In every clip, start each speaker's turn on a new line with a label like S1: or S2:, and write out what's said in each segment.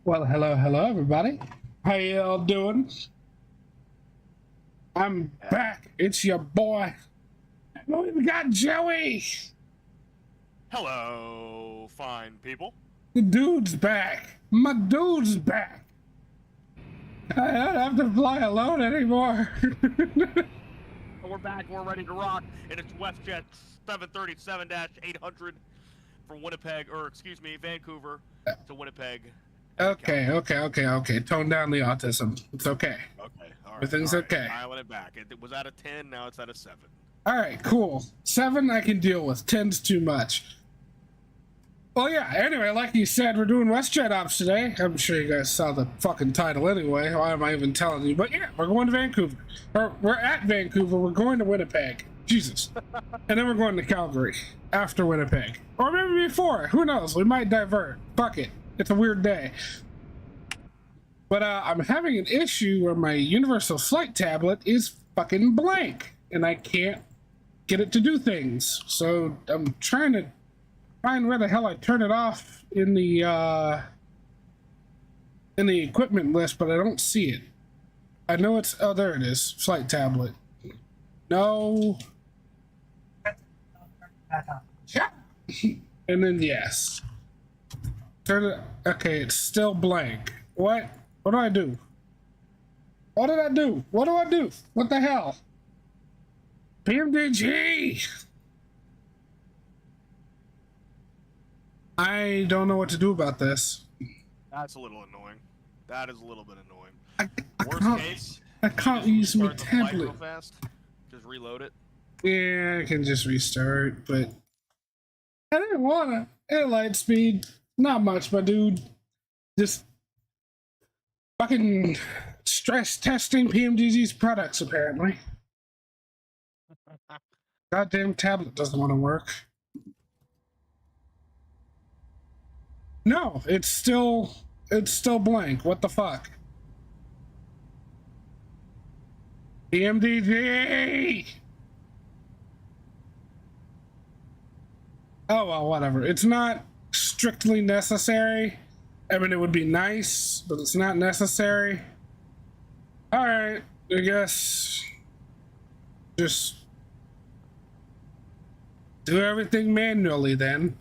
S1: Well, hello, everybody. How y'all doing? I'm back. It's your boy. We got Joey.
S2: Hello, fine people.
S1: The dude's back. My dude's back. I don't have to fly alone anymore.
S2: We're back. We're ready to rock, and it's Westjet 737-800 from Winnipeg, or excuse me, Vancouver to Winnipeg.
S1: Okay. Tone down the autism. It's okay.
S2: Okay. All right.
S1: Everything's okay.
S2: Dialing it back. It was at a 10. Now it's at a 7.
S1: All right, cool. 7 I can deal with. 10's too much. Well, yeah, anyway, like you said, we're doing Westjet ops today. I'm sure you guys saw the fucking title anyway. Why am I even telling you? But yeah, we're going to Vancouver. Or we're at Vancouver. We're going to Winnipeg. Jesus. And then we're going to Calgary after Winnipeg. Or maybe before. Who knows? We might divert. Fuck it. It's a weird day. But I'm having an issue where my universal flight tablet is fucking blank. And I can't get it to do things. So I'm trying to find where the hell I turn it off in the equipment list, but I don't see it. I know it's, oh, there it is, flight tablet. No. And then yes. Turn it, okay, it's still blank. What do I do? What did I do? What do I do? What the hell? PMDG! I don't know what to do about this.
S2: That's a little annoying. That is a little bit annoying.
S1: Worst case, I can't use my tablet.
S2: Real fast. Just reload it.
S1: Yeah, I can just restart, but I didn't wanna. At light speed, not much, my dude. Just fucking stress testing PMDG's products, apparently. Goddamn tablet doesn't want to work. No, it's still blank. What the fuck? PMDG! Oh, well, whatever. It's not strictly necessary. I mean, it would be nice, but it's not necessary. Alright, I guess just do everything manually then.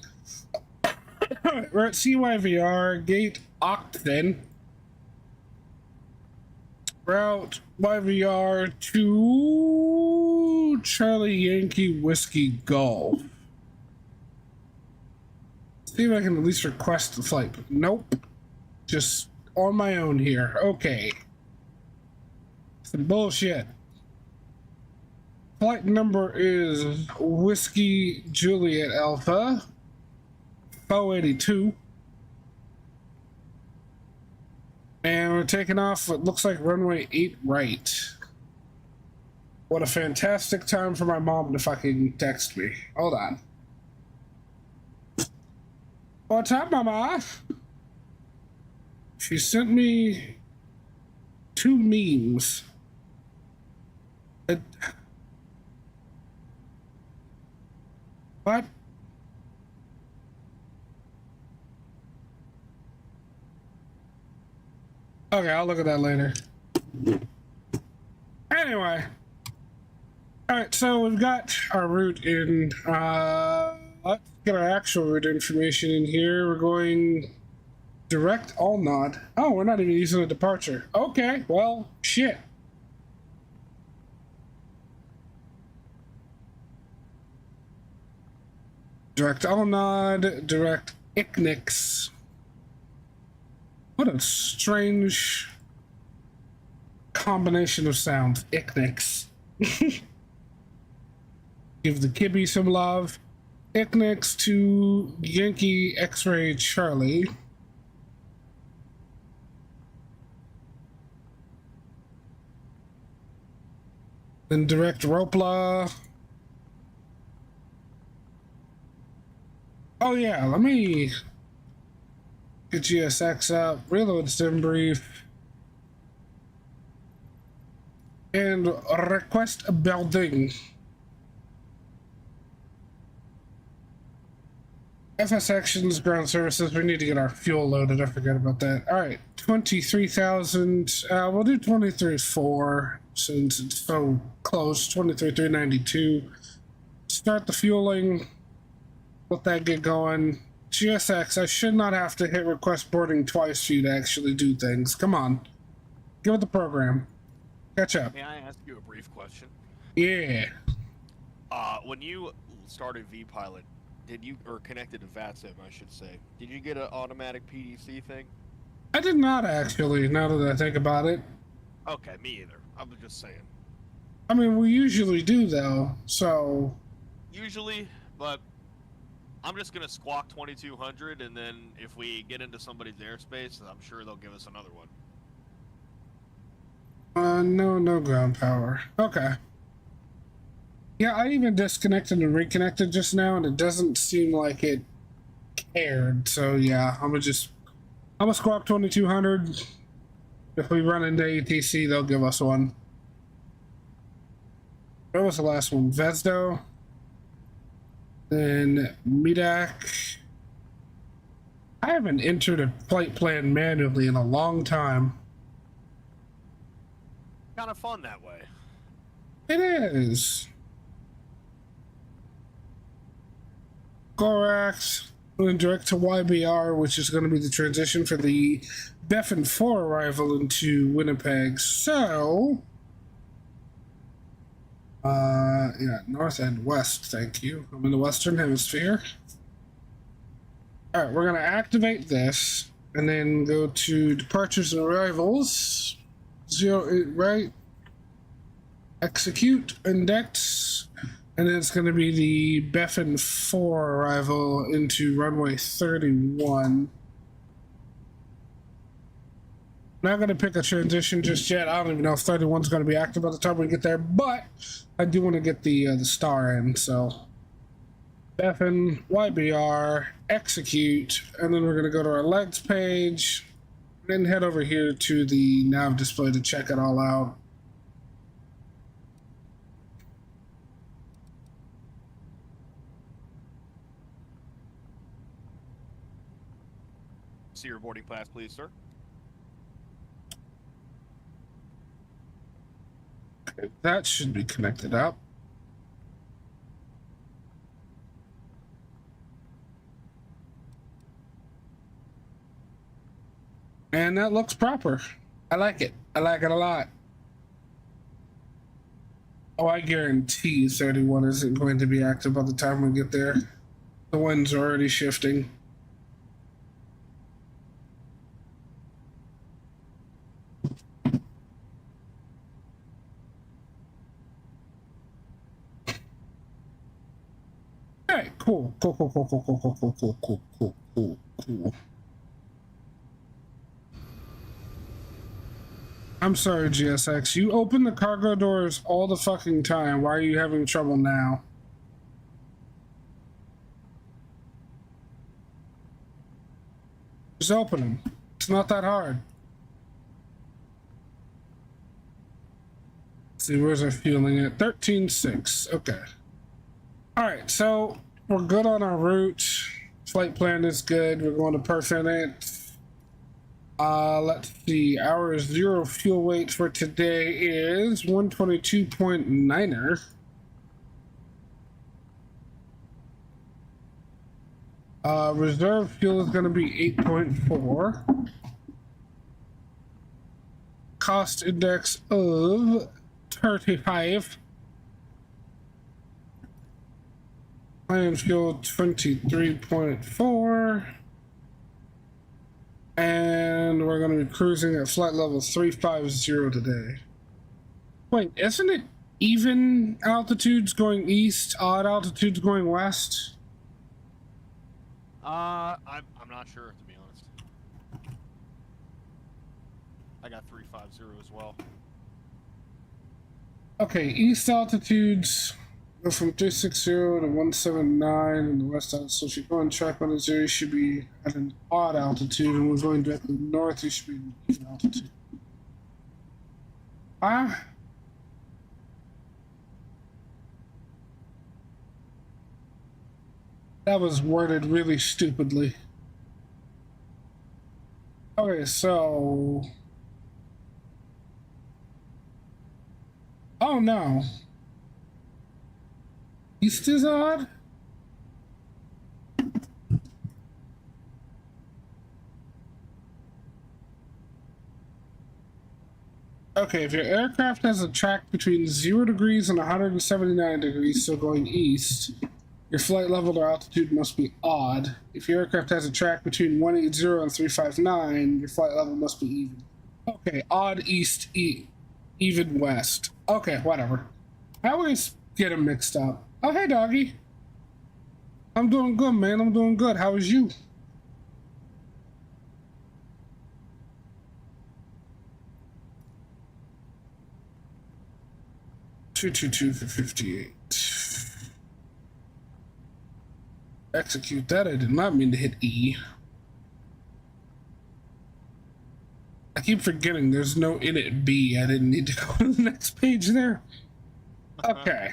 S1: We're at CYVR, gate oct then. Route YVR to Charlie Yankee Whiskey Golf. See if I can at least request the flight. Nope. Just on my own here. Okay. Some bullshit. Flight number is Whiskey Juliet Alpha 482. And we're taking off what looks like runway 8 right. What a fantastic time for my mom to fucking text me. Hold on. What's up, mama? She sent me 2 memes. What? Okay, I'll look at that later. Anyway. Alright, so we've got our route in. Let's get our actual route information in here. We're going direct all nod. Oh, we're not even using a departure. Okay, well, shit. Direct all nod, direct ICNIX. What a strange combination of sounds. ICNIX. Give the kibby some love. ICNIX to Yankee X-Ray Charlie. Then direct Ropla. Oh yeah, let me get GSX up, reload sim brief, and request a building. FS actions, ground services. We need to get our fuel loaded. I forgot about that. All right, 23,000. We'll do 23.4 since it's so close. 23,392. Start the fueling. Let that get going. GSX, I should not have to hit request boarding twice for you to actually do things. Come on. Give it the program. Catch up.
S2: May I ask you a brief question?
S1: Yeah.
S2: When you started VPilot, or connected to vatsim, I should say, did you get an automatic PDC thing?
S1: I did not actually, now that I think about it.
S2: Okay, me either. I was just saying.
S1: I mean, we usually do though, so...
S2: Usually, but I'm just gonna squawk 2200, and then if we get into somebody's airspace, I'm sure they'll give us another one.
S1: No ground power. Okay. Yeah, I even disconnected and reconnected just now, and it doesn't seem like it cared. So yeah, I'm gonna squawk 2200. If we run into ATC, they'll give us one. What was the last one? Vesdo. Then Medak. I haven't entered a flight plan manually in a long time.
S2: Kind of fun that way.
S1: It is. Gorax, going direct to YBR, which is going to be the transition for the Beffin 4 arrival into Winnipeg. So, yeah, north and west, thank you. I'm in the Western Hemisphere. All right, we're going to activate this and then go to departures and arrivals. 08 right. Execute index. And then it's going to be the Beffin 4 arrival into runway 31. Not going to pick a transition just yet. I don't even know if 31 is going to be active by the time we get there, but I do want to get the star in. So Beffin, YBR, execute, and then we're going to go to our legs page, then head over here to the nav display to check it all out.
S2: See your boarding pass, please, sir.
S1: Okay, that should be connected up. And that looks proper. I like it. I like it a lot. Oh, I guarantee 31 isn't going to be active by the time we get there. The winds are already shifting. Hey, cool. I'm sorry, GSX. You open the cargo doors all the fucking time. Why are you having trouble now? Just open them. It's not that hard. Let's see, where's our fueling at? 13.6. Okay. Alright, so we're good on our route. Flight plan is good. We're going to Peripherals. Let's see. Our zero fuel weight for today is 122.9er. Reserve fuel is going to be 8.4. Cost index of 35. Plan fuel 23.4. And we're going to be cruising at flight level 350 today. Wait, isn't it even altitudes going east, odd altitudes going west?
S2: I'm not sure, to be honest. I got 350 as well.
S1: Okay, east altitudes go from 360 to 179, and the west altitude. So if you go on track 100, you should be at an odd altitude, and we're going directly north, you should be in even altitude. That was worded really stupidly. Okay, so... Oh no. East is odd? Okay, if your aircraft has a track between 0 degrees and 179 degrees, so going east, your flight level or altitude must be odd. If your aircraft has a track between 180 and 359, your flight level must be even. Okay, odd east, even west. Okay, whatever. I always get them mixed up. Oh, hey, doggy. I'm doing good, man. I'm doing good. How is you? $222 for 58. Execute that. I did not mean to hit E. I keep forgetting there's no init B. I didn't need to go to the next page there. Okay.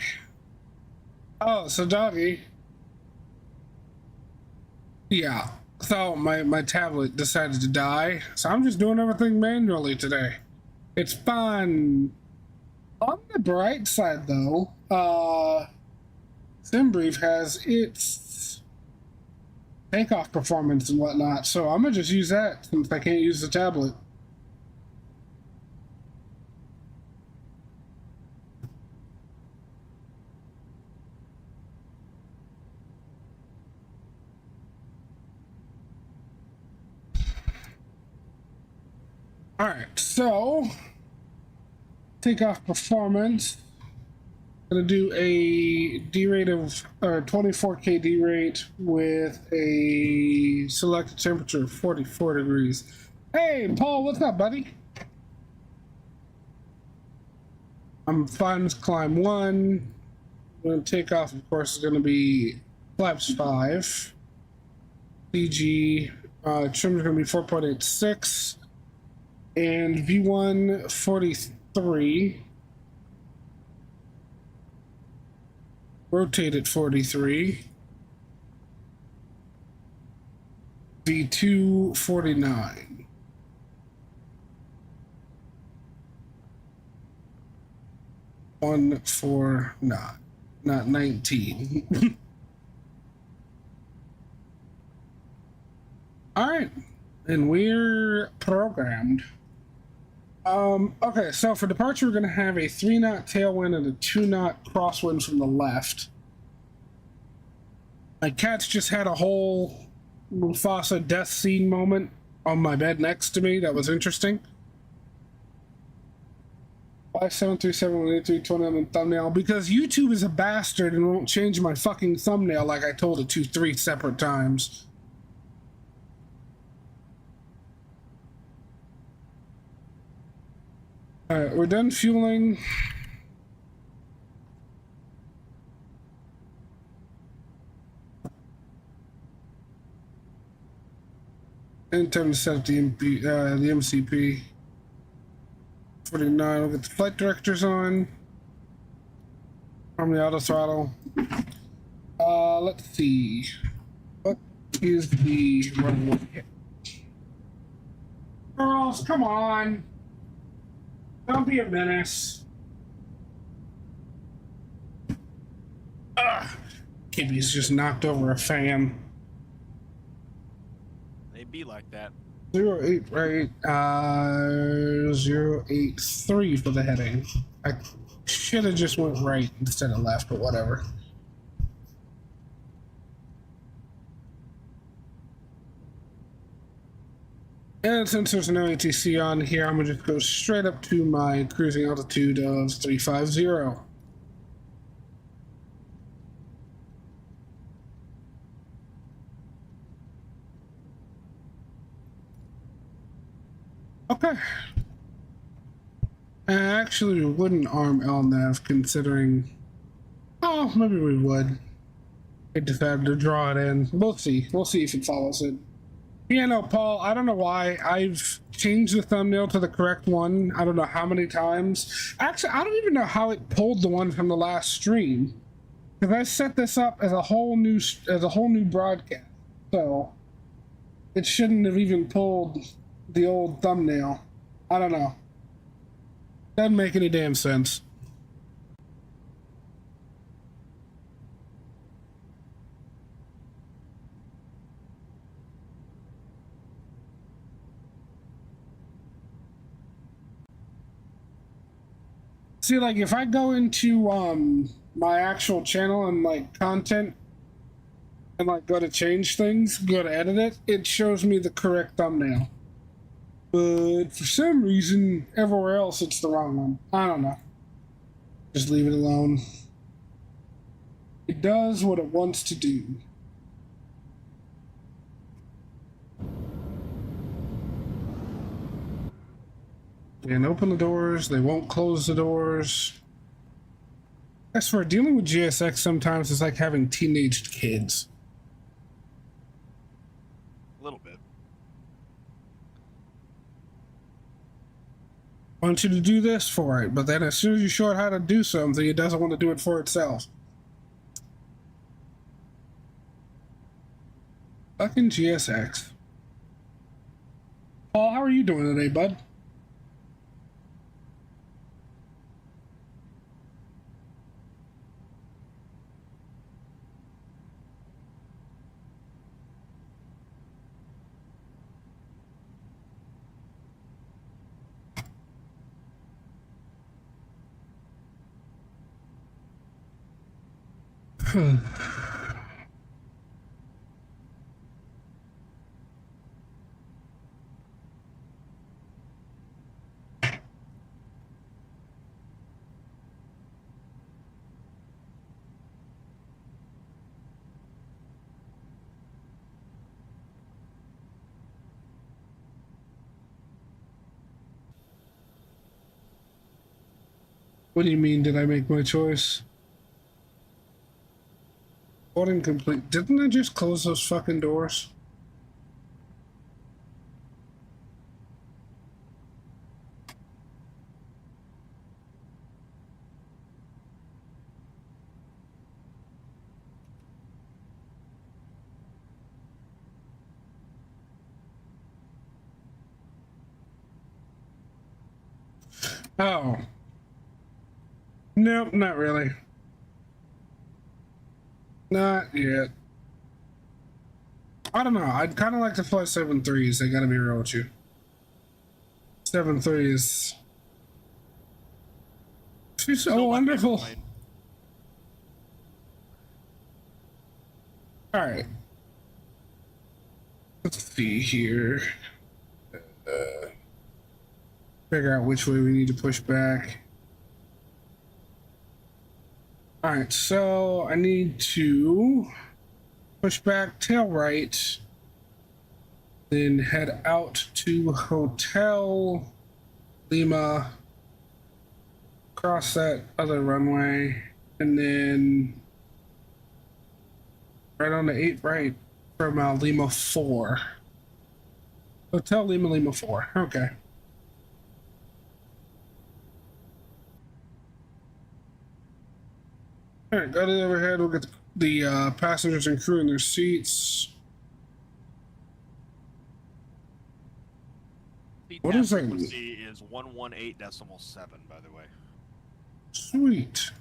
S1: Oh, so doggy. Yeah. So my tablet decided to die. So I'm just doing everything manually today. It's fun. On the bright side, though, SimBrief has its takeoff performance and whatnot, so I'm gonna just use that since I can't use the tablet. All right, so takeoff performance. Gonna do a D rate of 24K D rate with a selected temperature of 44 degrees. Hey, Paul, what's up, buddy? I'm fine with climb 1. Gonna take off, of course, is gonna be flaps 5. CG trim is gonna be 4.86. And V1 43. Rotate at 43. V2 49. One for not 19. All right, and we're programmed. Okay, so for departure, we're going to have a 3-knot tailwind and a 2-knot crosswind from the left. My cat's just had a whole Mufasa death scene moment on my bed next to me. That was interesting. 57371820 on the thumbnail, because YouTube is a bastard and won't change my fucking thumbnail like I told it to 3 separate times. Alright, we're done fueling. And time to set up the MCP. 49, we'll get the flight directors on. From the auto throttle. Let's see. What is the runway? Girls, come on. Don't be a menace. Ugh. Kibby's just knocked over a fan.
S2: They be like that.
S1: 08, right? 083 for the heading. I should have just went right instead of left, but whatever. And since there's no ATC on here, I'm gonna just go straight up to my cruising altitude of 350. Okay. Actually, we wouldn't arm LNAV considering... Oh, maybe we would. I decided to draw it in. We'll see. We'll see if it follows it. Yeah, no, Paul, I don't know why. I've changed the thumbnail to the correct one. I don't know how many times. Actually, I don't even know how it pulled the one from the last stream. Because I set this up as a whole new broadcast, so it shouldn't have even pulled the old thumbnail. I don't know. Doesn't make any damn sense. See, like, if I go into my actual channel and like content and like go to change things, go to edit it, it shows me the correct thumbnail. But for some reason, everywhere else it's the wrong one. I don't know. Just leave it alone. It does what it wants to do. And open the doors, they won't close the doors. I swear, dealing with GSX sometimes is like having teenage kids.
S2: A little bit.
S1: I want you to do this for it, but then as soon as you show it how to do something, it doesn't want to do it for itself. Fucking GSX. Paul, how are you doing today, bud? What do you mean, did I make my choice? Boarding complete. Didn't I just close those fucking doors? Oh. Nope, not really. Not yet. I don't know. I'd kind of like to fly 7.3s. I gotta be real with you. 7.3s. She's so wonderful. All right. Let's see here. Figure out which way we need to push back. All right, so I need to push back, tail right, then head out to Hotel Lima, cross that other runway, and then right on the 8 right from Lima 4. Hotel Lima 4, okay. All right, go to the overhead. We'll get the passengers and crew in their seats. What is that?
S2: Frequency is 118.7, by the way.
S1: Sweet.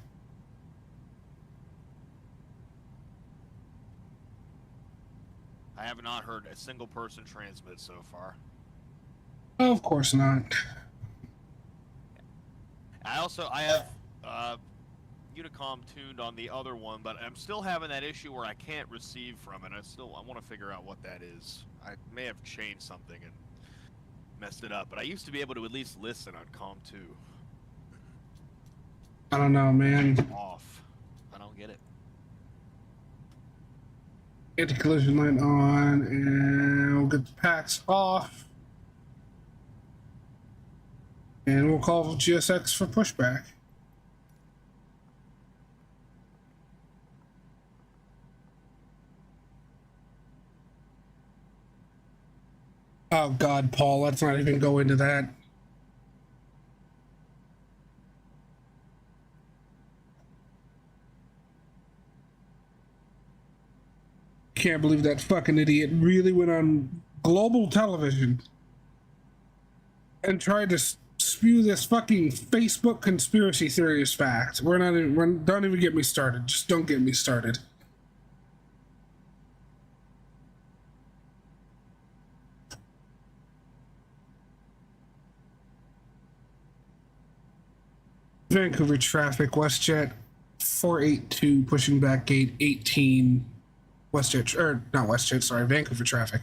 S2: I have not heard a single person transmit so far.
S1: Of course not.
S2: I have Unicom tuned on the other one, but I'm still having that issue where I can't receive from it. I want to figure out what that is. I may have changed something and messed it up, but I used to be able to at least listen on Com 2.
S1: I don't know, man.
S2: Off. I don't get it.
S1: Get the collision light on, and we'll get the packs off. And we'll call GSX for pushback. Oh God, Paul, let's not even go into that. can't believe that fucking idiot really went on global television and tried to spew this fucking Facebook conspiracy theory as fact. Don't even get me started. Just don't get me started. Vancouver traffic, Westjet 482 pushing back gate 18. Westjet, or not Westjet, sorry, Vancouver traffic.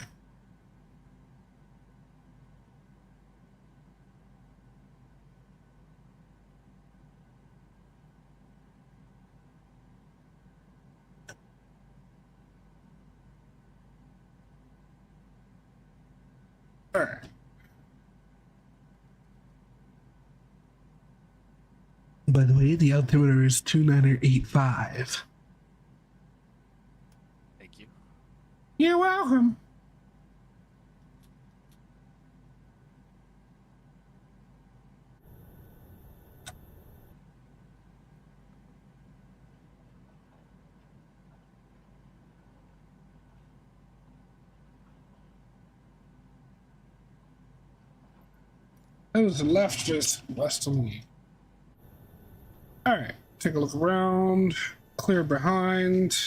S1: All right. By the way, the altimeter is 2985.
S2: Thank you.
S1: You're welcome. That was the left, just west of me. All right, take a look around, clear behind.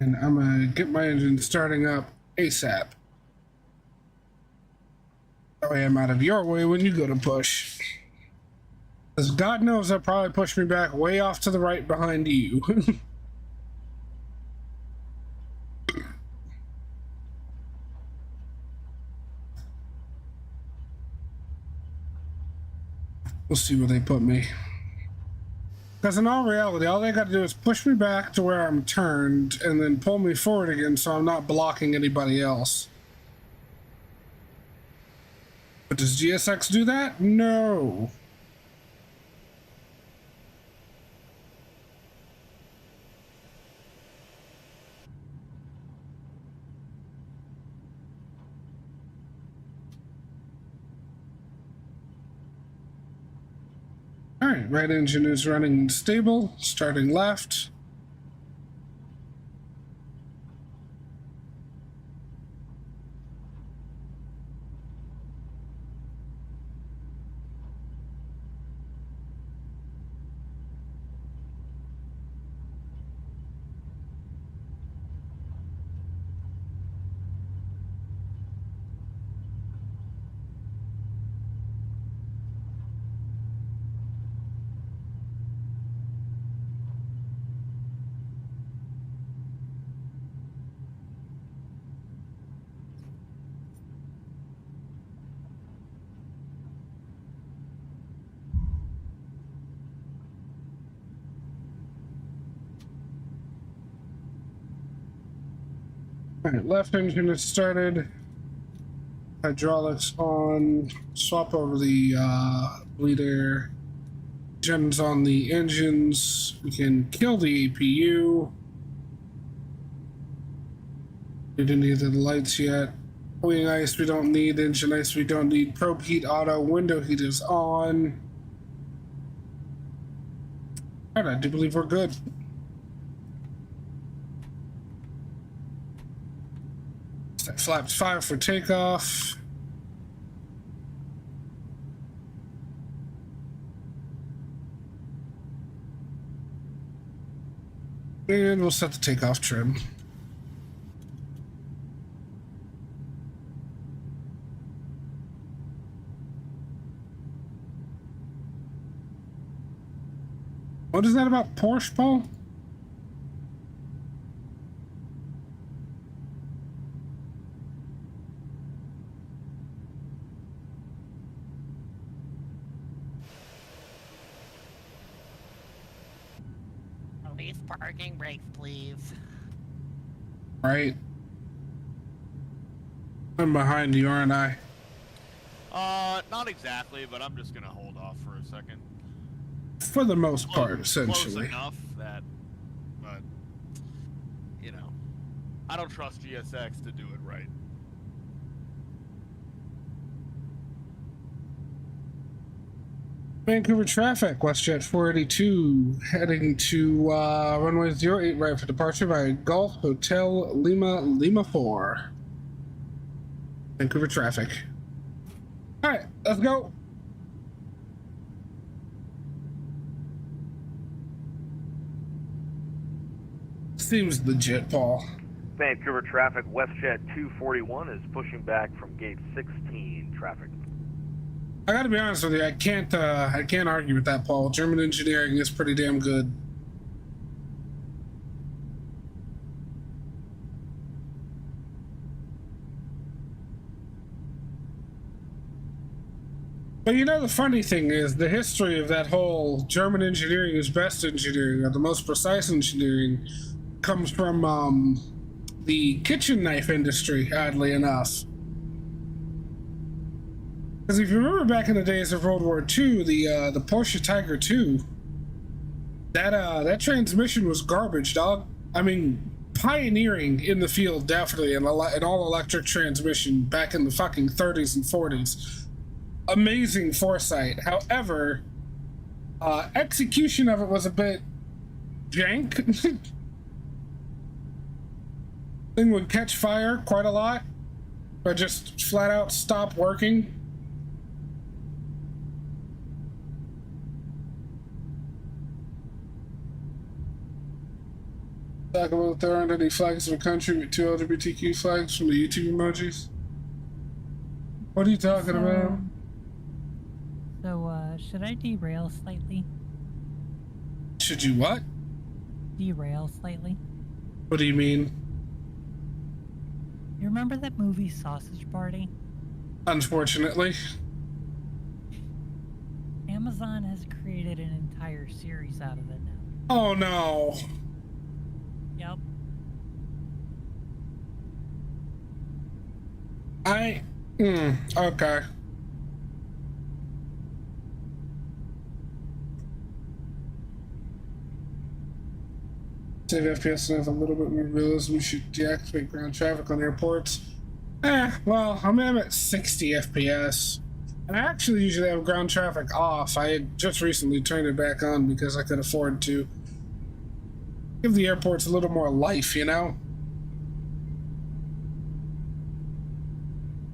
S1: And I'm gonna get my engine starting up ASAP. That way I'm out of your way when you go to push. Because God knows they'll probably push me back way off to the right behind you. We'll see where they put me. Because in all reality, all they got to do is push me back to where I'm turned and then pull me forward again so I'm not blocking anybody else. But does GSX do that? No. All right, right engine is running stable, starting left. All right, left engine is started. Hydraulics on. Swap over the bleed air. Gens on the engines. We can kill the APU. We didn't need the lights yet. Wing ice we don't need. Engine ice we don't need. Probe heat auto. Window heat is on. All right, I do believe we're good. Flaps 5 for takeoff. And we'll set the takeoff trim. What is that about Porsche, Paul?
S3: Release parking brakes, please.
S1: Right. I'm behind you, aren't I?
S2: Not exactly, but I'm just gonna hold off for a second.
S1: For the most part, essentially.
S2: Close enough that, but, you know, I don't trust GSX to do it right.
S1: Vancouver traffic, Westjet 482, heading to runway 08 right for departure by Gulf Hotel Lima 4. Vancouver traffic. All right, let's go. Seems legit, Paul.
S4: Vancouver traffic, Westjet 241 is pushing back from gate 16 traffic.
S1: I gotta be honest with you, I can't argue with that, Paul. German engineering is pretty damn good. But you know, the funny thing is, the history of that whole German engineering is best engineering, or the most precise engineering, comes from the kitchen knife industry, oddly enough. Because if you remember back in the days of World War II, the Porsche Tiger II, that transmission was garbage, dog. I mean, pioneering in the field, definitely, in all electric transmission back in the fucking 30s and 40s. Amazing foresight. However, execution of it was a bit jank. Thing would catch fire quite a lot, or just flat out stop working. Talk about if there aren't any flags in the country with 2 LGBTQ flags from the YouTube emojis. What are you talking about?
S5: So, should I derail slightly?
S1: Should you what?
S5: Derail slightly?
S1: What do you mean?
S5: You remember that movie Sausage Party?
S1: Unfortunately.
S5: Amazon has created an entire series out of it now.
S1: Oh no.
S5: Yep.
S1: Okay. Save FPS and have a little bit more realism. We should deactivate ground traffic on airports. Well, I'm at 60 FPS. And I actually usually have ground traffic off. I had just recently turned it back on because I could afford to. Give the airports a little more life, you know?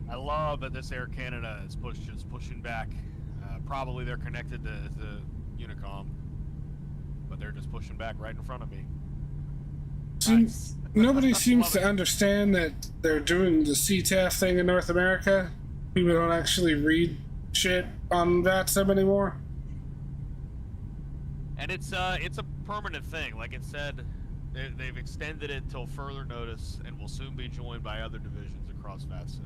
S2: I love that this Air Canada is pushing back. Probably they're connected to Unicom, but they're just pushing back right in front of me. Nice.
S1: Nobody seems to understand that they're doing the CTAF thing in North America. People don't actually read shit on VATSIM anymore.
S2: And it's a permanent thing. Like it said, they've extended it till further notice, and will soon be joined by other divisions across VATSIM.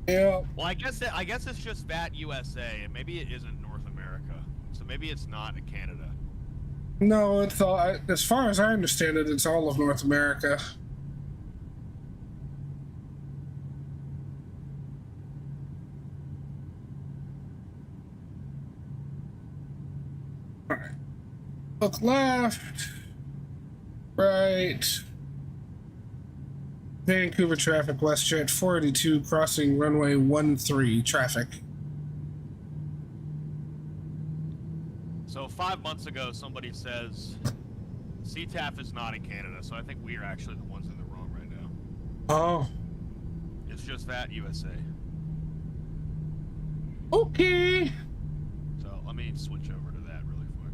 S1: Yeah.
S2: Well, I guess it's just VAT USA, and maybe it isn't North America, so maybe it's not Canada.
S1: No, it's all, as far as I understand it, it's all of North America. All right. Look left, right. Vancouver traffic, Westjet 482 crossing runway 13 traffic.
S2: So 5 months ago, somebody says CTAF is not in Canada, so I think we are actually the ones in the wrong right now.
S1: Oh.
S2: It's just VAT USA.
S1: Okay.
S2: So let me switch over to that really quick.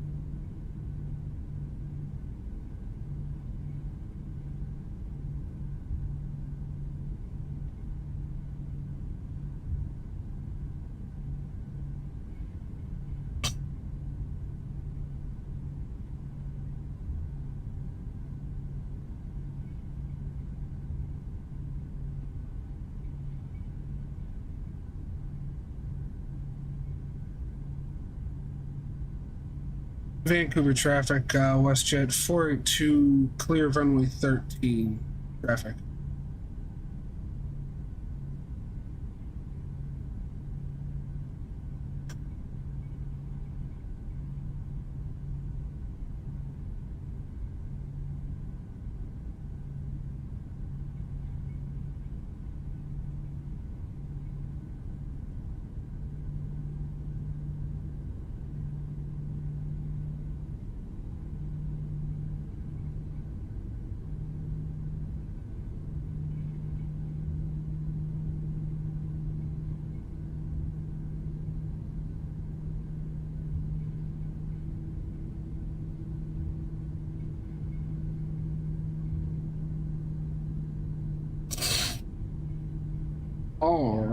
S1: Vancouver traffic, Westjet 482, clear of runway 13 traffic.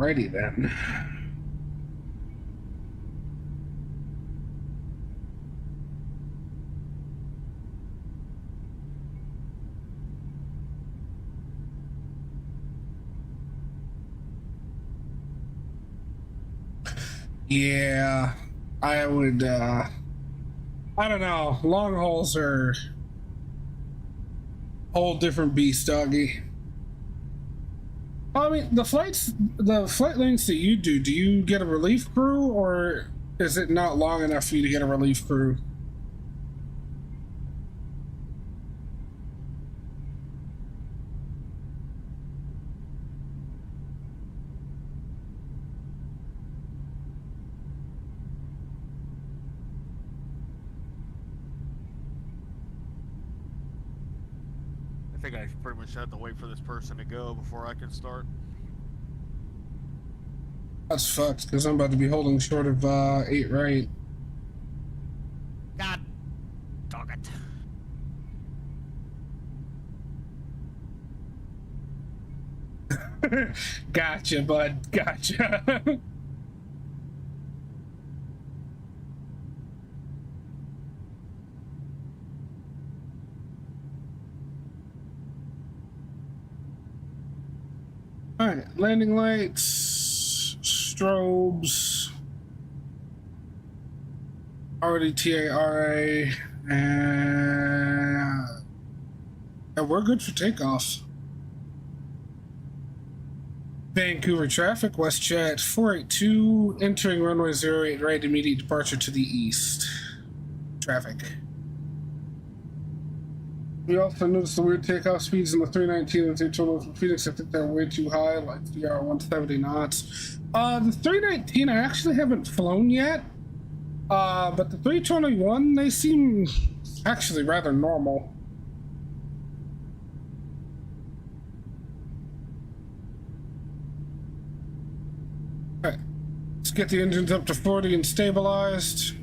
S1: Alrighty then. Yeah, I would, I don't know. Long hauls are a whole different beast, doggy. I mean, the flight lengths that you do you get a relief crew, or is it not long enough for you to get a relief crew?
S2: I think I pretty much have to wait for this person to go before I can start.
S1: That's fucked, because I'm about to be holding short of 8 right.
S3: God dog it.
S1: Gotcha, bud. Gotcha. Alright, landing lights, strobes, RDTA, RA, and we're good for takeoff. Vancouver traffic, Westjet 482, entering runway 08, right, immediate departure to the east. Traffic. We also noticed the weird takeoff speeds in the 319 and 312 from Phoenix. I think they're way too high, like VR 170 knots. The 319 I actually haven't flown yet, but the 321 they seem actually rather normal. All right, let's get the engines up to 40 and stabilized.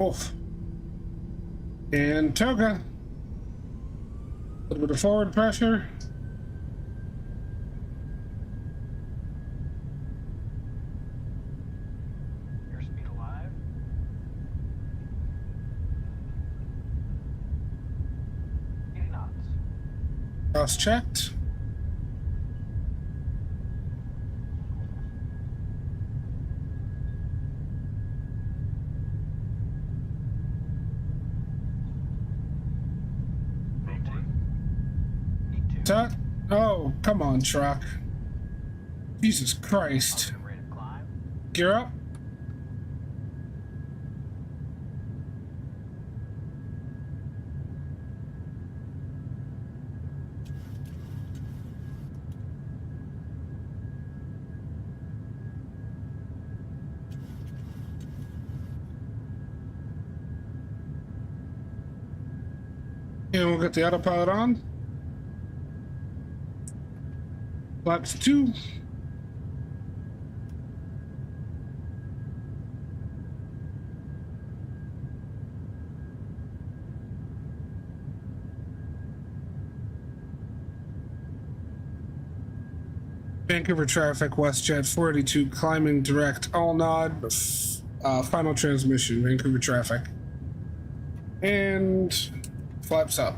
S1: Oof. And toga. A little bit of forward pressure.
S6: Airspeed alive. Knots.
S1: Cross checked. That? Oh, come on, truck. Jesus Christ. Gear up. And we'll get the autopilot on. Flaps 2. Vancouver traffic, Westjet 482, climbing direct, all nod, final transmission, Vancouver traffic. And flaps up.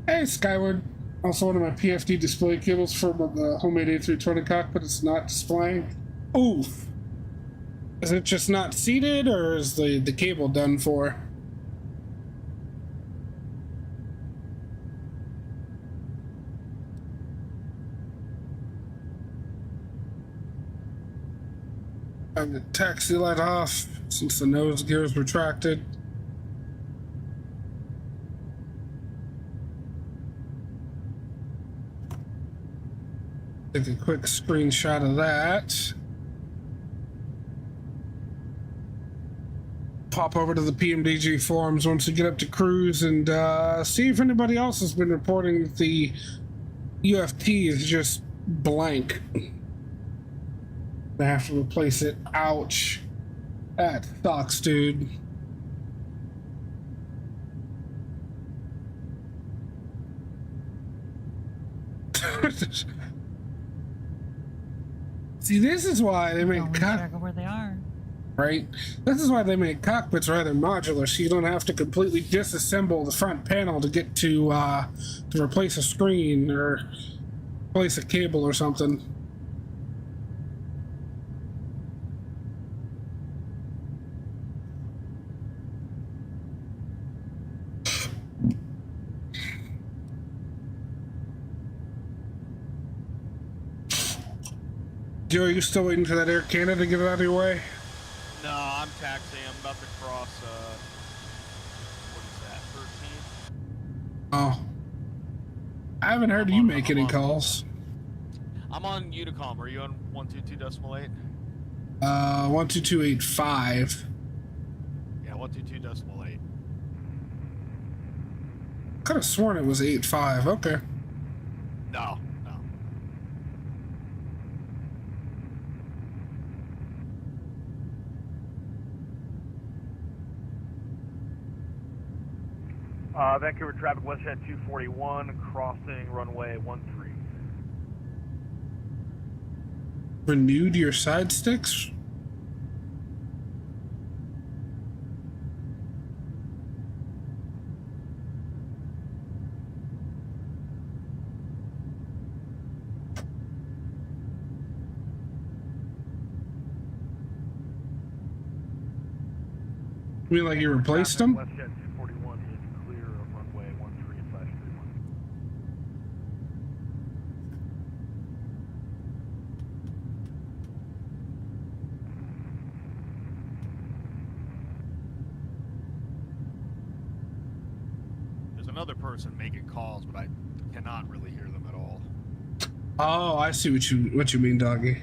S1: Hey, Skyward. Also one of my PFD display cables for the homemade A320 cockpit is not displaying. Oof. Is it just not seated, or is the cable done for? And the taxi light off since the nose gear is retracted. Take a quick screenshot of that. pop over to the PMDG forums once we get up to cruise and see if anybody else has been reporting that the UFT is just blank. I have to replace it. Ouch. That sucks, dude. See, this is why they make
S5: track of where they are.
S1: Right? This is why they make cockpits rather modular, so you don't have to completely disassemble the front panel to get to replace a screen or replace a cable or something. Joe, are you still waiting for that Air Canada to get it out of your way?
S2: No, I'm taxiing. I'm about to cross, what is that, 13?
S1: Oh. I haven't heard you make any calls.
S2: I'm on Unicom. Are you on 122.8?
S1: 12285.
S2: Yeah, 122.8.
S1: Could have sworn it was 85. Okay.
S2: No.
S4: Vancouver traffic, Westjet 241, crossing runway 13.
S1: Renewed your side sticks? You mean like you replaced them?
S4: Westjet 241 is clear of runway 13/31.
S2: There's another person making calls, but I cannot really hear them at all.
S1: Oh, I see what you mean, doggy.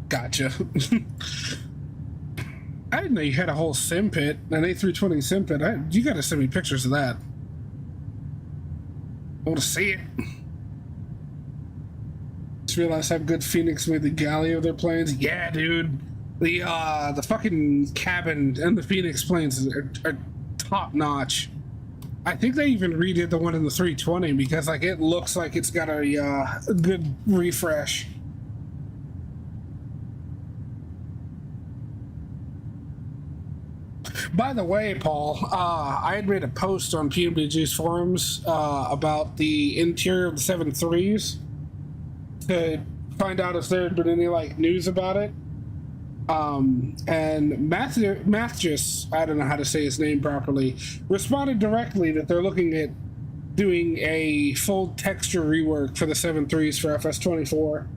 S1: Gotcha. I didn't know you had a whole sim pit, an A320 sim pit. You gotta send me pictures of that. I want to see it. Just realized how good Phoenix made the galley of their planes. Yeah, dude. The fucking cabin and the Phoenix planes are top notch. I think they even redid the one in the 320 because like it looks like it's got a good refresh. By the way, Paul, I had made a post on PMDG's forums about the interior of the 7.3s to find out if there had been any like news about it. And Matthews, I don't know how to say his name properly, responded directly that they're looking at doing a full texture rework for the 7.3s for FS24.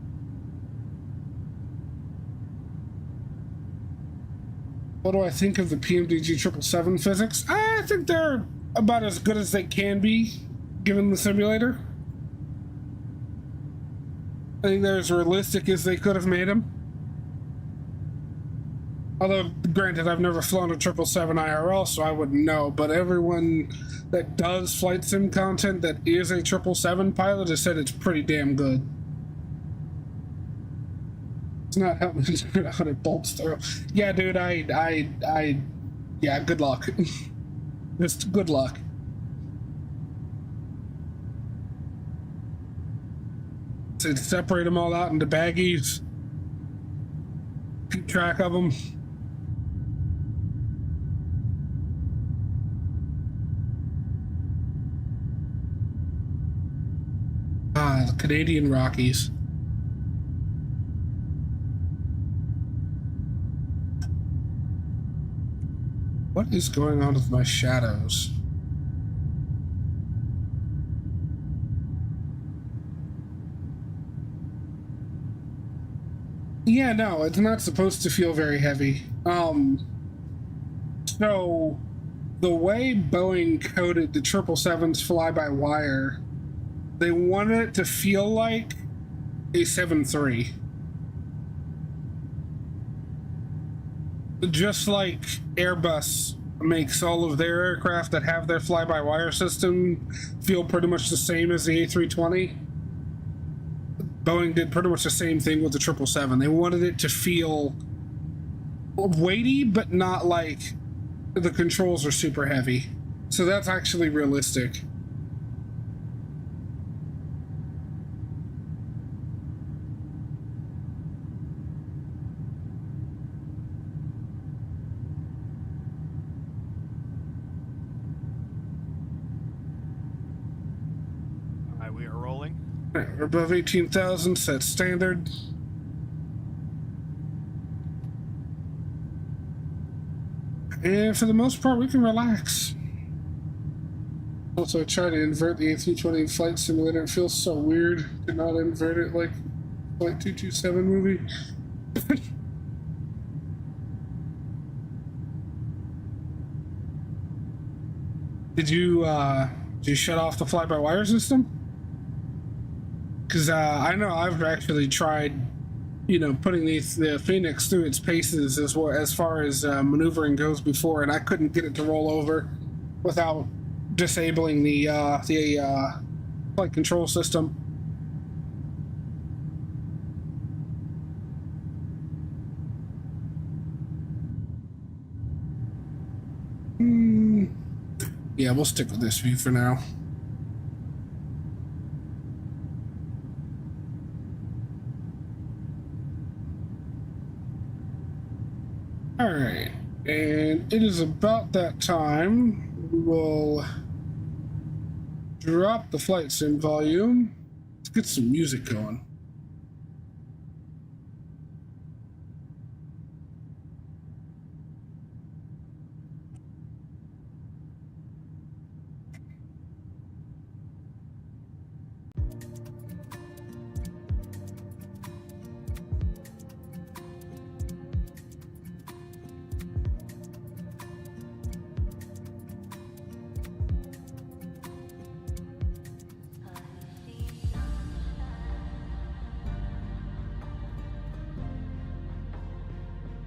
S1: What do I think of the PMDG 777 physics? I think they're about as good as they can be, given the simulator. I think they're as realistic as they could have made them. Although, granted, I've never flown a 777 IRL, so I wouldn't know, but everyone that does flight sim content that is a 777 pilot has said it's pretty damn good. It's not how it bolts through. Yeah, dude, yeah, good luck. Just good luck. So separate them all out into baggies. Keep track of them. Ah, the Canadian Rockies. What is going on with my shadows? Yeah, no, it's not supposed to feel very heavy. So the way Boeing coded the 777's fly-by-wire, they wanted it to feel like A73. Just like Airbus makes all of their aircraft that have their fly-by-wire system feel pretty much the same as the A320, Boeing did pretty much the same thing with the 777. They wanted it to feel weighty, but not like the controls are super heavy. So that's actually realistic.
S2: We are rolling.
S1: Alright, we're above 18,000, set standard. And for the most part, we can relax. Also, I tried to invert the A320 flight simulator. It feels so weird to not invert it like Flight 227 movie. Did you shut off the fly-by-wire system? Because I know I've actually tried, you know, putting the Phoenix through its paces as far as maneuvering goes before, and I couldn't get it to roll over without disabling the flight control system. Yeah, we'll stick with this view for now. Alright, and it is about that time. We will drop the flight sim volume. Let's get some music going.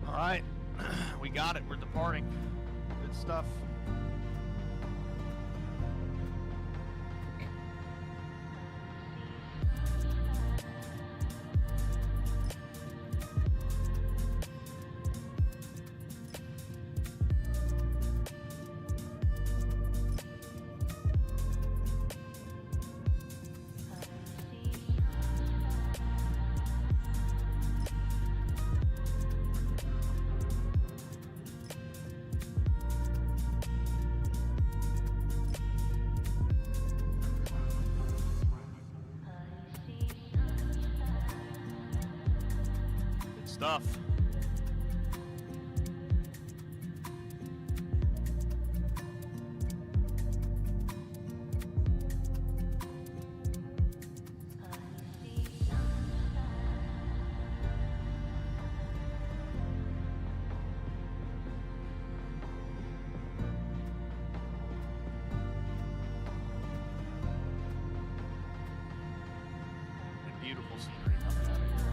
S2: Alright, we got it. We're departing. Good stuff. Stuff. And beautiful scenery coming out of here.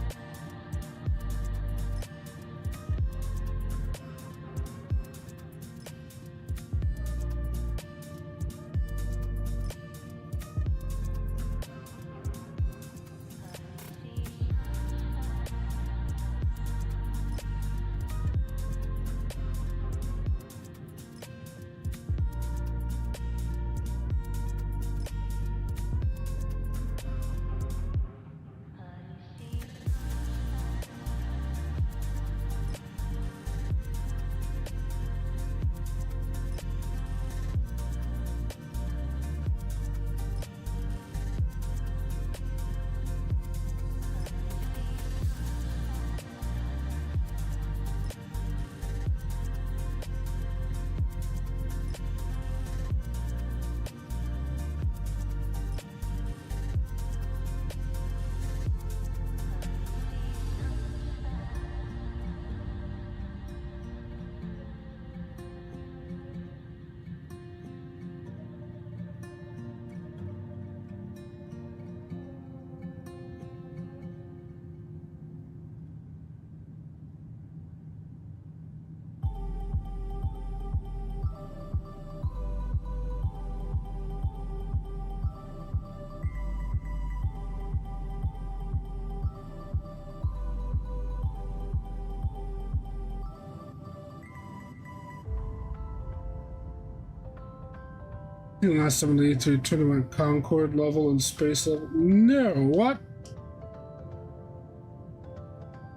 S1: Last 73 tournament Concord level and space level. No, what?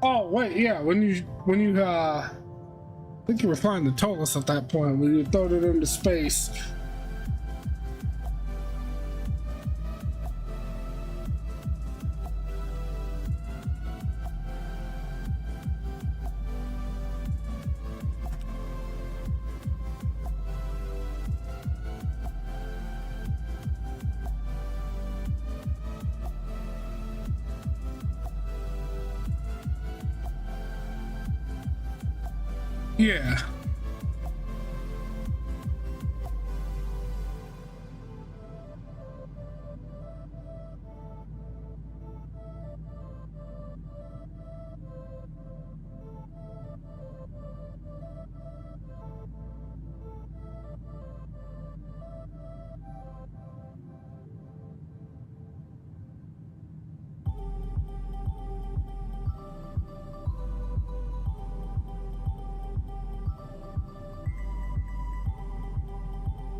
S1: Oh wait, yeah. When you I think you were flying the Tolus at that point when you throwed it into space. Yeah.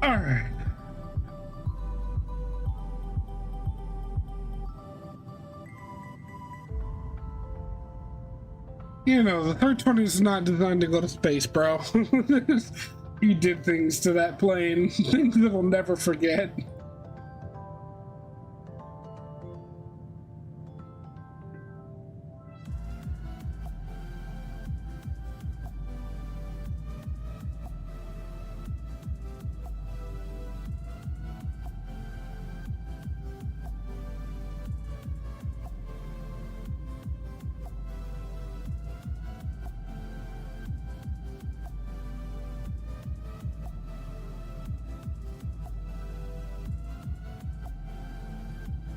S1: All right. You know, the 320 is not designed to go to space, bro. You did things to that plane, things that we'll never forget.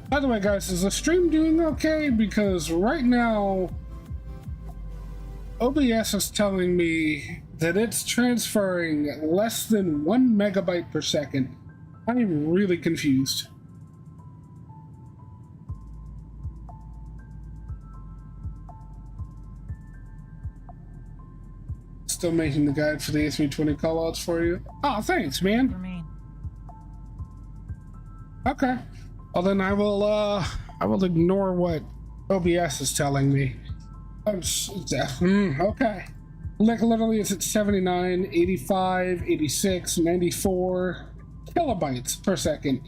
S1: By the way, guys, is the stream doing okay? Because right now, OBS is telling me that it's transferring less than 1 megabyte per second. I'm really confused. Still making the guide for the A320 callouts for you. Oh, thanks,
S5: For
S1: man.
S5: me.
S1: Okay. Well, then I will ignore what OBS is telling me. Okay. Like, literally, it's at 79, 85, 86, 94 kilobytes per second.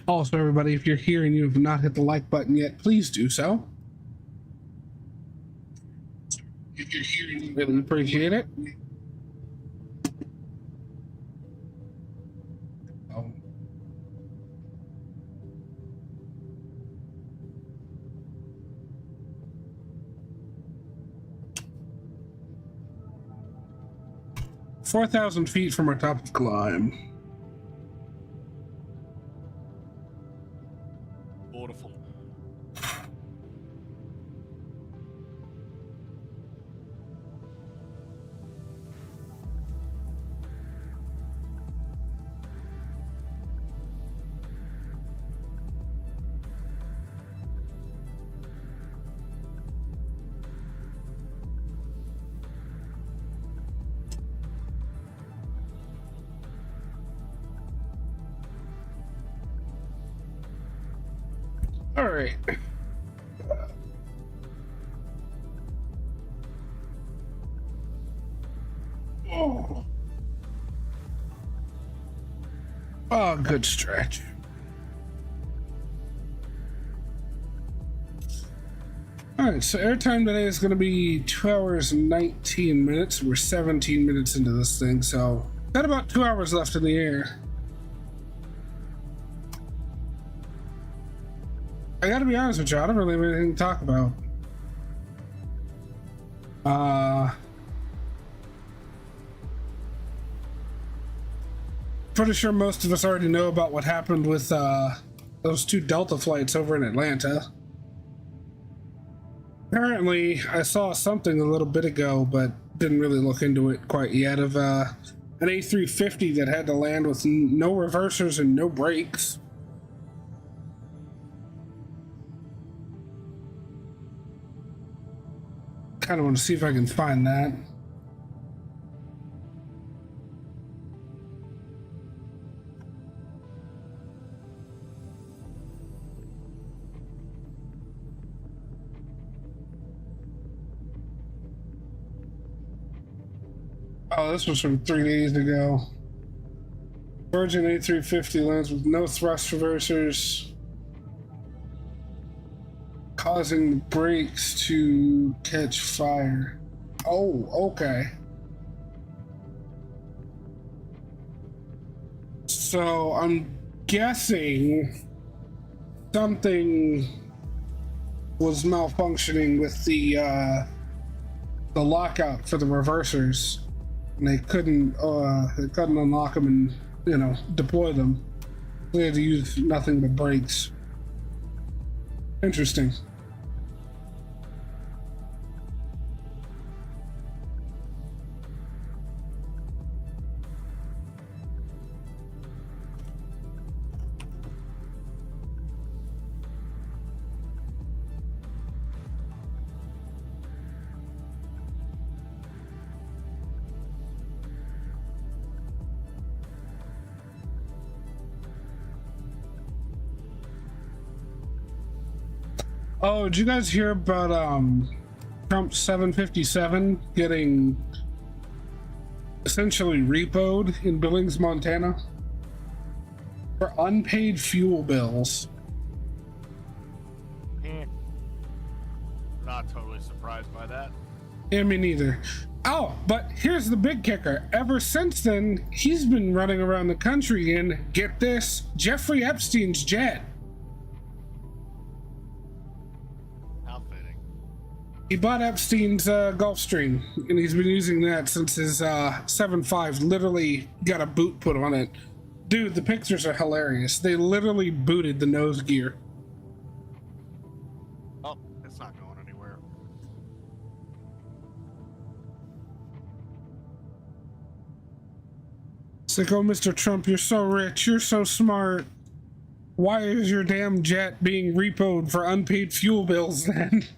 S1: Also, everybody, if you're here and you have not hit the like button yet, please do so. If you're here and you really appreciate it. Oh. "4,000 feet from our top of climb."
S2: Beautiful.
S1: All right. Oh. Oh, good stretch. All right, so airtime today is going to be 2 hours and 19 minutes. We're 17 minutes into this thing, so got about 2 hours left in the air. I gotta be honest with you, I don't really have anything to talk about. Pretty sure most of us already know about what happened with those 2 Delta flights over in Atlanta. apparently, I saw something a little bit ago, but didn't really look into it quite yet, of an A350 that had to land with no reversers and no brakes. Kind of want to see if I can find that. Oh, this was from 3 days ago. Virgin A350 lands with no thrust reversers, causing the brakes to catch fire. Oh, okay. So I'm guessing something was malfunctioning with the lockout for the reversers. And they couldn't unlock them and, you know, deploy them. They had to use nothing but brakes. Interesting. Oh, did you guys hear about Trump's 757 getting essentially repoed in Billings, Montana for unpaid fuel bills?
S2: Not totally surprised by that.
S1: Yeah, me neither. Oh, but here's the big kicker. Ever since then, he's been running around the country in, get this, Jeffrey Epstein's jet. He bought Epstein's Gulfstream, and he's been using that since his 7.5 literally got a boot put on it. Dude, the pictures are hilarious. They literally booted the nose gear.
S2: Oh, it's not going anywhere.
S1: It's like, oh, Mr. Trump, you're so rich, you're so smart. Why is your damn jet being repoed for unpaid fuel bills then?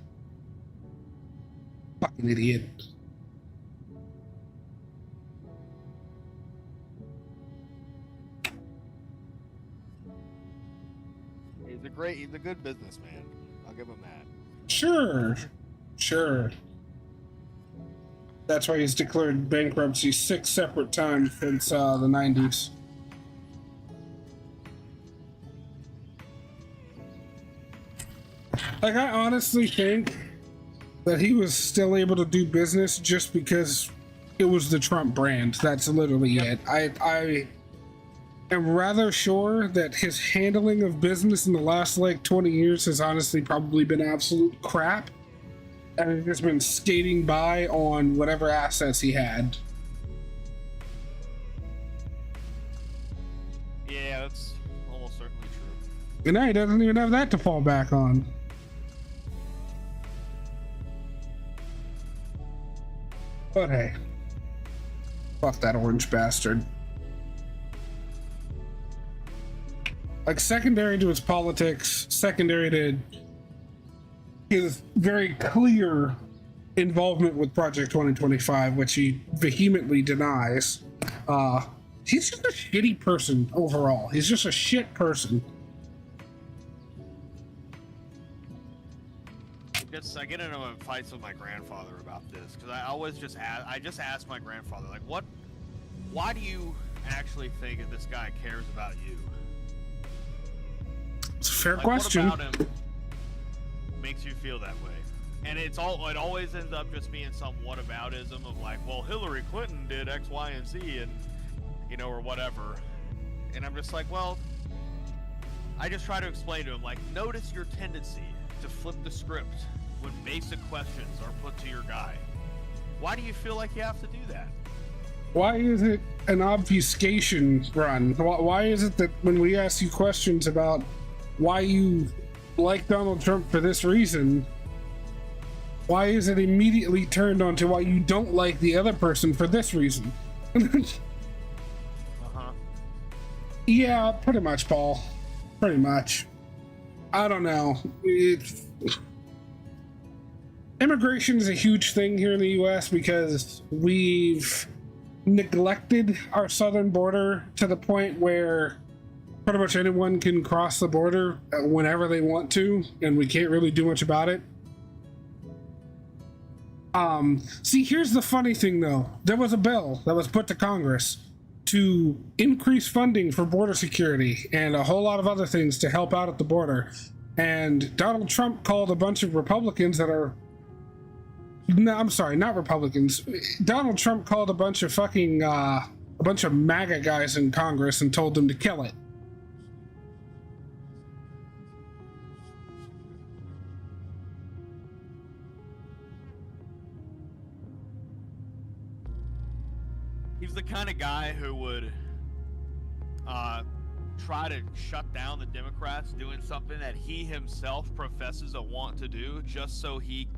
S1: Fucking idiot.
S2: He's a good businessman. I'll give him that.
S1: Sure. That's why he's declared bankruptcy 6 separate times since the 90s. Like, I honestly think that he was still able to do business just because it was the Trump brand. That's literally it. I am rather sure that his handling of business in the last like 20 years has honestly probably been absolute crap, and he's just been skating by on whatever assets he had.
S2: Yeah, that's almost certainly true.
S1: And now he doesn't even have that to fall back on. But hey, fuck that orange bastard. Like, secondary to his politics, secondary to his very clear involvement with Project 2025, which he vehemently denies, he's just a shitty person overall. He's just a shit person.
S2: I get into fights with my grandfather about this because I always just ask my grandfather, like, why do you actually think that this guy cares about you?
S1: It's a fair
S2: like,
S1: question.
S2: What about him makes you feel that way? And it always ends up just being some whataboutism of like, well, Hillary Clinton did X, Y, and Z, and you know, or whatever. And I'm just like, well, I just try to explain to him, like, notice your tendency to flip the script when basic questions are put to your guy. Why do you feel like you have to do that?
S1: Why is it an obfuscation run? Why is it that when we ask you questions about why you like Donald Trump for this reason, Why is it immediately turned on to why you don't like the other person for this reason? Yeah, pretty much, Paul. Pretty much. I don't know. Immigration is a huge thing here in the US because we've neglected our southern border to the point where pretty much anyone can cross the border whenever they want to, and we can't really do much about it. See, here's the funny thing though. There was a bill that was put to Congress to increase funding for border security and a whole lot of other things to help out at the border. And Donald Trump called a bunch of Republicans that are... No, I'm sorry, not Republicans. Donald Trump called a bunch of fucking, a bunch of MAGA guys in Congress and told them to kill it.
S2: He's the kind of guy who would try to shut down the Democrats doing something that he himself professes a want to do, just so he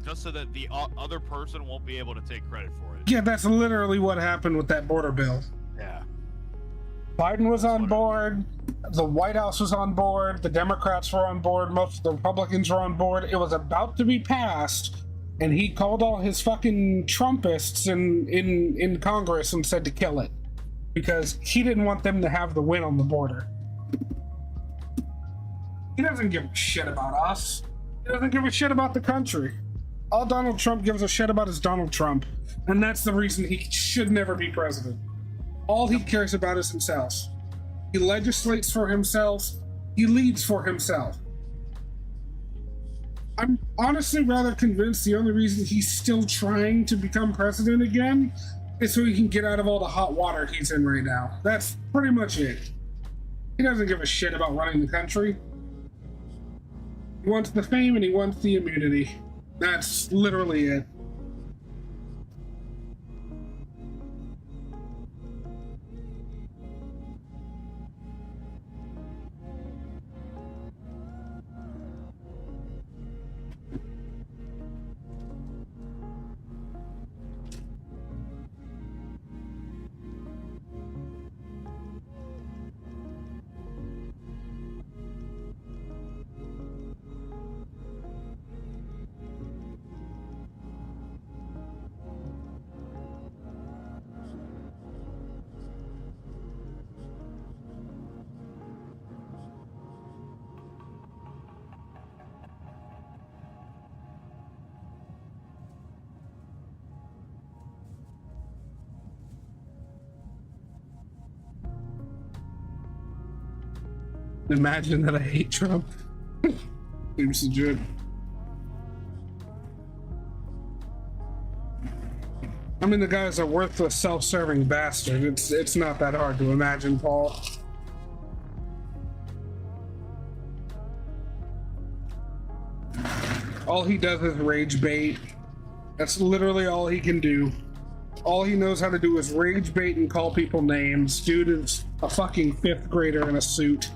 S2: just so that the other person won't be able to take credit for it.
S1: Yeah, that's literally what happened with that border bill.
S2: Yeah.
S1: Biden was on board, the White House was on board, the Democrats were on board, most of the Republicans were on board. It was about to be passed, and he called all his fucking Trumpists in Congress and said to kill it because he didn't want them to have the win on the border. He doesn't give a shit about us. He doesn't give a shit about the country. All Donald Trump gives a shit about is Donald Trump, and that's the reason he should never be president. All he cares about is himself. He legislates for himself. He leads for himself. I'm honestly rather convinced the only reason he's still trying to become president again is so he can get out of all the hot water he's in right now. That's pretty much it. He doesn't give a shit about running the country. He wants the fame and he wants the immunity. That's literally it. Imagine that I hate Trump. Seems legit. I mean, the guy's a worthless, self-serving bastard. It's not that hard to imagine, Paul. All he does is rage bait. That's literally all he can do. All he knows how to do is rage bait and call people names. Dude is a fucking 5th grader in a suit.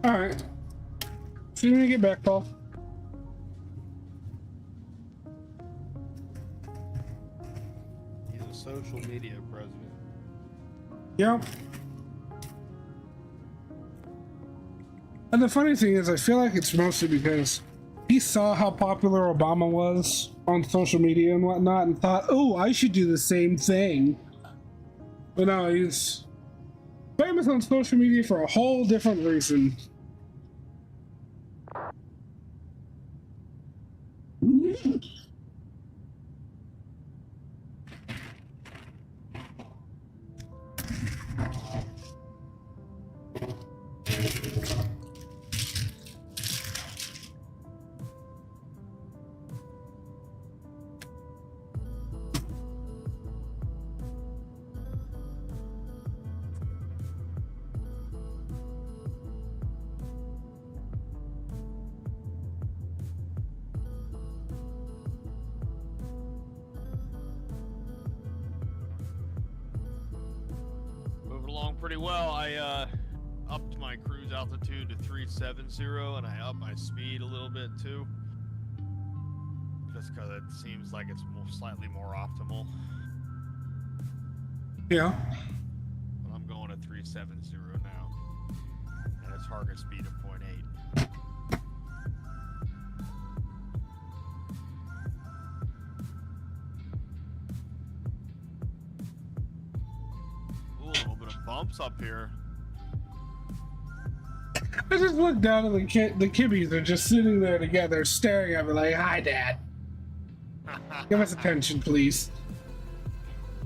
S1: Alright. See you when you get back, Paul.
S2: He's a social media president.
S1: Yep. And the funny thing is, I feel like it's mostly because he saw how popular Obama was on social media and whatnot and thought, oh, I should do the same thing. But no, he's famous on social media for a whole different reason.
S2: pretty well. I upped my cruise altitude to 370, and I upped my speed a little bit too. Just because it seems like it's slightly more optimal.
S1: Yeah.
S2: I'm going at 370 now, and a target speed of 0.8. Ooh, a little bit of bumps up here.
S1: I just looked down at the kibbies. They're just sitting there together, staring at me like, "Hi, Dad. Give us attention, please."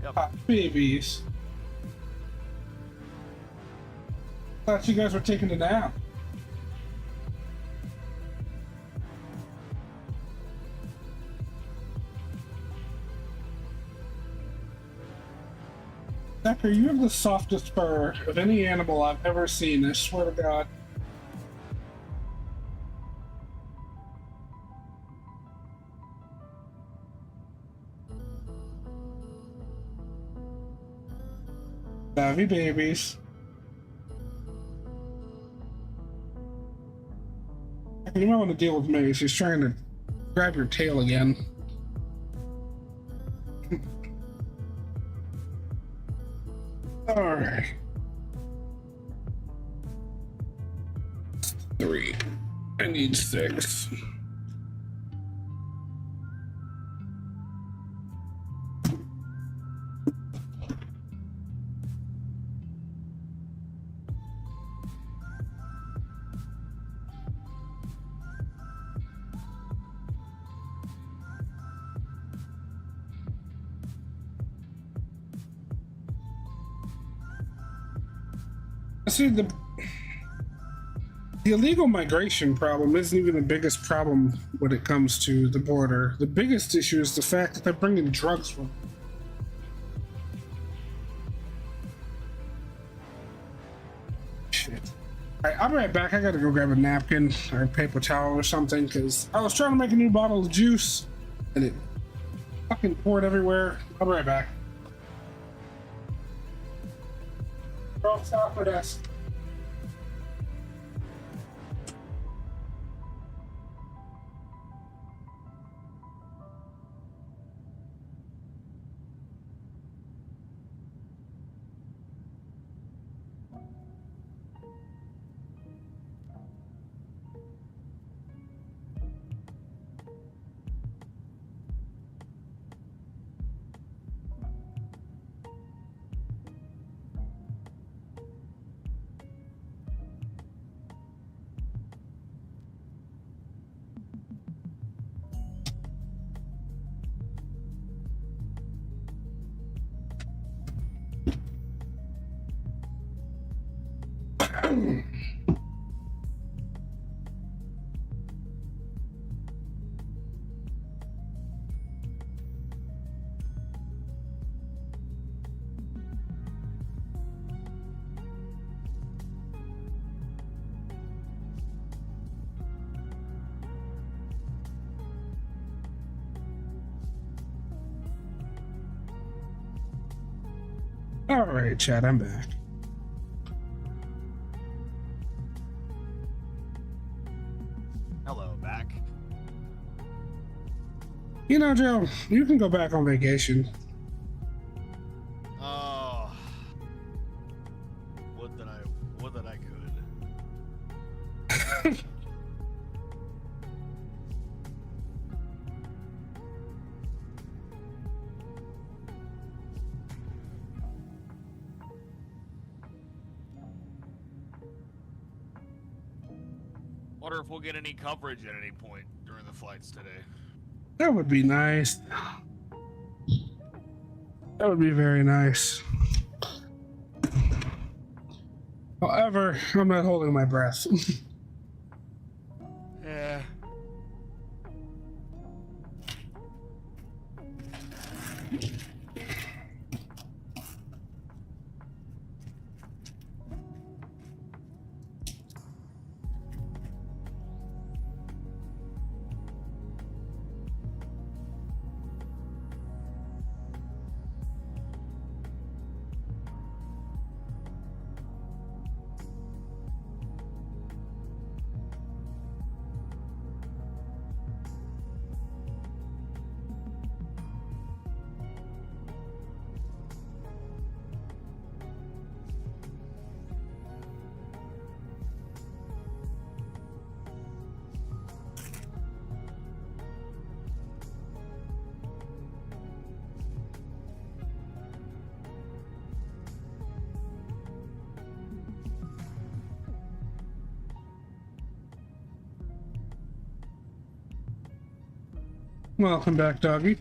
S2: Yep.
S1: Babies. Thought you guys were taking a nap. Zachary, you have the softest fur of any animal I've ever seen, I swear to God. Savvy babies. You might want to deal with me. She's trying to grab your tail again. Alright. 3. I need 6. See, the illegal migration problem isn't even the biggest problem when it comes to the border. The biggest issue is the fact that they're bringing drugs from. Shit. Alright, I'll be right back. I gotta go grab a napkin or a paper towel or something, because I was trying to make a new bottle of juice and it fucking poured everywhere. I'll be right back. Stop with us. All right, Chad, I'm back.
S2: Hello, back.
S1: You know, Joe, you can go back on vacation.
S2: Oh, would that I could. Wonder if we'll get any coverage at any point during the flights today.
S1: That would be nice. That would be very nice. However, I'm not holding my breath.
S2: Yeah.
S1: Welcome back, doggy.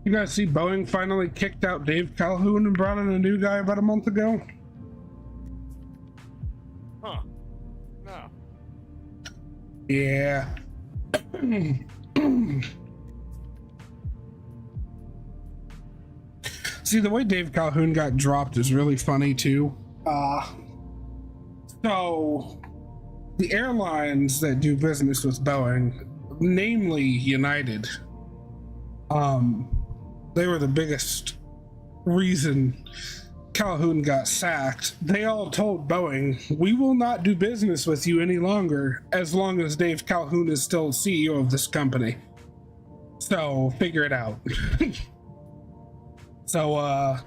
S1: You guys see Boeing finally kicked out Dave Calhoun and brought in a new guy about a month ago?
S2: Huh. No.
S1: Yeah. See, the way Dave Calhoun got dropped is really funny too. So the airlines that do business with Boeing, namely United, they were the biggest reason Calhoun got sacked. They all told Boeing, we will not do business with you any longer as long as Dave Calhoun is still CEO of this company. So figure it out. So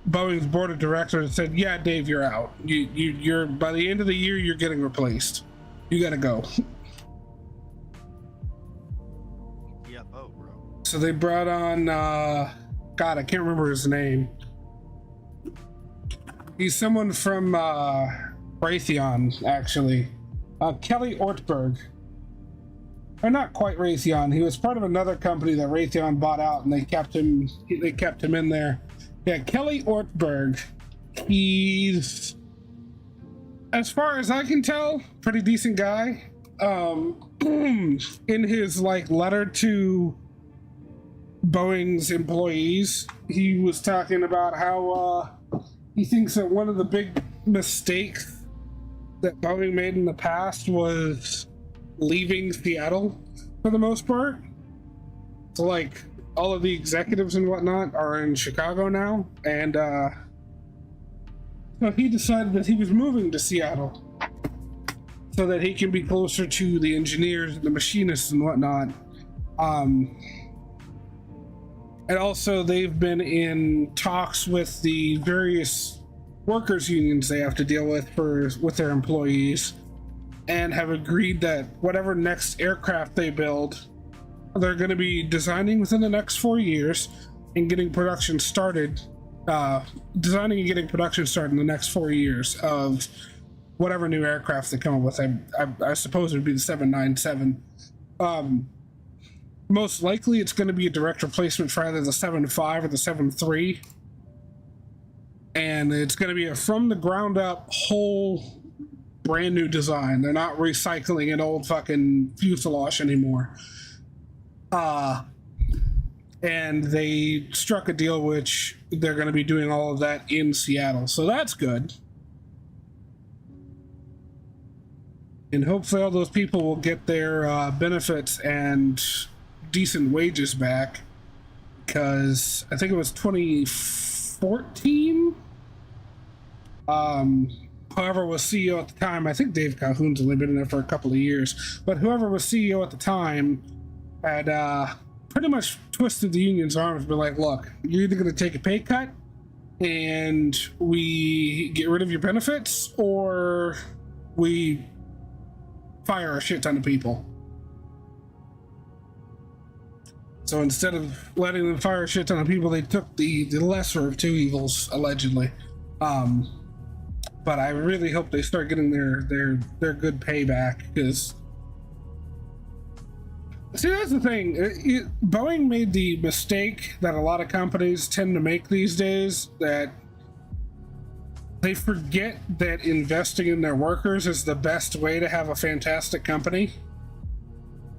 S1: Boeing's board of directors said, yeah, Dave, you're out. You're by the end of the year, you're getting replaced. You gotta go. So they brought on, God, I can't remember his name. He's someone from Raytheon, actually. Kelly Ortberg. Or not quite Raytheon. He was part of another company that Raytheon bought out, and they kept him in there. Yeah, Kelly Ortberg. He's, as far as I can tell, pretty decent guy. In his letter to Boeing's employees, he was talking about how he thinks that one of the big mistakes that Boeing made in the past was leaving Seattle for the most part. So all of the executives and whatnot are in Chicago now, and so he decided that he was moving to Seattle so that he can be closer to the engineers and the machinists and whatnot. And also they've been in talks with the various workers unions they have to deal with their employees, and have agreed that whatever next aircraft they build, they're going to be designing within the next 4 years and getting production started, designing and getting production started in the next 4 years of whatever new aircraft they come up with. I suppose it would be the 797. Most likely it's going to be a direct replacement for either the 7.5 or the 7.3. And it's going to be a from the ground up whole brand new design. They're not recycling an old fucking fuselage anymore. And they struck a deal which they're going to be doing all of that in Seattle. So that's good. And hopefully all those people will get their benefits and decent wages back, because I think it was 2014. Whoever was CEO at the time, I think Dave Calhoun's only been in there for a couple of years, but whoever was CEO at the time had pretty much twisted the union's arms and been like, look, you're either going to take a pay cut and we get rid of your benefits, or we fire a shit ton of people. So instead of letting them fire a shit ton of people, they took the lesser of two evils, allegedly. But I really hope they start getting their good payback, because see, that's the thing. Boeing made the mistake that a lot of companies tend to make these days, that they forget that investing in their workers is the best way to have a fantastic company.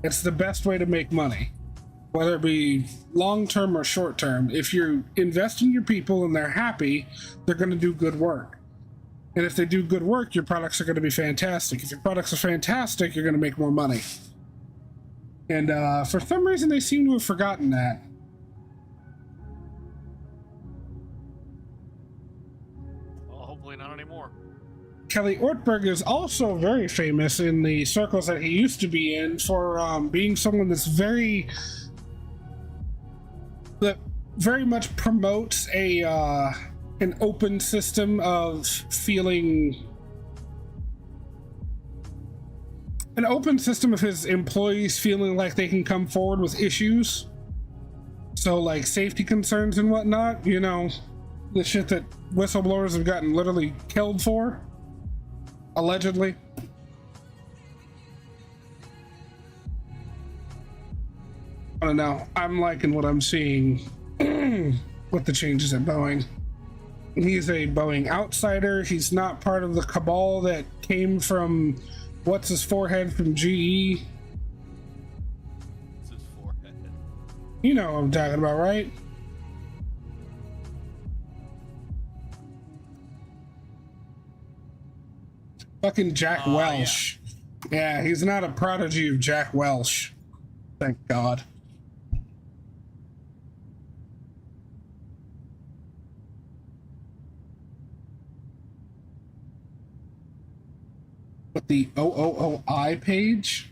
S1: It's the best way to make money, whether it be long-term or short-term. If you invest in your people and they're happy, they're going to do good work. And if they do good work, your products are going to be fantastic. If your products are fantastic, you're going to make more money. And for some reason, they seem to have forgotten that.
S2: Well, hopefully not anymore.
S1: Kelly Ortberg is also very famous in the circles that he used to be in for being someone that very much promotes an open system of feeling, an open system of his employees feeling like they can come forward with issues. So like safety concerns and whatnot, you know, the shit that whistleblowers have gotten literally killed for. Allegedly. I don't know. I'm liking what I'm seeing with the changes at Boeing. He's a Boeing outsider. He's not part of the cabal that came from what's his forehead from GE.
S2: It's his forehead.
S1: You know what I'm talking about, right? Fucking Jack Welch. Yeah, he's not a prodigy of Jack Welch. Thank God. But the OOOI page?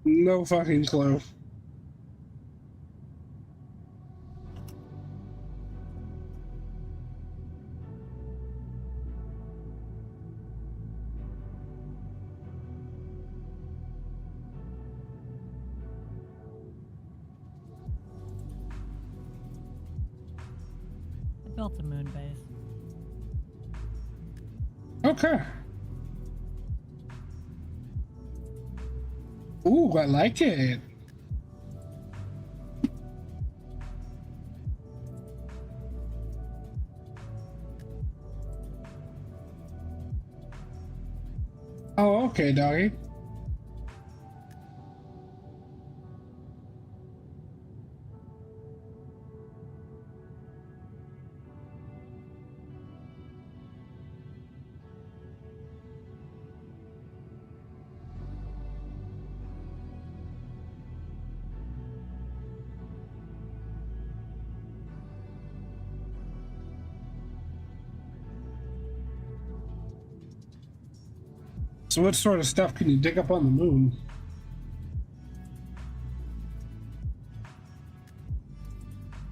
S1: No fucking clue.
S5: Built a moon base.
S1: Okay. Ooh, I like it. Oh, okay, doggy. So what sort of stuff can you dig up on the moon?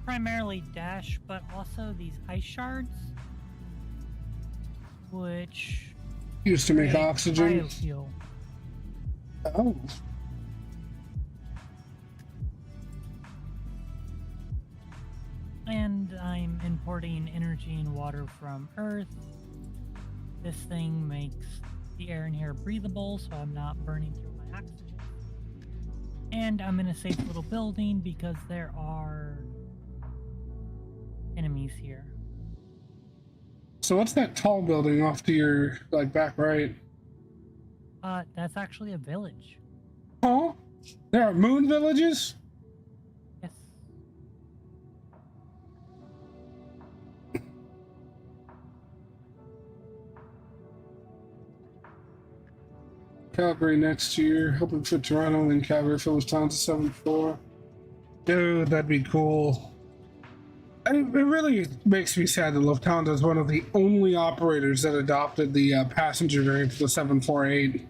S5: Primarily dash, but also these ice shards, which
S1: Used to make
S5: create
S1: oxygen.
S5: biofuel.
S1: Oh.
S5: And I'm importing energy and water from Earth. This thing makes the air in here breathable, so I'm not burning through my oxygen. And I'm in a safe little building because there are enemies here.
S1: So what's that tall building off to your like back right?
S5: That's actually a village.
S1: Oh, there are moon villages?
S5: Yes.
S1: Calgary next year. Hoping for Toronto and Calgary Phillips Towns 7-4. Dude, that'd be cool. And it really makes me sad that Lufthansa is one of the only operators that adopted the passenger variant of the 748.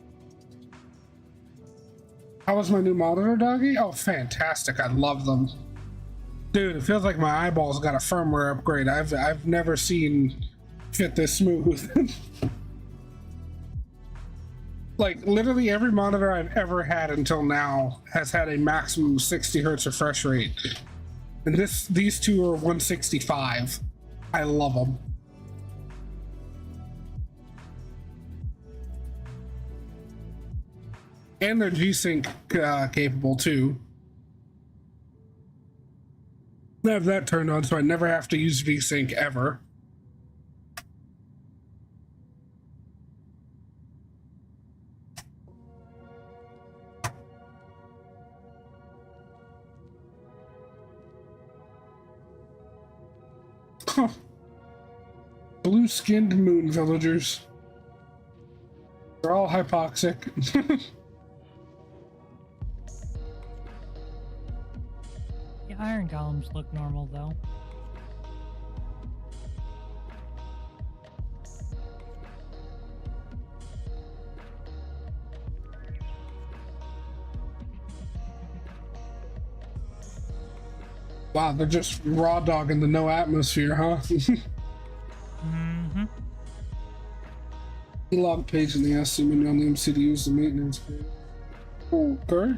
S1: How was my new monitor, doggy? Oh, fantastic. I love them. Dude, it feels like my eyeballs got a firmware upgrade. I've never seen fit this smooth. Like, literally every monitor I've ever had until now has had a maximum 60 hertz refresh rate. And these two are 165. I love them. And they're G-Sync capable too. I have that turned on so I never have to use V-Sync ever. Blue-skinned moon villagers. They're all hypoxic.
S5: The iron golems look normal though.
S1: Wow, they're just raw dogging the no atmosphere, huh?
S5: Mm-hmm.
S1: Log page in the SC menu on the MCDU's the maintenance page. Okay.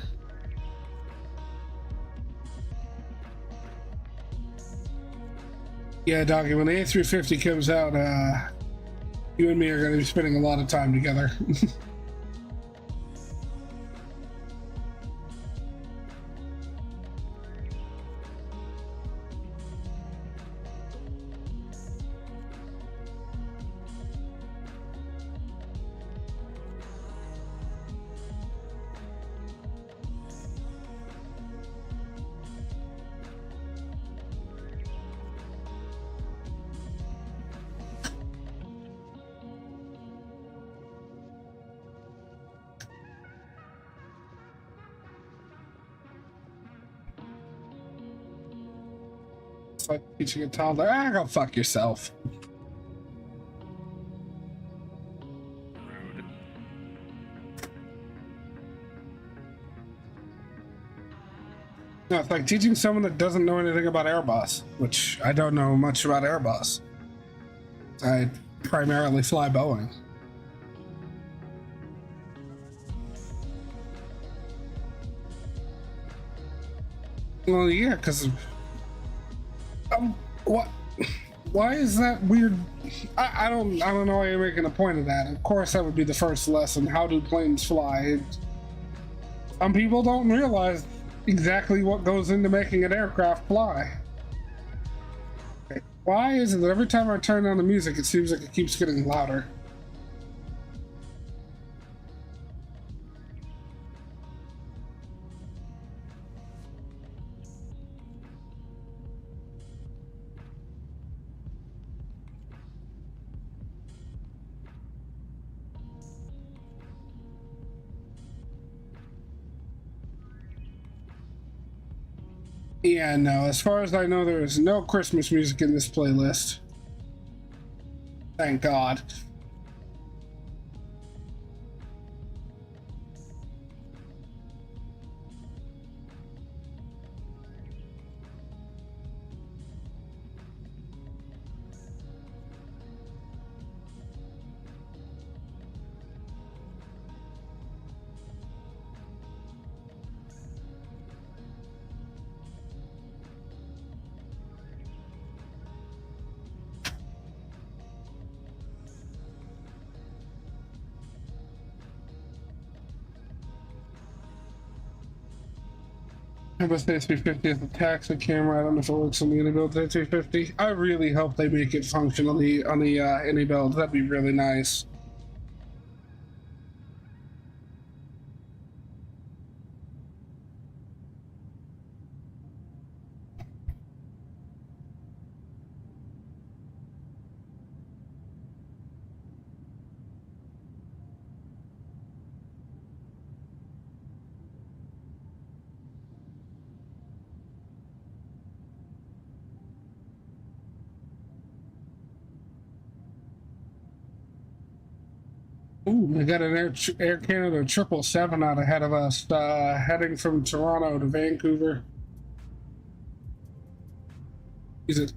S1: Yeah, doggy, when the A350 comes out, you and me are going to be spending a lot of time together. It's like teaching a toddler, go fuck yourself.
S2: Rude.
S1: No, it's like teaching someone that doesn't know anything about Airbus, which I don't know much about Airbus. I primarily fly Boeing. Well, yeah, because what? Why is that weird? I don't know why you're making a point of that. Of course, that would be the first lesson. How do planes fly? Some people don't realize exactly what goes into making an aircraft fly. Okay. Why is it that every time I turn on the music, it seems like it keeps getting louder? Yeah, no, as far as I know, there is no Christmas music in this playlist. Thank God. Airbus A350 has a taxi camera. I don't know if it works on the Unibuild A350. I really hope they make it function on the Unibuild. That'd be really nice. Ooh, we got an Air Canada 777 out ahead of us, heading from Toronto to Vancouver. He's at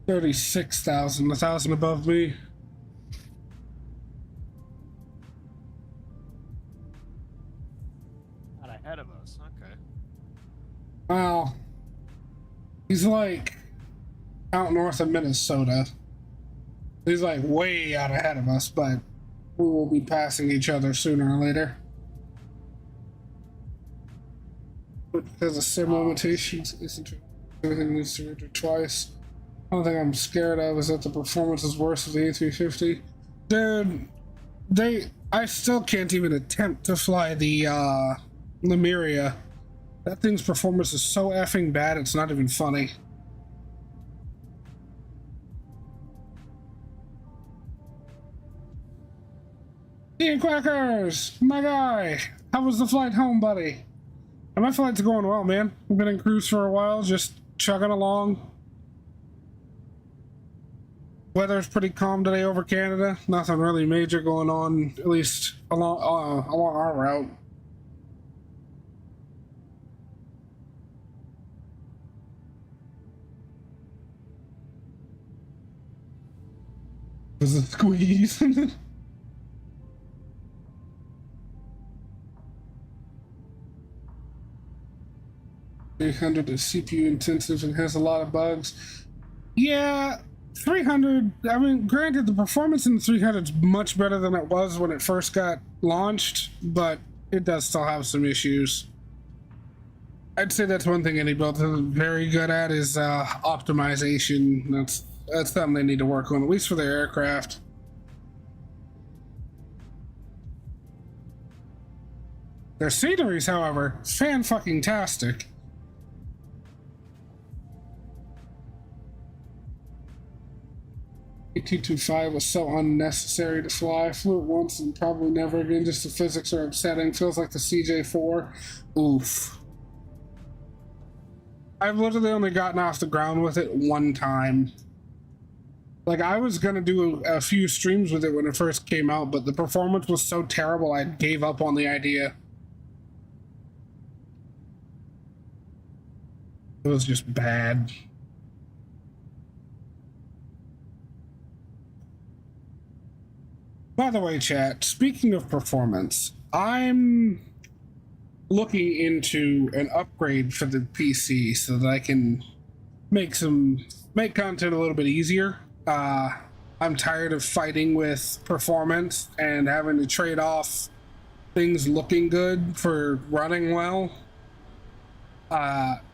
S1: 36,000, 1,000 above me.
S2: Not ahead of us. Okay.
S1: Well, he's like out north of Minnesota. He's like way out ahead of us, but we will be passing each other sooner or later. Because of sim limitations, isn't it? Everything needs to render twice. The only thing I'm scared of is that the performance is worse with the A350. Dude, I still can't even attempt to fly the Lemuria. That thing's performance is so effing bad, it's not even funny. Ian Quackers, my guy. How was the flight home, buddy? My flight's going well, man. We've been in cruise for a while, just chugging along. Weather's pretty calm today over Canada. Nothing really major going on, at least along our route. There's a squeeze. 300 is CPU intensive and has a lot of bugs. Yeah, 300, I mean, granted, the performance in the 300 is much better than it was when it first got launched, but it does still have some issues. I'd say that's one thing any build is very good at is optimization. That's something they need to work on, at least for their aircraft. Their sceneries, however, fan-fucking-tastic. A225 was so unnecessary to fly. I flew it once and probably never again. Just the physics are upsetting. Feels like the CJ4. Oof. I've literally only gotten off the ground with it one time. Like, I was gonna do a few streams with it when it first came out, but the performance was so terrible I gave up on the idea. It was just bad. By the way, chat, speaking of performance, I'm looking into an upgrade for the PC so that I can make content a little bit easier. I'm tired of fighting with performance and having to trade off things looking good for running well.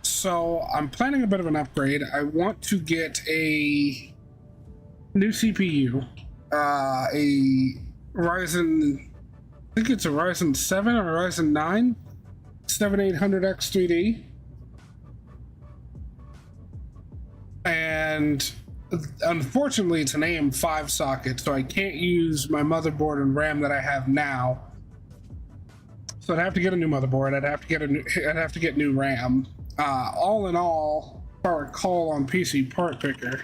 S1: So I'm planning a bit of an upgrade. I want to get a new CPU. A Ryzen, I think it's a Ryzen 7 or a Ryzen 9 7800X3D, and unfortunately it's an AM5 socket, so I can't use my motherboard and RAM that I have now. So I'd have to get a new motherboard. I'd have to get new RAM. All in all, if I recall on PC Part Picker,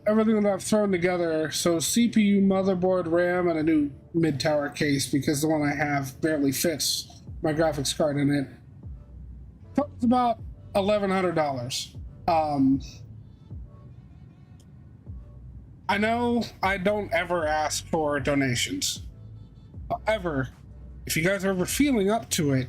S1: everything that I've thrown together, so CPU, motherboard, RAM, and a new mid-tower case, because the one I have barely fits my graphics card in it. It's about $1,100. I know I don't ever ask for donations. However, if you guys are ever feeling up to it,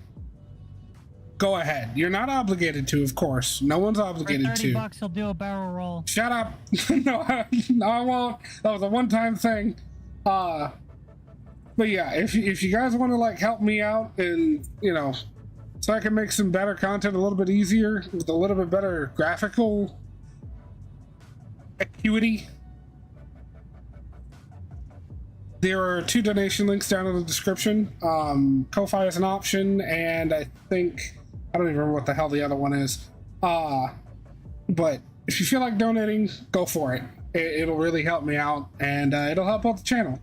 S1: go ahead. You're not obligated to, of course. No one's obligated
S5: For $30 he'll do a barrel roll.
S1: Shut up. No, I won't. That was a one-time thing. But yeah, if you guys want to like help me out and, you know, so I can make some better content a little bit easier with a little bit better graphical acuity, there are 2 donation links down in the description. Ko-Fi is an option, and I think I don't even remember what the hell the other one is. But if you feel like donating, go for it. It'll really help me out, and it'll help out the channel.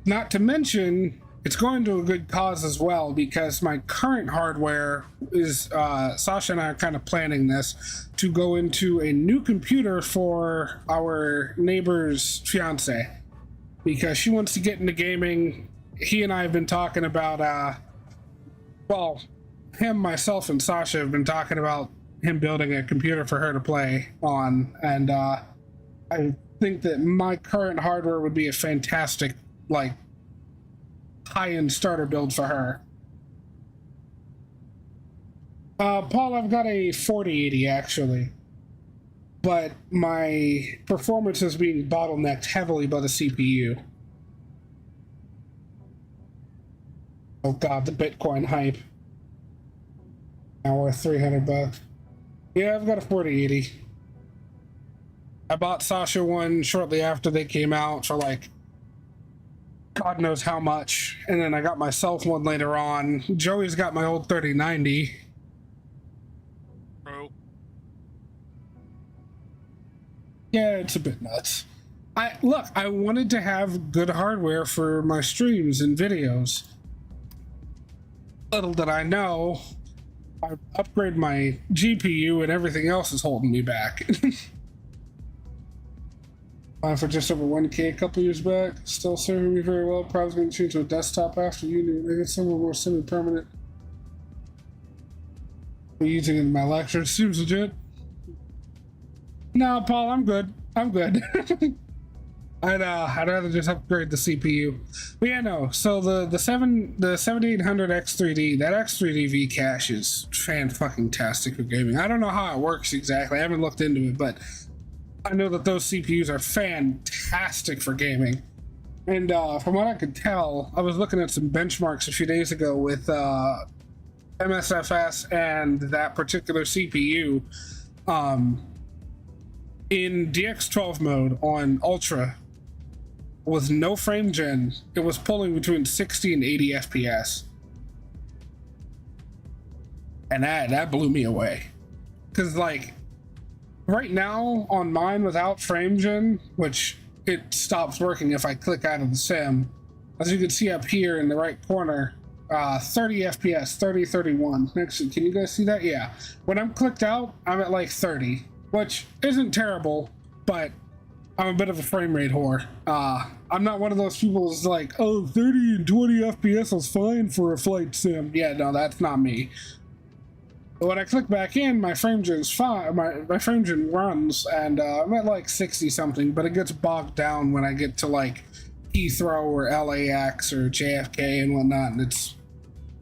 S1: Not to mention, it's going to a good cause as well, because my current hardware is, Sasha and I are kind of planning this, to go into a new computer for our neighbor's fiance, because she wants to get into gaming. He and I have been talking about, well, him, myself, and Sasha have been talking about him building a computer for her to play on, and I think that my current hardware would be a fantastic, like, high-end starter build for her. Paul, I've got a 4080 actually, but my performance is being bottlenecked heavily by the CPU. Oh god, the Bitcoin hype. Now worth $300. Yeah, I've got a 4080. I bought Sasha one shortly after they came out for like God knows how much, and then I got myself one later on. Joey's got my old 3090.
S2: Bro.
S1: Yeah, it's a bit nuts. I wanted to have good hardware for my streams and videos. Little did I know, I upgrade my GPU and everything else is holding me back. For just over 1K a couple years back, still serving me very well. Probably going to change to a desktop after uni. I get somewhere more semi-permanent. I'm using it in my lecture. Seems legit. No, Paul, I'm good. I'm good. I'd rather just upgrade the CPU. But yeah, no. So the 7800X3D, that X3D V cache is fan-fucking-tastic for gaming. I don't know how it works exactly. I haven't looked into it, but I know that those CPUs are fantastic for gaming. And from what I could tell, I was looking at some benchmarks a few days ago with MSFS and that particular CPU. In DX12 mode on Ultra, with no frame gen, it was pulling between 60 and 80 FPS. And that blew me away. Because, like, right now on mine without frame gen, which it stops working if I click out of the sim, as you can see up here in the right corner, 30 FPS, 30, 31. Next, can you guys see that? Yeah. When I'm clicked out, I'm at like 30, which isn't terrible, but I'm a bit of a frame rate whore. I'm not one of those people who's like, oh, 30 and 20 FPS is fine for a flight sim. Yeah, no, that's not me. But when I click back in, my frame gen's fine. My frame gen runs, and I'm at like 60 something, but it gets bogged down when I get to like Heathrow or LAX or JFK and whatnot, and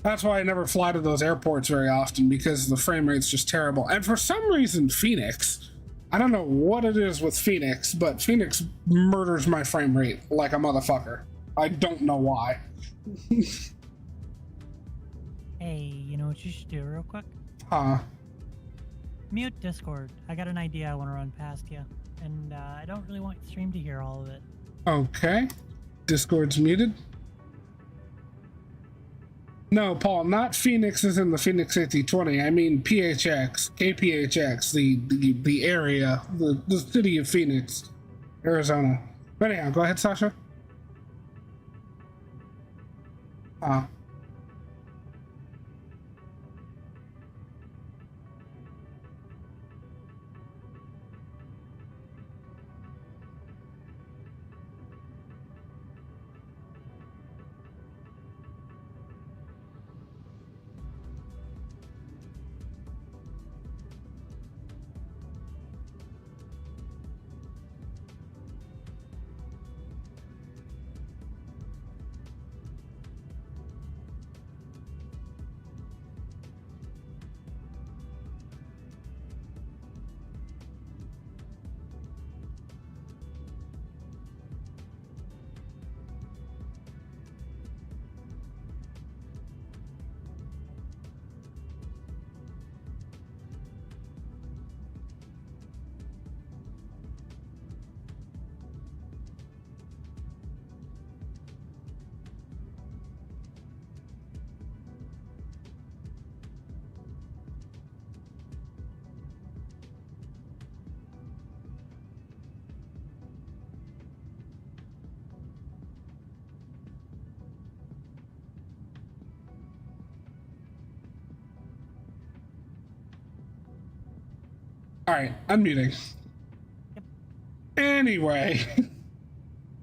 S1: that's why I never fly to those airports very often, because the frame rate's just terrible. And for some reason, Phoenix, I don't know what it is with Phoenix, but Phoenix murders my frame rate like a motherfucker. I don't know why.
S5: Hey, you know what you should do real quick?
S1: Huh?
S5: Mute Discord. I got an idea I want to run past you, and I don't really want the stream to hear all of it.
S1: Okay. Discord's muted. No, Paul, not Phoenix is in the Phoenix 5020. I mean PHX, KPHX, the area, the city of Phoenix, Arizona. But anyhow, go ahead, Sasha. All right, unmuting.
S5: Yep.
S1: Anyway,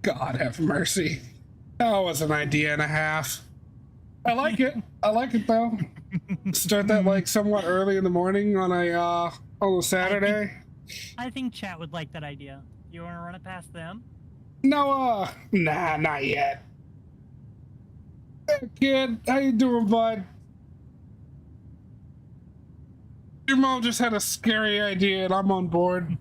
S1: God have mercy. That was an idea and a half. I like it. I like it though. Start that like somewhat early in the morning on a Saturday.
S5: I think chat would like that idea. You want to run it past them?
S1: No, nah, not yet. Hey, kid, how you doing, bud? Your mom just had a scary idea and I'm on board.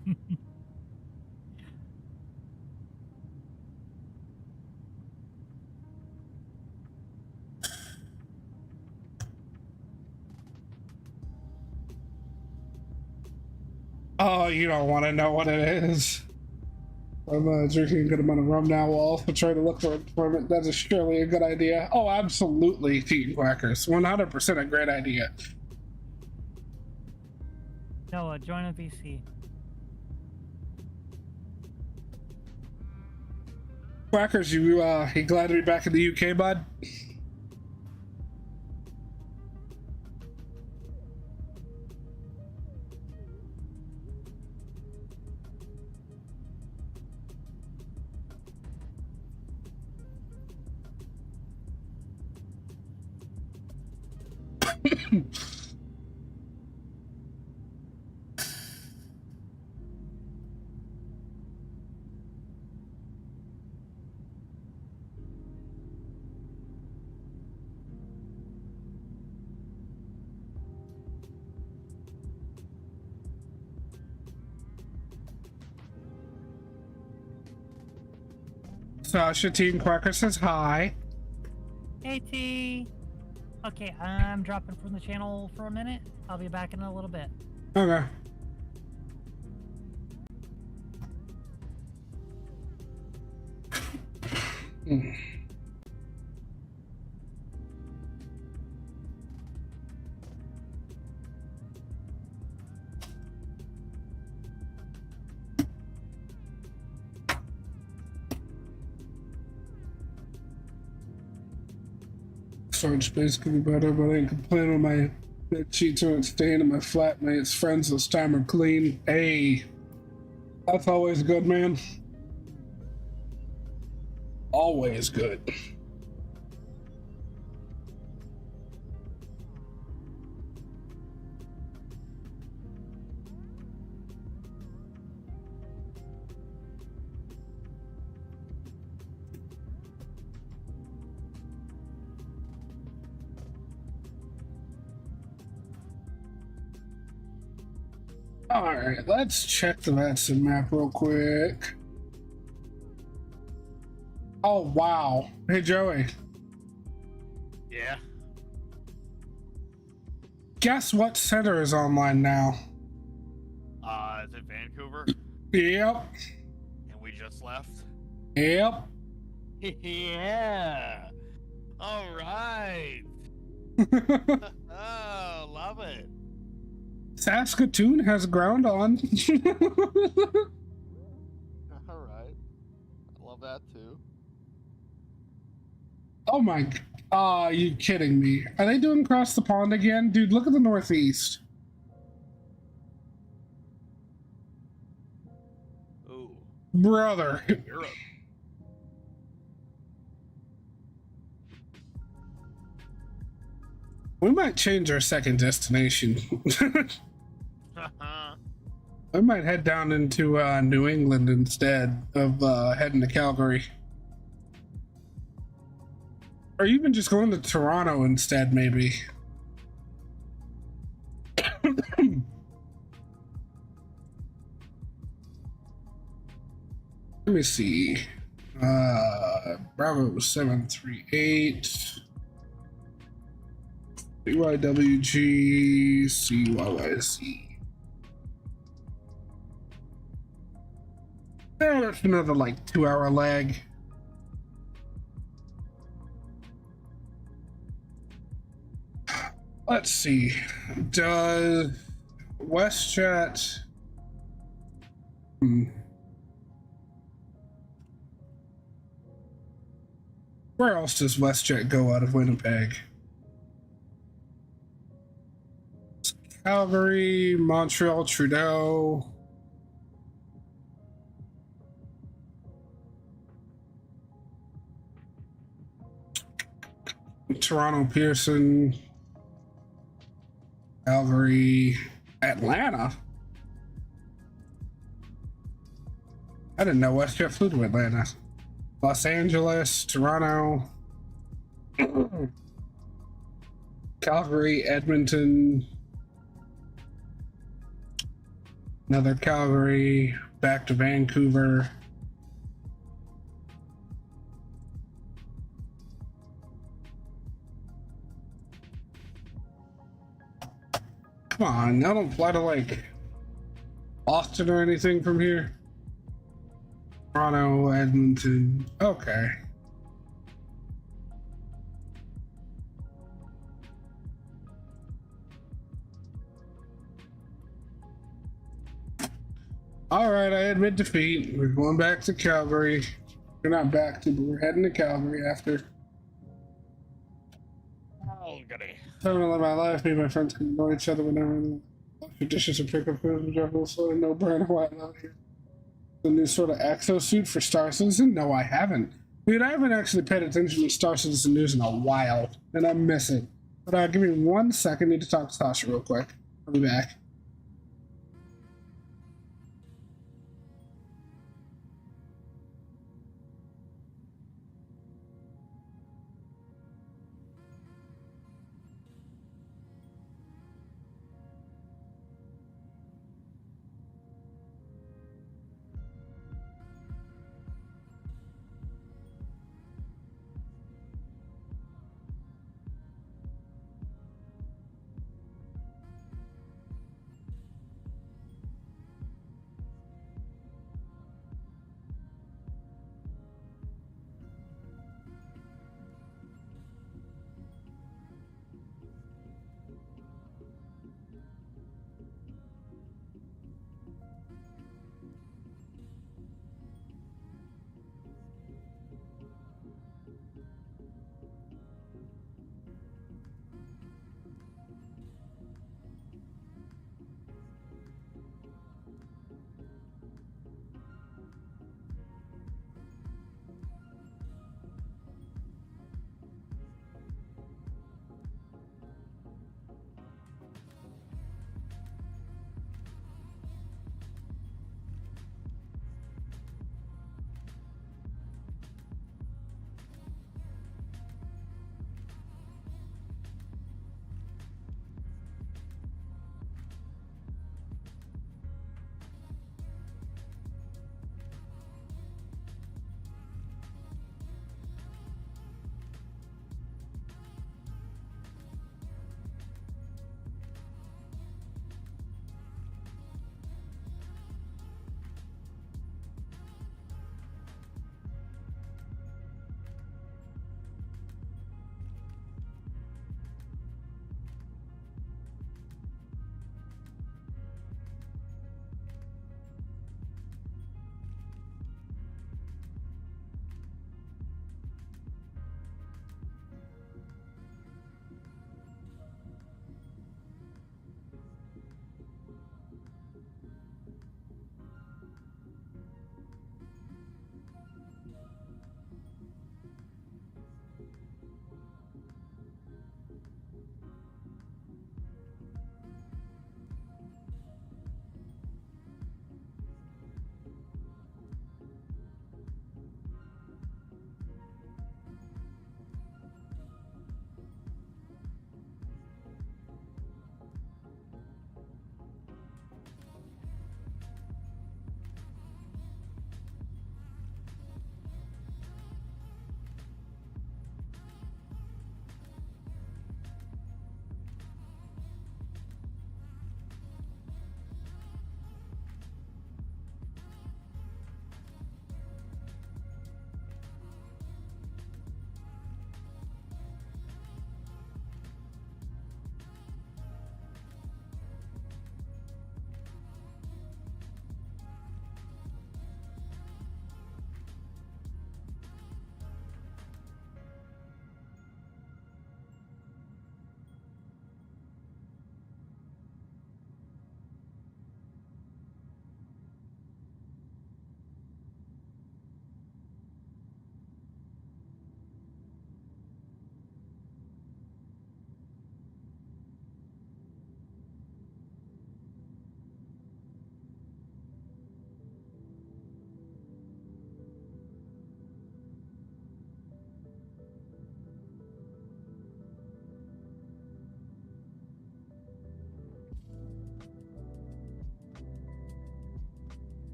S1: Oh, you don't want to know what it is. I'm drinking a good amount of rum now while also trying to look for employment. That is surely a good idea. Oh, absolutely, Team Quackers. 100% a great idea.
S5: No, join a VC.
S1: Quackers, you glad to be back in the UK, bud? Sasha Team Quacker says hi.
S5: Hey T. Okay, I'm dropping from the channel for a minute. I'll be back in a little bit.
S1: Okay. Storage space could be better, but I ain't complaining when my bed sheets aren't staying and my flatmates' friends this time are clean. Hey, that's always good, man. Always good. Alright, let's check the vatsim map real quick. Oh, wow. Hey, Joey.
S2: Yeah.
S1: Guess what center is online now?
S2: Is it Vancouver?
S1: Yep.
S2: And we just left?
S1: Yep.
S2: Yeah. All right. Oh, love it.
S1: Saskatoon has ground on.
S2: All right. I love that too.
S1: Oh my, you kidding me? Are they doing across the pond again? Dude, look at the northeast.
S2: Ooh.
S1: Brother.
S2: Europe.
S1: We might change our second destination. I might head down into New England instead of heading to Calgary. Or even just going to Toronto instead, maybe. Let me see. Bravo 738. BYWG CYYC. That's another like 2-hour lag. Let's see. Does Westjet? Where else does Westjet go out of Winnipeg? Calgary, Montreal, Trudeau. Toronto, Pearson. Calgary, Atlanta. I didn't know Westjet flew to Atlanta. Los Angeles, Toronto. Calgary, Edmonton. Another Calgary, back to Vancouver. Come on, I don't fly to like Austin or anything from here. Toronto, Edmonton. Okay. All right, I admit defeat. We're going back to Calgary. We're not back to, but we're heading to Calgary after.
S2: Oh, goody.
S1: Time to live my life. Me and my friends can annoy each other whenever wash your dishes and pick up food and drive a sort of no brainer. Why not here? The new sort of exosuit for Star Citizen? No, I haven't. Dude, I haven't actually paid attention to Star Citizen news in a while, and I miss it. But give me 1 second. Need to talk to Tasha real quick. I'll be back.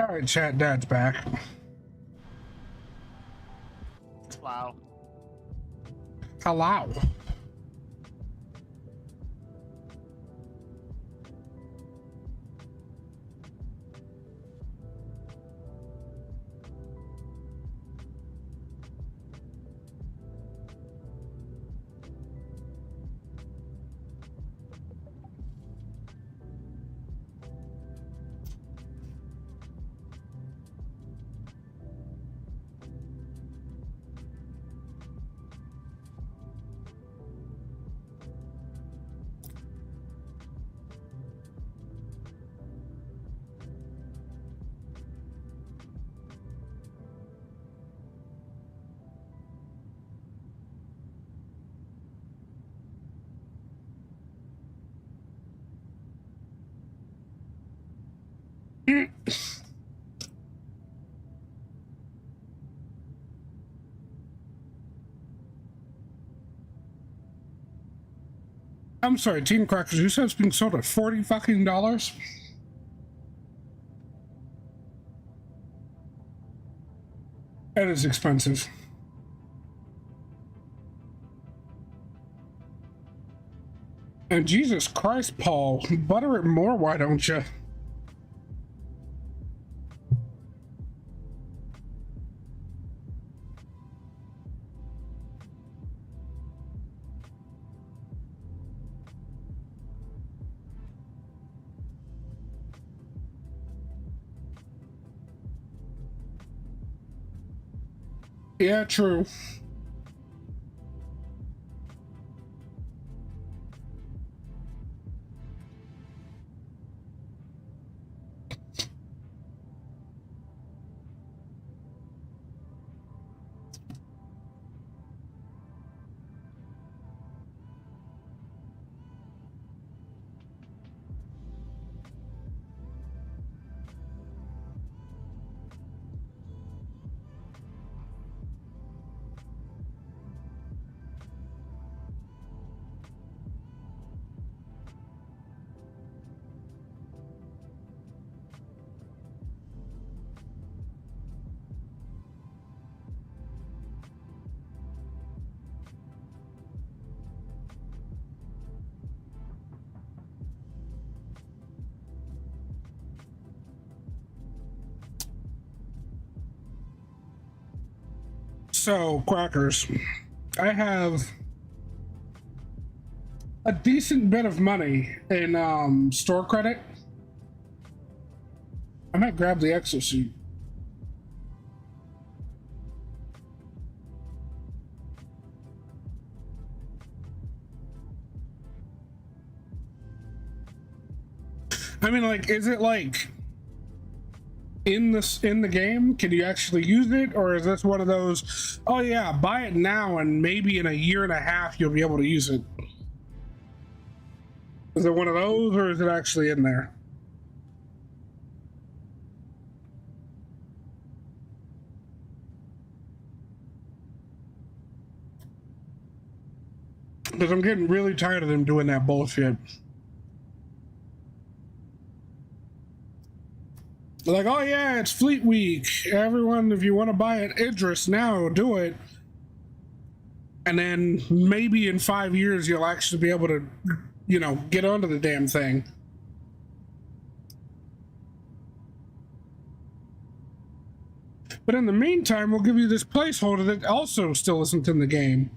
S1: All right, chat. Dad's back.
S3: Wow.
S1: Hello. I'm sorry, Team Crackers, you said it's being sold at $40 fucking dollars? That is expensive. And Jesus Christ, Paul, butter it more, why don't you? Yeah, true. So, Crackers, I have a decent bit of money in store credit. I might grab the exosuit. I mean, like, is it like in the game? Can you actually use it, or is this one of those, oh yeah, buy it now and maybe in a year and a half you'll be able to use it? Is it one of those, or is it actually in there? Because I'm getting really tired of them doing that bullshit. Like, oh yeah, it's Fleet Week. Everyone, if you want to buy it, Idris, now do it. And then maybe in 5 years, you'll actually be able to, you know, get onto the damn thing. But in the meantime, we'll give you this placeholder that also still isn't in the game.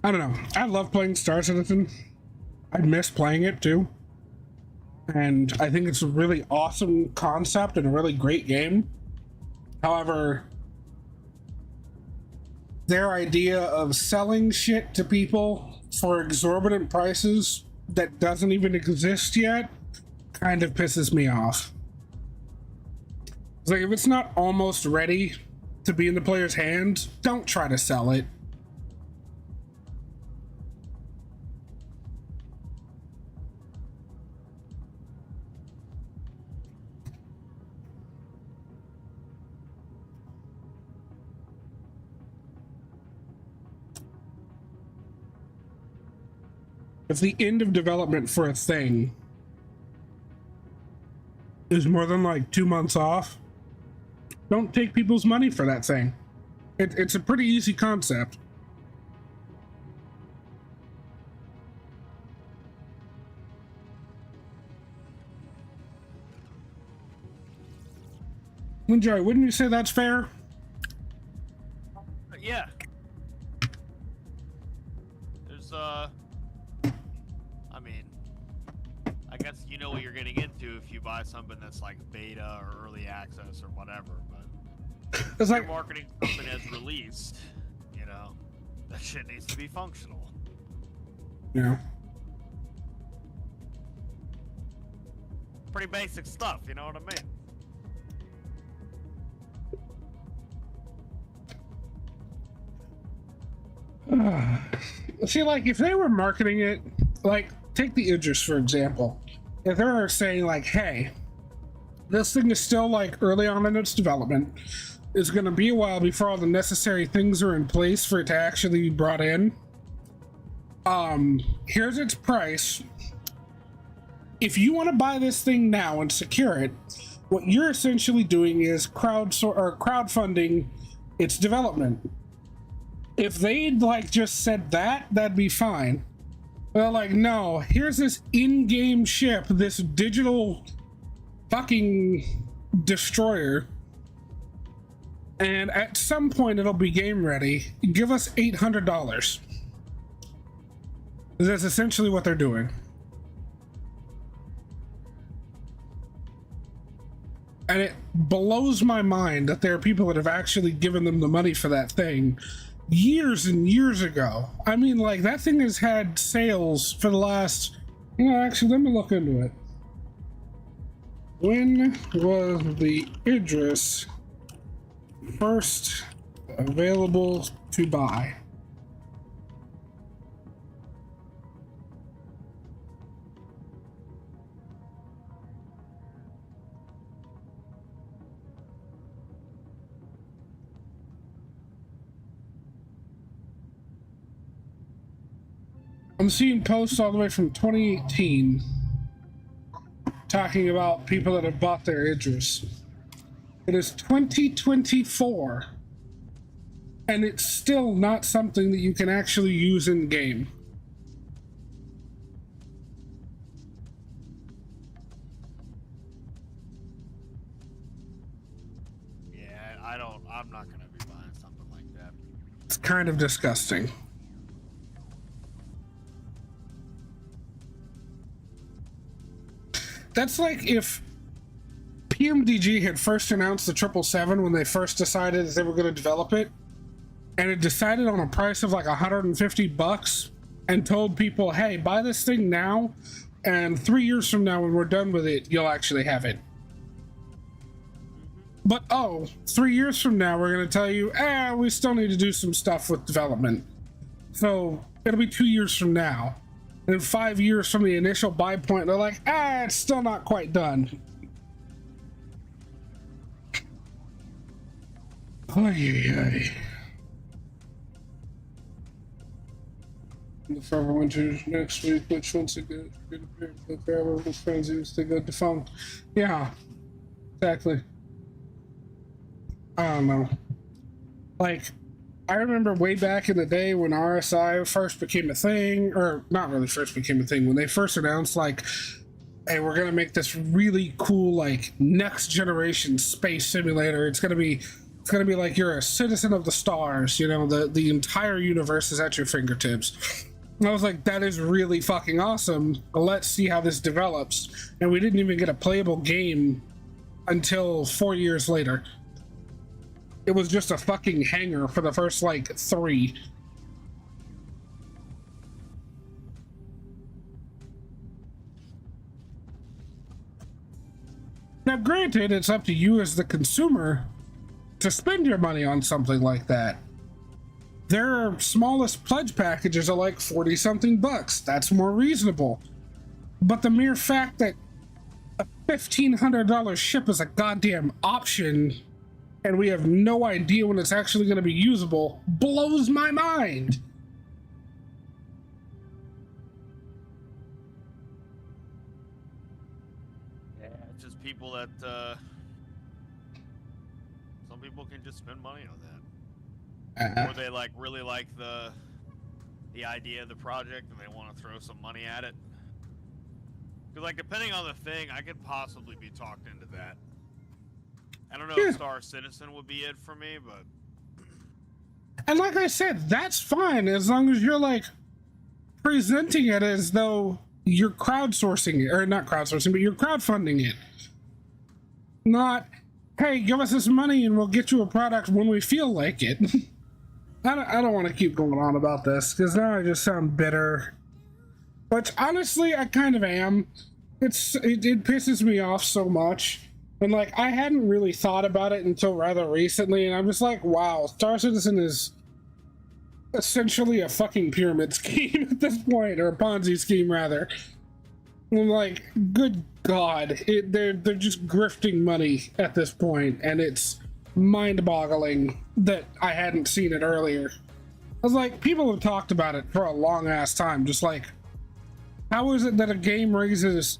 S1: I don't know. I love playing Star Citizen. I miss playing it too. And I think it's a really awesome concept and a really great game. However, their idea of selling shit to people for exorbitant prices that doesn't even exist yet kind of pisses me off. It's like, if it's not almost ready to be in the player's hands, don't try to sell it. If the end of development for a thing is more than like 2 months off, don't take people's money for that thing. It's a pretty easy concept. Joey, wouldn't you say that's fair?
S2: Yeah. There's I mean, I guess you know what you're getting into if you buy something that's like beta or early access or whatever, but
S1: It's like
S2: you're marketing something as released, you know, that shit needs to be functional.
S1: Yeah.
S2: Pretty basic stuff, you know what I mean?
S1: See, like, if they were marketing it, like, take the Idris for example. If they were saying, like, hey, this thing is still, like, early on in its development, it's going to be a while before all the necessary things are in place for it to actually be brought in. Here's its price. If you want to buy this thing now and secure it, what you're essentially doing is crowdfunding its development. If they'd like just said that, that'd be fine. But like, no, here's this in-game ship, this digital fucking destroyer, and at some point it'll be game ready. Give us $800. That's essentially what they're doing. And it blows my mind that there are people that have actually given them the money for that thing years and years ago. I mean, like, that thing has had sales for the last, you know, actually, let me look into it. When was the Idris first available to buy? I'm seeing posts all the way from 2018 talking about people that have bought their Idris. It is 2024, and it's still not something that you can actually use in game.
S2: Yeah, I'm not gonna be buying something like that.
S1: It's kind of disgusting. That's like if PMDG had first announced the 777 when they first decided that they were going to develop it, and it decided on a price of like $150 and told people, hey, buy this thing now, and 3 years from now when we're done with it, you'll actually have it. But 3 years from now, we're going to tell you, we still need to do some stuff with development. So it'll be 2 years from now. And then 5 years from the initial buy point, they're like, it's still not quite done. Oy. The forever winter next week, which once it good appeared the forever was frenzy was to go defunct. Yeah, exactly. I don't know. Like, I remember way back in the day when RSI first became a thing, or not really first became a thing, when they first announced, like, hey, we're gonna make this really cool, like, next generation space simulator. It's gonna be like you're a citizen of the stars, you know, the entire universe is at your fingertips. And I was like, that is really fucking awesome. Let's see how this develops. And we didn't even get a playable game until 4 years later. it was just a fucking hangar for the first like 3. Now granted, it's up to you as the consumer to spend your money on something like that. Their smallest pledge packages are like 40 something bucks. That's more reasonable. But the mere fact that a $1,500 ship is a goddamn option and we have no idea when it's actually going to be usable blows my mind.
S2: Yeah, it's just people that some people can just spend money on that. Or they like really like the idea of the project and they want to throw some money at it. Because like depending on the thing, I could possibly be talked into that. I don't know if Star Citizen would be it for me, but
S1: and like I said, that's fine as long as you're like presenting it as though you're crowdsourcing it, or not crowdsourcing, but you're crowdfunding it. Not, hey, give us this money and we'll get you a product when we feel like it. I don't want to keep going on about this because now I just sound bitter. But honestly, I kind of am. It pisses me off so much. And like, I hadn't really thought about it until rather recently, and I'm just like, wow, Star Citizen is essentially a fucking pyramid scheme at this point, or a Ponzi scheme rather. I'm like, good God, they're just grifting money at this point, and it's mind-boggling that I hadn't seen it earlier. I was like, people have talked about it for a long ass time, just like, how is it that a game raises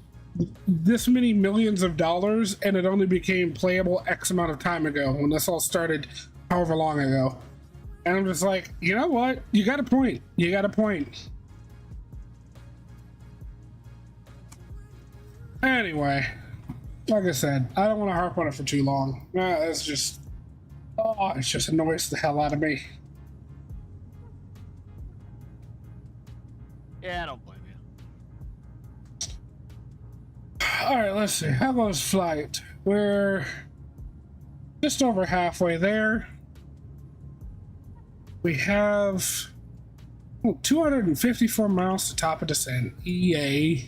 S1: this many millions of dollars and it only became playable X amount of time ago when this all started however long ago? And I'm just like, you know what? You got a point. You got a point. Anyway, like I said, I don't want to harp on it for too long. It's just, oh, it just annoys the hell out of me.
S2: yeah, I don't blame you.
S1: All right, let's see. How goes flight? We're just over halfway there. We have 254 miles to top of descent. Yay.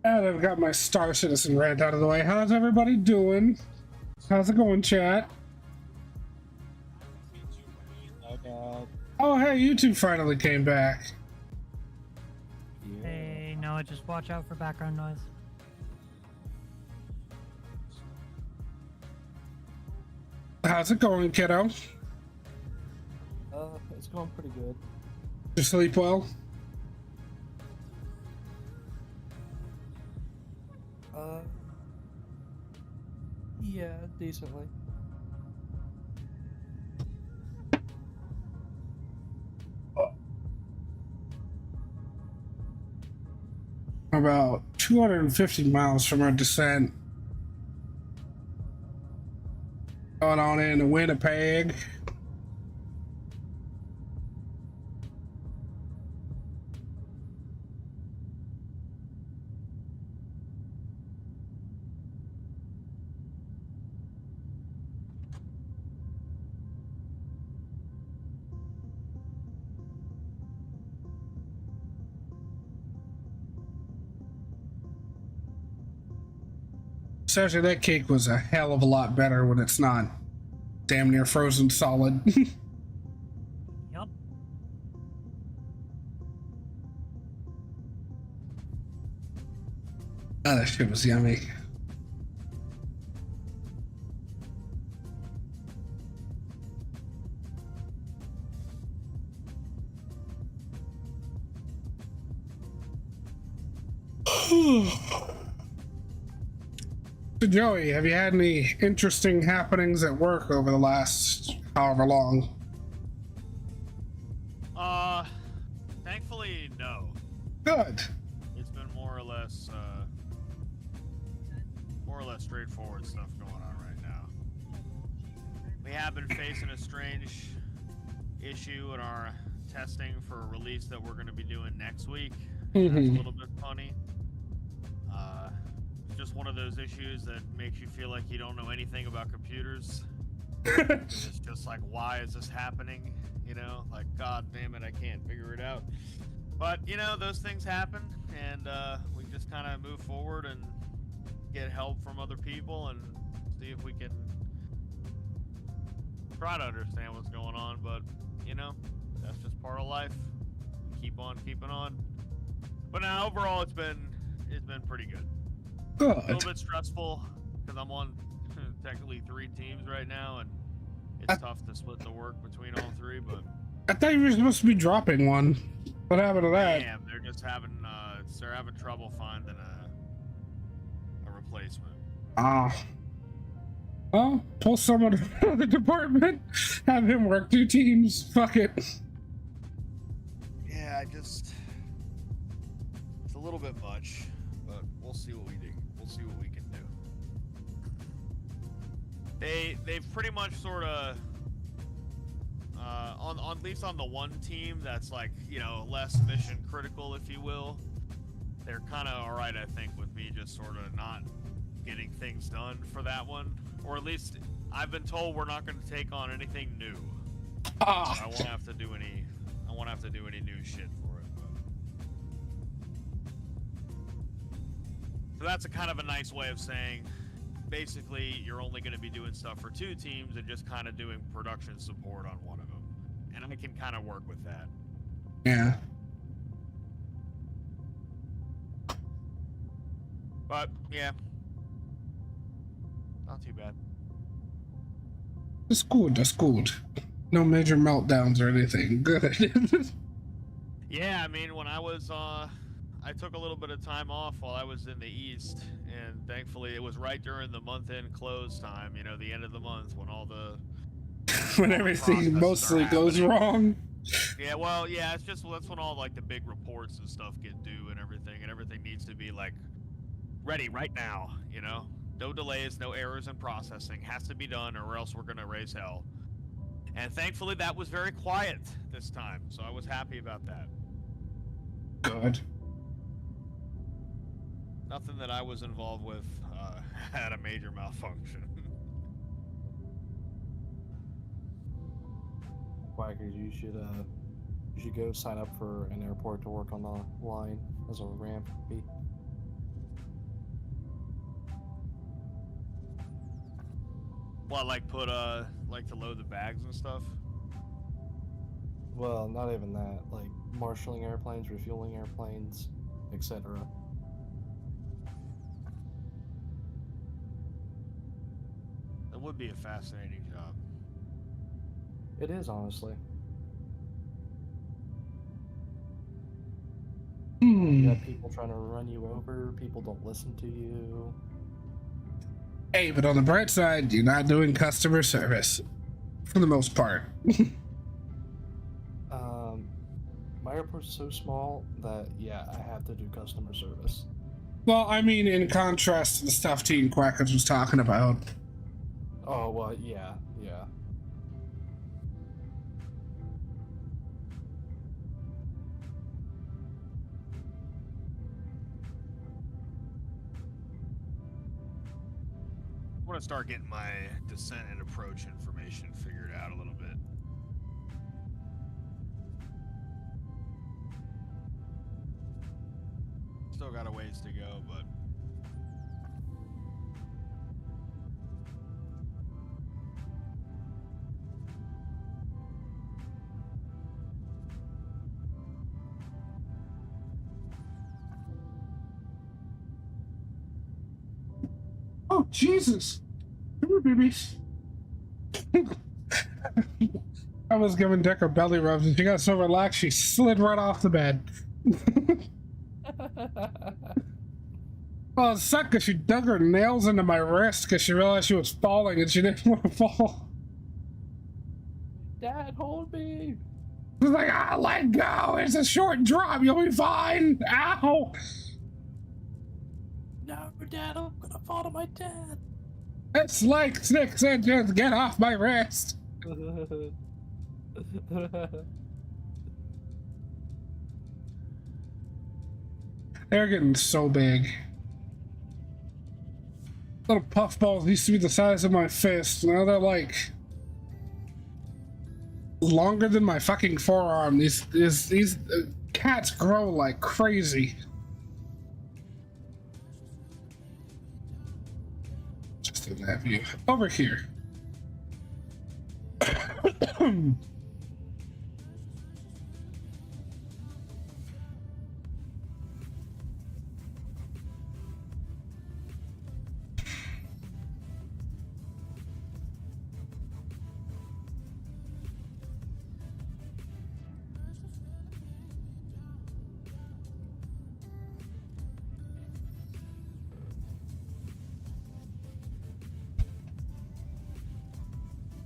S1: And I've got my Star Citizen rant out of the way. How's everybody doing? How's it going, chat? Oh, hey, you two finally came back.
S5: Hey, Noah, just watch out for background noise.
S1: How's it going, kiddo?
S7: It's going pretty good.
S1: You sleep well?
S7: Yeah, decently.
S1: About 250 miles from our descent. Going on into Winnipeg. Seriously, that cake was a hell of a lot better when it's not damn near frozen solid.
S5: Yup.
S1: Oh, that shit was yummy. So Joey, have you had any interesting happenings at work over the last however long?
S2: Thankfully, no.
S1: Good.
S2: It's been more or less straightforward stuff going on right now. We have been facing a strange issue in our testing for a release that we're going to be doing next week. That's a little bit funny. Just one of those issues that makes you feel like you don't know anything about computers. It's just like, why is this happening? You know, like, god damn it, I can't figure it out. But, you know, those things happen, and we just kind of move forward and get help from other people and see if we can try to understand what's going on. But, you know, that's just part of life. Keep on keeping on. But now, overall, it's been pretty good.
S1: Good.
S2: A little bit stressful because I'm on technically 3 teams right now, and it's tough to split the work between all 3. But
S1: I thought you were supposed to be dropping one. What happened to that?
S2: damn, they're just having trouble finding a replacement.
S1: Ah. Well, pull someone from the department, have him work 2 teams. Fuck it.
S2: Yeah, it's a little bit much, but we'll see what we do. We'll see what we can do. They've pretty much sort of on at least on the one team that's like, you know, less mission critical, if you will. They're kind of all right, I think, with me just sort of not getting things done for that one, or at least I've been told we're not going to take on anything new.
S1: Ah.
S2: I won't have to do any new shit for it. But. So that's a kind of a nice way of saying, basically, you're only going to be doing stuff for 2 teams and just kind of doing production support on one of them. And I can kind of work with that.
S1: Yeah.
S2: But, yeah. Not too bad.
S1: That's good. That's good. No major meltdowns or anything. Good.
S2: Yeah, I mean, when I was, I took a little bit of time off while I was in the East, and thankfully it was right during the month-end close time, you know, the end of the month, when all the...
S1: When everything mostly goes wrong.
S2: Yeah, well, yeah, it's just, that's when all, like, the big reports and stuff get due and everything needs to be, like, ready right now, you know? No delays, no errors in processing, has to be done or else we're gonna raise hell. And thankfully that was very quiet this time, so I was happy about that.
S1: Good.
S2: Nothing that I was involved with had a major malfunction.
S7: Quackers, you should go sign up for an airport to work on the line as a ramp.
S2: What, like put like to load the bags and stuff?
S7: Well, not even that. Like marshalling airplanes, refueling airplanes, etc.
S2: That would be a fascinating job.
S7: It is, honestly. You have people trying to run you over, people don't listen to you.
S1: Hey, but on the bright side, you're not doing customer service. For the most part.
S7: My airport's so small that, yeah, I have to do customer service.
S1: Well, I mean, in contrast to the stuff Teen Quackers was talking about.
S7: Oh, well, yeah.
S2: I want to start getting my descent and approach information figured out a little bit. Still got a ways to go, but...
S1: Oh, Jesus! Come here, babies. I was giving Decker belly rubs and she got so relaxed she slid right off the bed. Well, it sucked because she dug her nails into my wrist because she realized she was falling and she didn't want to fall.
S7: Dad, hold me!
S1: It's like, ah, let go. It's a short drop. You'll be fine. Ow.
S7: No, Dad, I'm gonna fall to my dad.
S1: It's like 6 inches. Get off my wrist. They're getting so big. Little puffballs used to be the size of my fist. Now they're like longer than my fucking forearm. These cats grow like crazy. Just in that view. Over here.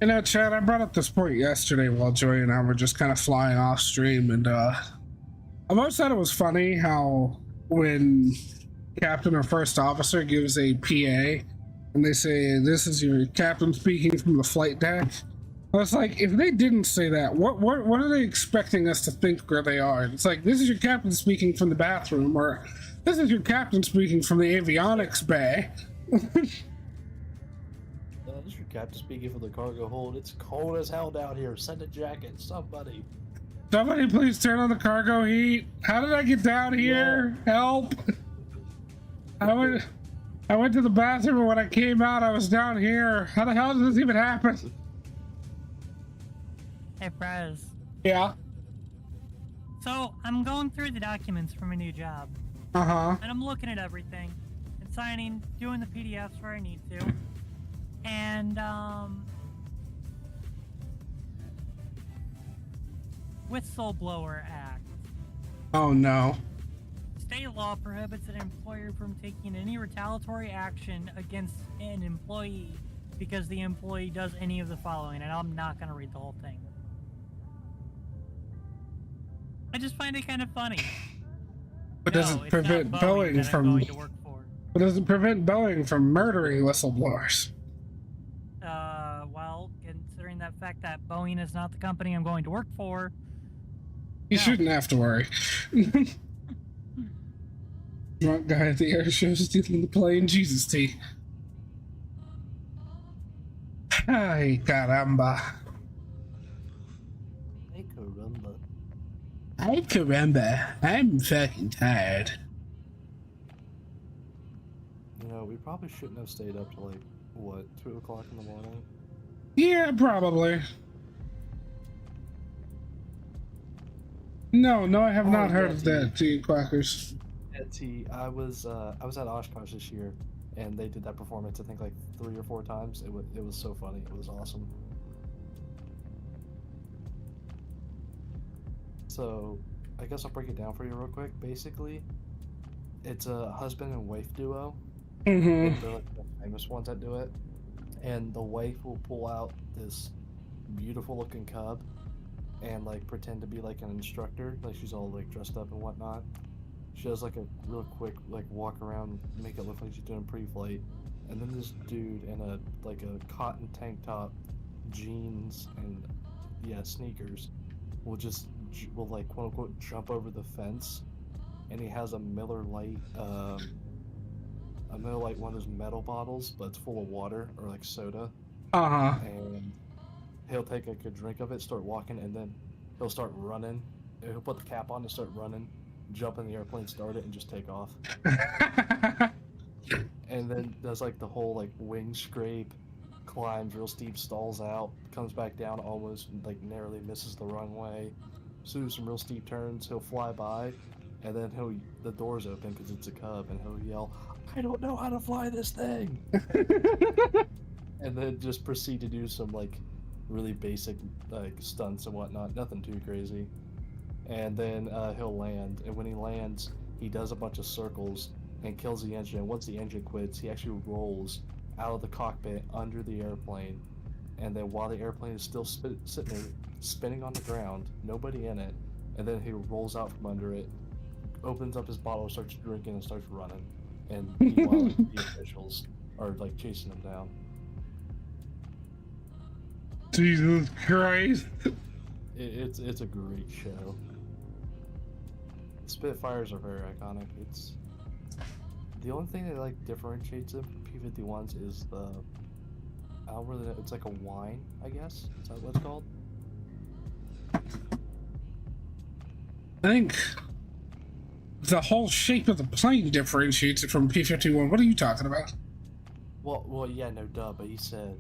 S1: You know, Chad, I brought up this point yesterday while Joey and I were just kind of flying off stream, and I always thought it was funny how when captain or first officer gives a PA and they say, "This is your captain speaking from the flight deck," I was like, if they didn't say that, what are they expecting us to think where they are? It's like, this is your captain speaking from the bathroom, or this is your captain speaking from the avionics bay.
S7: This is your captain speaking from the cargo hold. It's cold as hell down here. Send a jacket, somebody.
S1: Somebody please turn on the cargo heat. How did I get down here? Yeah. Help. I went to the bathroom, and when I came out, I was down here. How the hell did this even happen?
S5: Hey, Prez.
S1: Yeah?
S5: So, I'm going through the documents for my new job.
S1: Uh-huh.
S5: And I'm looking at everything. And signing, doing the PDFs where I need to. And, Whistleblower Act.
S1: Oh, no.
S5: State law prohibits an employer from taking any retaliatory action against an employee because the employee does any of the following, and I'm not going to read the whole thing. I just find it kind of funny.
S1: But doesn't prevent Boeing from
S5: going to work for.
S1: But doesn't prevent Boeing from murdering whistleblowers.
S5: Well, considering that fact that Boeing is not the company I'm going to work for,
S1: you shouldn't have to worry. Drunk guy at the air show stealing the plane. Jesus, T. Ay, caramba.
S7: Hey, caramba.
S1: Ay, caramba. I'm fucking tired.
S7: You know, we probably shouldn't have stayed up till like, what, 2 o'clock in the morning?
S1: Yeah, probably. No, I have not heard of that, G. Quackers.
S7: Yeti, I was at Oshkosh this year, and they did that performance, I think, like 3 or 4 times. It was so funny. It was awesome. So, I guess I'll break it down for you real quick. Basically, it's a husband and wife duo.
S1: Mm-hmm.
S7: They're like the famous ones that do it. And the wife will pull out this beautiful looking cub and like pretend to be like an instructor, like she's all like dressed up and whatnot. She does like a real quick like walk around, make it look like she's doing pre-flight, and then this dude in a like a cotton tank top, jeans, and sneakers will like quote unquote jump over the fence, and he has a Miller Lite one of those metal bottles, but it's full of water or like soda.
S1: Uh-huh.
S7: And he'll take like a drink of it, start walking, and then he'll start running. And he'll put the cap on and start running, jump in the airplane, start it, and just take off. And then does like the whole like wing scrape, climbs real steep, stalls out, comes back down, almost like narrowly misses the runway, do some real steep turns. He'll fly by, and then the doors open because it's a cub, and he'll yell, "I don't know how to fly this thing!" And then just proceed to do some like really basic like stunts and whatnot, nothing too crazy. And then he'll land, and when he lands, he does a bunch of circles and kills the engine. And once the engine quits, he actually rolls out of the cockpit under the airplane and then while the airplane is still sitting there, spinning on the ground, nobody in it, and then he rolls out from under it, opens up his bottle, starts drinking, and starts running. And meanwhile, the officials are like chasing him down.
S1: Jesus Christ.
S7: It's a great show. Spitfires are very iconic. It's the only thing that like differentiates it from P-51s is the, I don't really know, it's like a wine, I guess. Is that what it's called?
S1: I think the whole shape of the plane differentiates it from P-51. What are you talking about?
S7: Well, yeah, no, duh. But he said,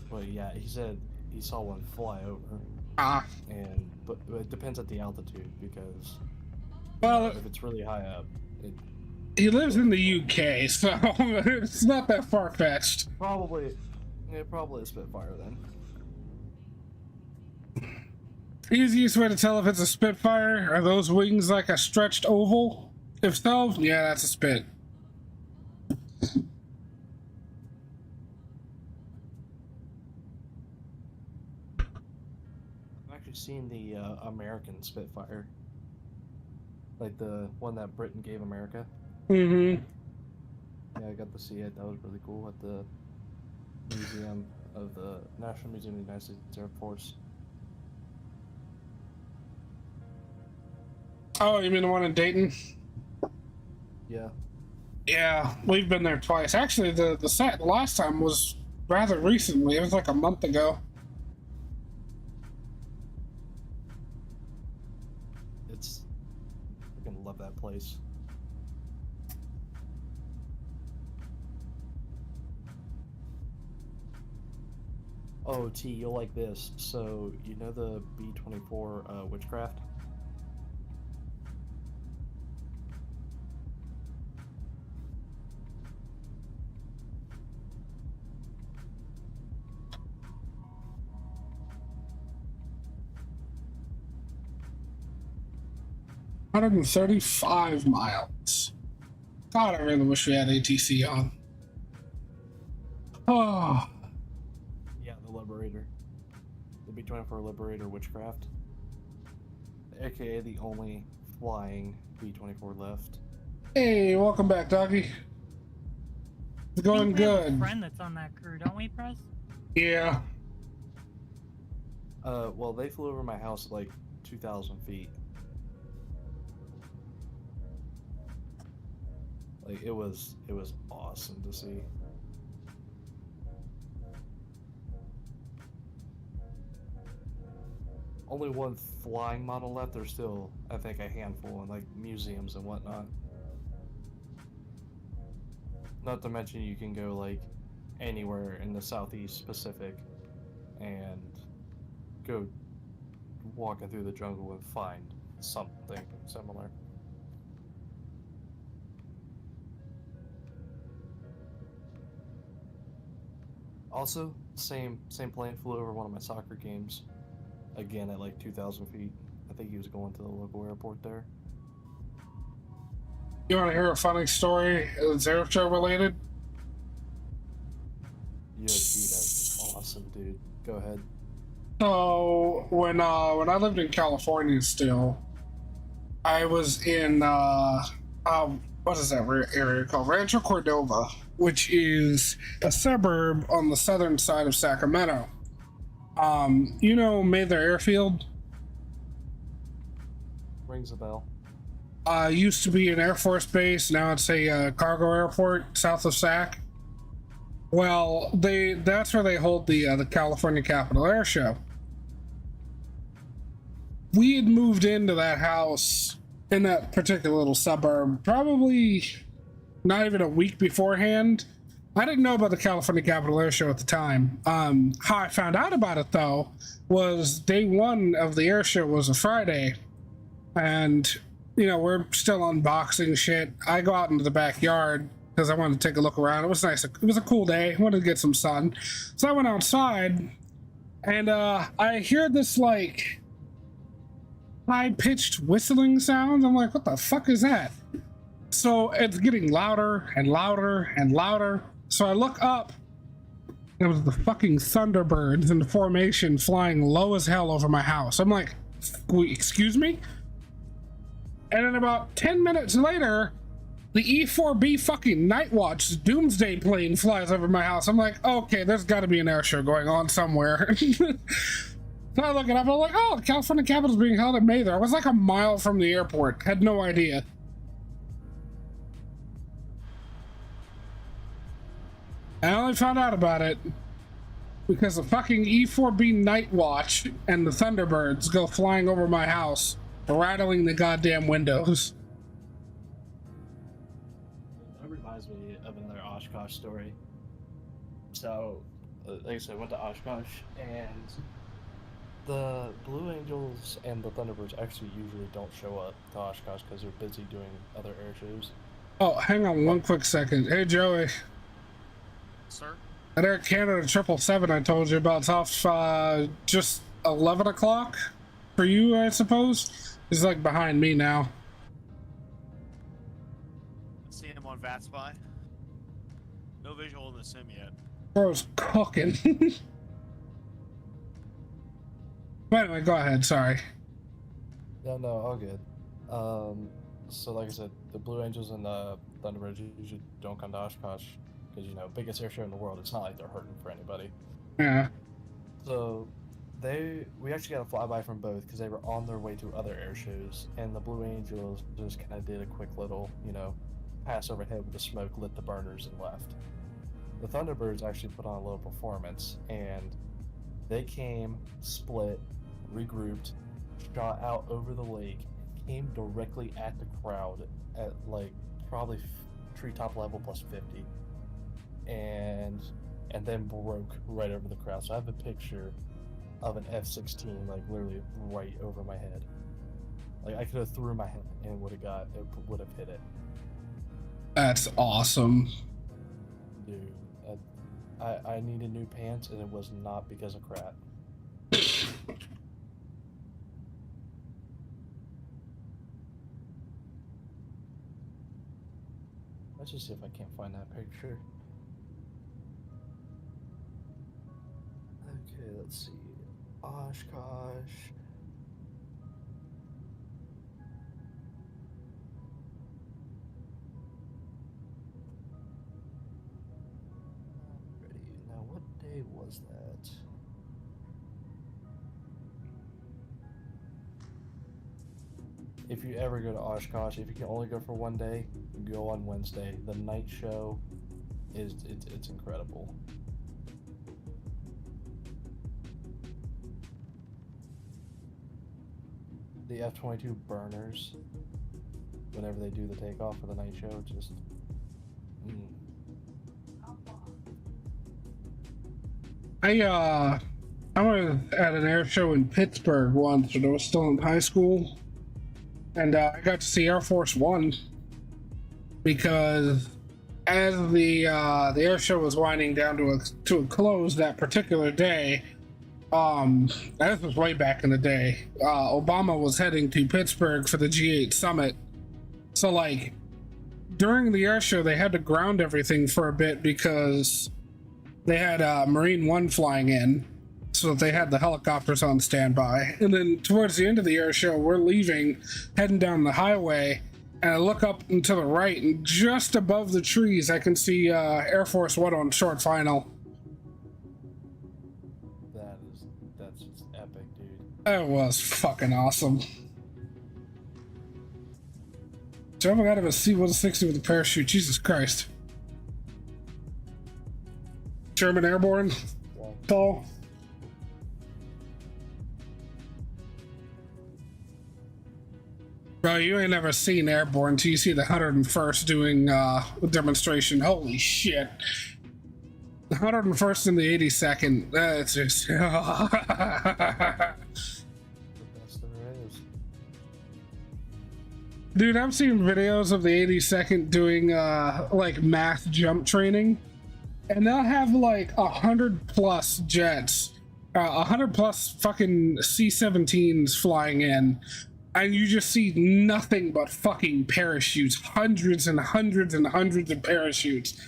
S7: well, yeah, he said he saw one fly over. But it depends at the altitude because,
S1: well,
S7: if it's really high up,
S1: he lives in the UK, so it's not that far-fetched.
S7: probably a Spitfire then.
S1: Easiest way to tell if it's a Spitfire, are those wings like a stretched oval? If so, yeah, that's a Spit.
S7: I've actually seen the American Spitfire, like the one that Britain gave America.
S1: Mm-hmm.
S7: Yeah, I got to see it. That was really cool at the museum of the National Museum of the United States Air Force.
S1: Oh, you mean the one in Dayton?
S7: Yeah.
S1: Yeah, we've been there twice. Actually, the last time was rather recently. It was like a month ago.
S7: I freaking love that place. Oh, T, you'll like this. So, you know the B-24 Witchcraft?
S1: $135 miles. God, I really wish we had ATC on. Oh.
S7: Yeah, the Liberator. The B-24 Liberator Witchcraft. AKA the only flying B-24 left.
S1: Hey, welcome back, doggy. It's going
S5: We have a
S1: good.
S5: friend that's on that crew, don't we, Prez?
S1: Yeah.
S7: Well, they flew over my house at like 2,000 feet. Like, it was awesome to see. Only one flying model left. There's still, I think, a handful in like museums and whatnot. Not to mention you can go like anywhere in the Southeast Pacific and go walking through the jungle and find something similar. Also, same plane flew over one of my soccer games, again at like 2,000 feet. I think he was going to the local airport there.
S1: You want to hear a funny story that's air show related?
S7: Yeti, that's awesome, dude. Go ahead.
S1: So when I lived in California still, I was in what is that area called? Rancho Cordova, which is a suburb on the southern side of Sacramento. You know Mather Airfield?
S7: Rings a bell.
S1: Used to be an Air Force base, now it's a cargo airport south of Sac. Well, that's where they hold the California Capitol Air Show. We had moved into that house in that particular little suburb probably not even a week beforehand. I didn't know about the California Capitol Air Show at the time. How I found out about it though was day one of the air show was a Friday, and you know, we're still unboxing shit. I go out into the backyard because I wanted to take a look around. It was nice. It was a cool day. I wanted to get some sun. So I went outside and I hear this like high-pitched whistling sound. I'm like, what the fuck is that? So it's getting louder and louder and louder. So I look up It was the fucking Thunderbirds in formation flying low as hell over my house. I'm like, excuse me? And then about 10 minutes later, the E4B fucking Night Watch Doomsday plane flies over my house. I'm like, okay, there's got to be an air show going on somewhere. So I look it up, and I'm like, oh, the California Capital's being held in May there. I was like a mile from the airport. Had no idea. I only found out about it because the fucking E4B Night Watch and the Thunderbirds go flying over my house, rattling the goddamn windows.
S7: That reminds me of another Oshkosh story. So, like I said, I went to Oshkosh, and the Blue Angels and the Thunderbirds actually usually don't show up to Oshkosh because they're busy doing other air shows.
S1: Oh, hang on one quick second. Hey, Joey.
S2: Sir?
S1: That Air Canada 777 I told you about, it's off just 11 o'clock for you, I suppose. It's like behind me now.
S2: See him on VATSpy. No visual in the sim yet.
S1: Bro's cooking. But anyway, go ahead, sorry.
S7: No, all good. So like I said, the Blue Angels and the Thunderbirds usually don't come to Oshkosh because, you know, biggest air show in the world. It's not like they're hurting for anybody.
S1: Yeah.
S7: So we actually got a flyby from both because they were on their way to other air shows, and the Blue Angels just kind of did a quick little, you know, pass overhead with the smoke, lit the burners, and left. The Thunderbirds actually put on a little performance, and they came, split, regrouped, shot out over the lake, came directly at the crowd at like probably treetop level plus 50, and then broke right over the crowd. So I have a picture of an F-16 like literally right over my head. Like I could have threw my head and would have hit it.
S1: That's awesome.
S7: Dude, I needed new pants, and it was not because of crap. Let's just see if I can't find that picture. Okay, let's see. Oshkosh. Ready. Now, what day was that? If you ever go to Oshkosh, if you can only go for one day, go on Wednesday. The night show it's incredible. The F-22 burners, whenever they do the takeoff for the night show, just
S1: I was at an air show in Pittsburgh once when I was still in high school, and I got to see Air Force One because as the air show was winding down to a close that particular day, this was way back in the day, Obama was heading to Pittsburgh for the G8 summit. So like during the air show they had to ground everything for a bit because they had Marine One flying in, so that they had the helicopters on standby. And then towards the end of the air show, we're leaving, heading down the highway, and I look up and to the right, and just above the trees I can see Air Force One on short final.
S7: That's just epic, dude.
S1: That was fucking awesome. Jumping out of a C-160 with a parachute, Jesus Christ. German airborne, Paul. Bro, you ain't never seen airborne until you see the 101st doing a demonstration. Holy shit. The 101st and the 82nd, that's just...
S7: The best there is.
S1: Dude, I've seen videos of the 82nd doing like math jump training, and they'll have like 100 plus jets, 100 plus fucking C-17s flying in, and you just see nothing but fucking parachutes, hundreds and hundreds and hundreds of parachutes.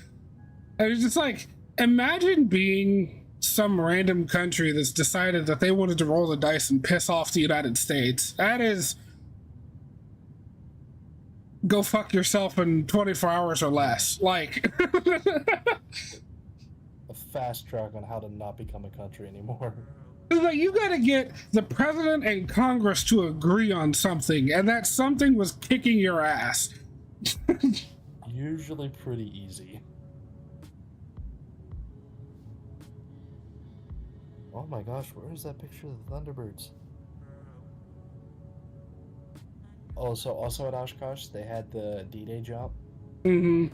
S1: And it's just like, Imagine being some random country that's decided that they wanted to roll the dice and piss off the United States. That is, go fuck yourself in 24 hours or less. Like,
S7: A fast track on how to not become a country anymore.
S1: like, you gotta get the president and Congress to agree on something, and that something was kicking your ass.
S7: Usually pretty easy. Oh my gosh, where is that picture of the Thunderbirds? Oh, so also at Oshkosh, they had the D-Day jump.
S1: Mm-hmm.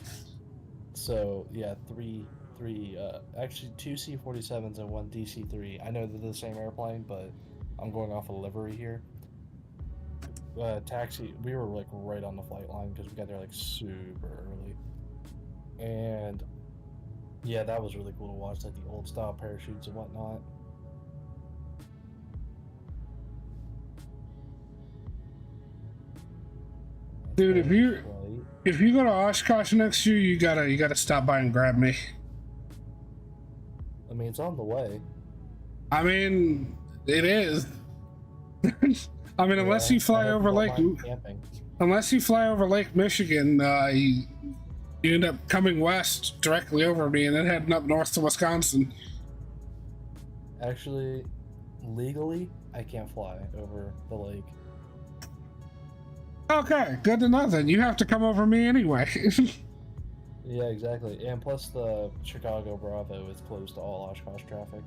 S7: So, yeah, actually two C-47s and one DC-3. I know they're the same airplane, but I'm going off a livery here. Taxi, we were like right on the flight line because we got there like super early. And yeah, that was really cool to watch, like the old style parachutes and whatnot.
S1: Dude, if you go to Oshkosh next year, you gotta stop by and grab me.
S7: I mean, it's on the way.
S1: I mean, it is. I mean, unless you fly over Lake Michigan, you end up coming west directly over me and then heading up north to Wisconsin.
S7: Actually, legally, I can't fly over the lake.
S1: Okay, good to know then. You have to come over me anyway.
S7: Yeah, exactly. And plus the Chicago Bravo is closed to all Oshkosh traffic.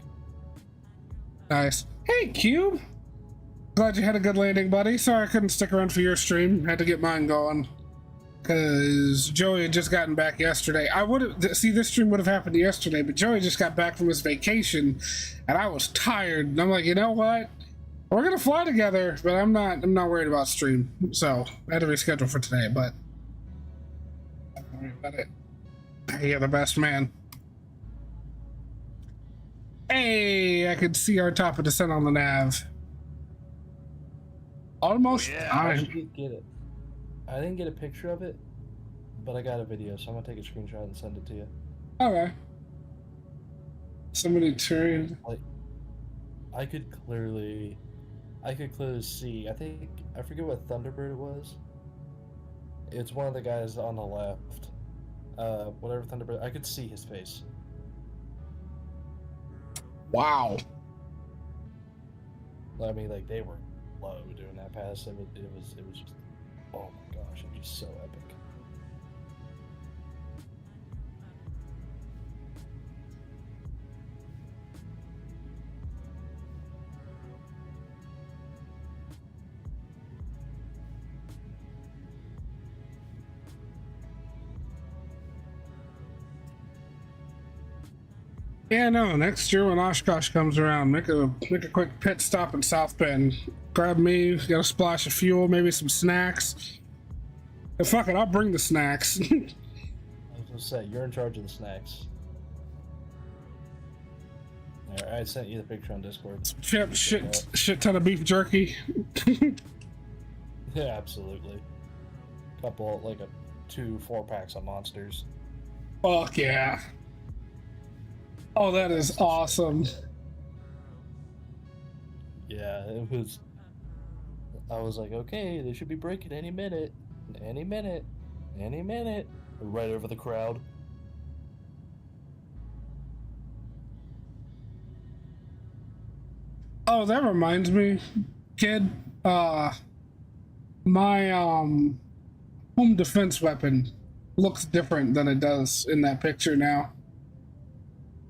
S1: Nice. Hey, Cube. Glad you had a good landing, buddy. Sorry I couldn't stick around for your stream. Had to get mine going. Because Joey had just gotten back yesterday. I would have... See, this stream would have happened yesterday, but Joey just got back from his vacation, and I was tired. And I'm like, you know what? We're gonna fly together, but I'm not worried about stream. So, I had to reschedule for today, but... Don't worry about it. You're the best man. Hey, I could see our top of descent on the nav. Almost.
S2: Oh, yeah.
S7: I didn't get it. I didn't get a picture of it, but I got a video, so I'm gonna take a screenshot and send it to you.
S1: Okay. Somebody turned.
S7: Like, I could clearly see. I forget what Thunderbird it was. It's one of the guys on the left. Whatever Thunderbird. I could see his face.
S1: Wow.
S7: I mean, like, they were low doing that pass. It was just, oh my gosh, it was just so epic.
S1: Yeah, no, next year when Oshkosh comes around, make a quick pit stop in South Bend. Grab me, get a splash of fuel, maybe some snacks. And fuck it, I'll bring the snacks.
S7: I was gonna say, you're in charge of the snacks. Alright, I sent you the picture on Discord.
S1: Chips, shit ton of beef jerky.
S7: Yeah, absolutely. Couple, like 2 4-packs of Monsters.
S1: Fuck yeah. Oh, that is awesome.
S7: Yeah, it was. I was like, okay, they should be breaking any minute. Any minute. Any minute. Right over the crowd.
S1: Oh, that reminds me, kid. My home defense weapon looks different than it does in that picture now.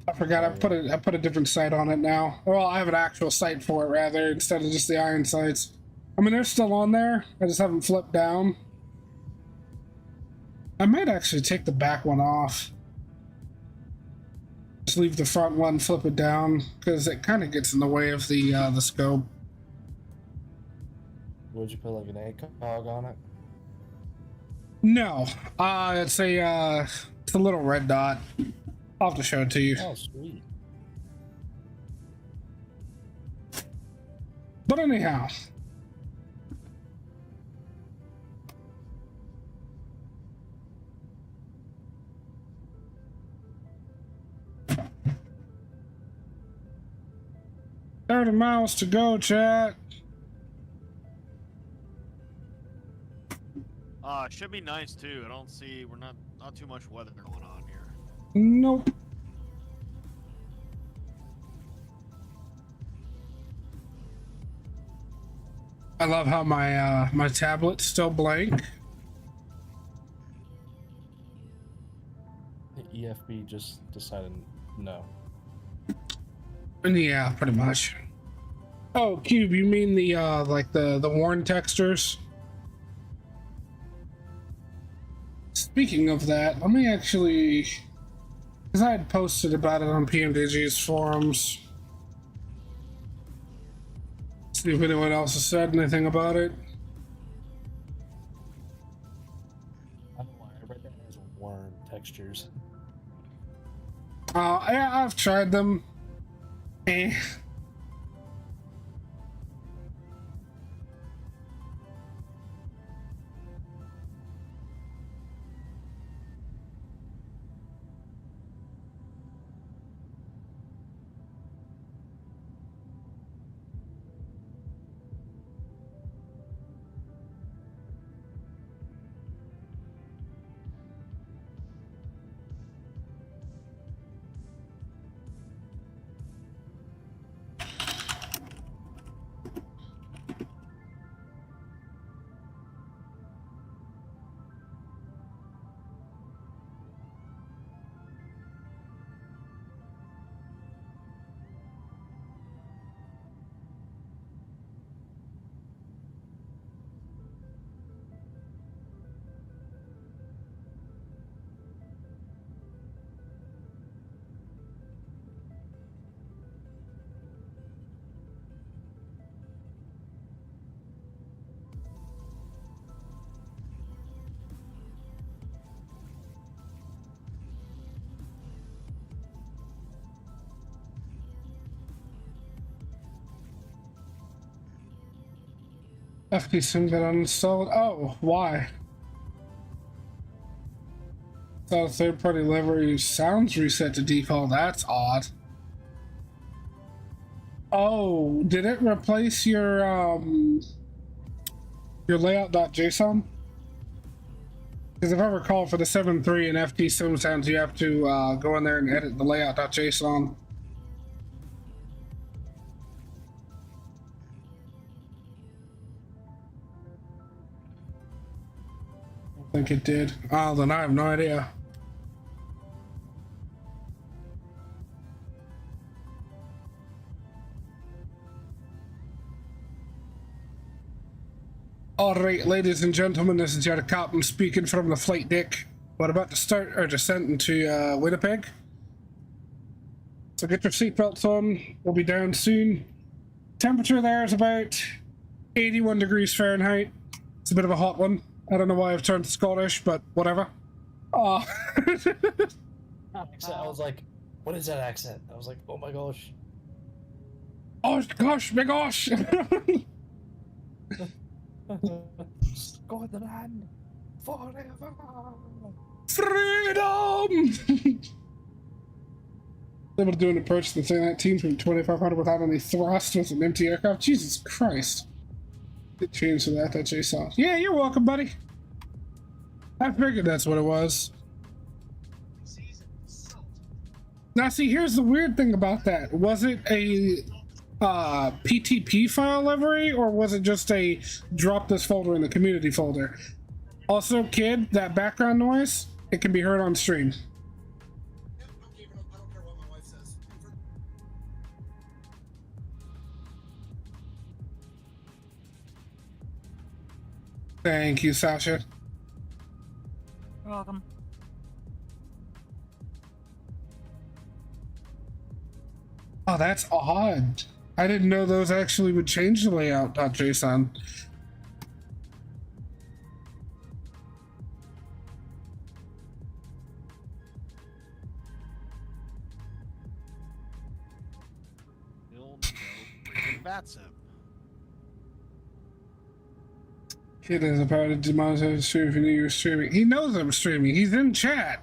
S1: I forgot. I put a different sight on it now. Well, I have an actual sight for it rather instead of just the iron sights. I mean, they're still on there. I just haven't flipped down. I might actually take the back one off. Just leave the front one, flip it down, because it kind of gets in the way of the scope.
S7: Would you put like an ACOG on it?
S1: No, it's a little red dot. I'll have to show it to you.
S7: Oh, sweet.
S1: But anyhow. 30 miles to go, chat.
S2: Should be nice too. I don't see, we're not too much weather going on here.
S1: Nope. I love how my my tablet's still blank.
S7: The EFB just decided no.
S1: Yeah, pretty much. Oh, Cube, you mean the like the worn textures? Speaking of that, let me actually, because I had posted about it on PMDG's forums. See if anyone else has said anything about it.
S7: I don't know why I read that as worm textures.
S1: Yeah, I've tried them. Eh. FP sim got uninstalled. Oh, why? Thought a third-party library sounds reset to default. That's odd. Oh, did it replace your layout.json? Because if I recall, for the 7.3 and FT sim sounds, you have to go in there and edit the layout.json. I think it did. Oh, then I have no idea. Alright, ladies and gentlemen, this is your captain speaking from the flight deck. We're about to start our descent into Winnipeg. So get your seatbelts on, we'll be down soon. Temperature there is about 81 degrees Fahrenheit. It's a bit of a hot one. I don't know why I've turned Scottish, but whatever. Oh.
S7: I was like, what is that accent? I was like, oh my gosh.
S1: Oh gosh, my gosh!
S7: Scotland forever!
S1: Freedom! Able to do an approach to the 19 from 2500 without any thrust with an empty aircraft. Jesus Christ. It changed to that JSON. Yeah, you're welcome, buddy. I figured that's what it was. Now, see, here's the weird thing about that. Was it a PTP file library, or was it just a drop this folder in the community folder? Also, kid, that background noise, it can be heard on stream. Thank you, Sasha.
S5: You're welcome.
S1: Oh, that's odd. I didn't know those actually would change the layout.json.
S2: Still no freaking vatsim.
S1: Kid is about to demonetize the stream if you knew you were streaming. He knows I'm streaming. He's in chat.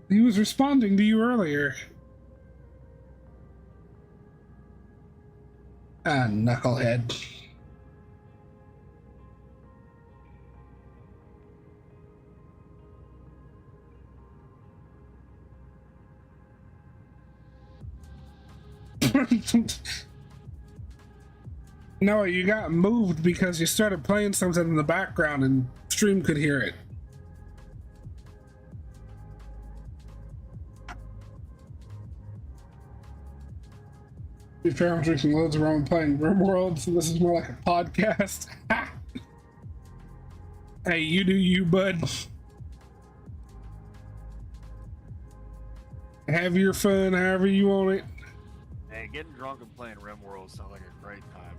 S1: He was responding to you earlier. Ah, knucklehead. No, you got moved because you started playing something in the background and stream could hear it. To be fair, I'm drinking loads of rum and playing RimWorld, so this is more like a podcast. Hey, you do you, bud. Have your fun however you want it.
S2: Hey, getting drunk and playing RimWorld sounds like a great time.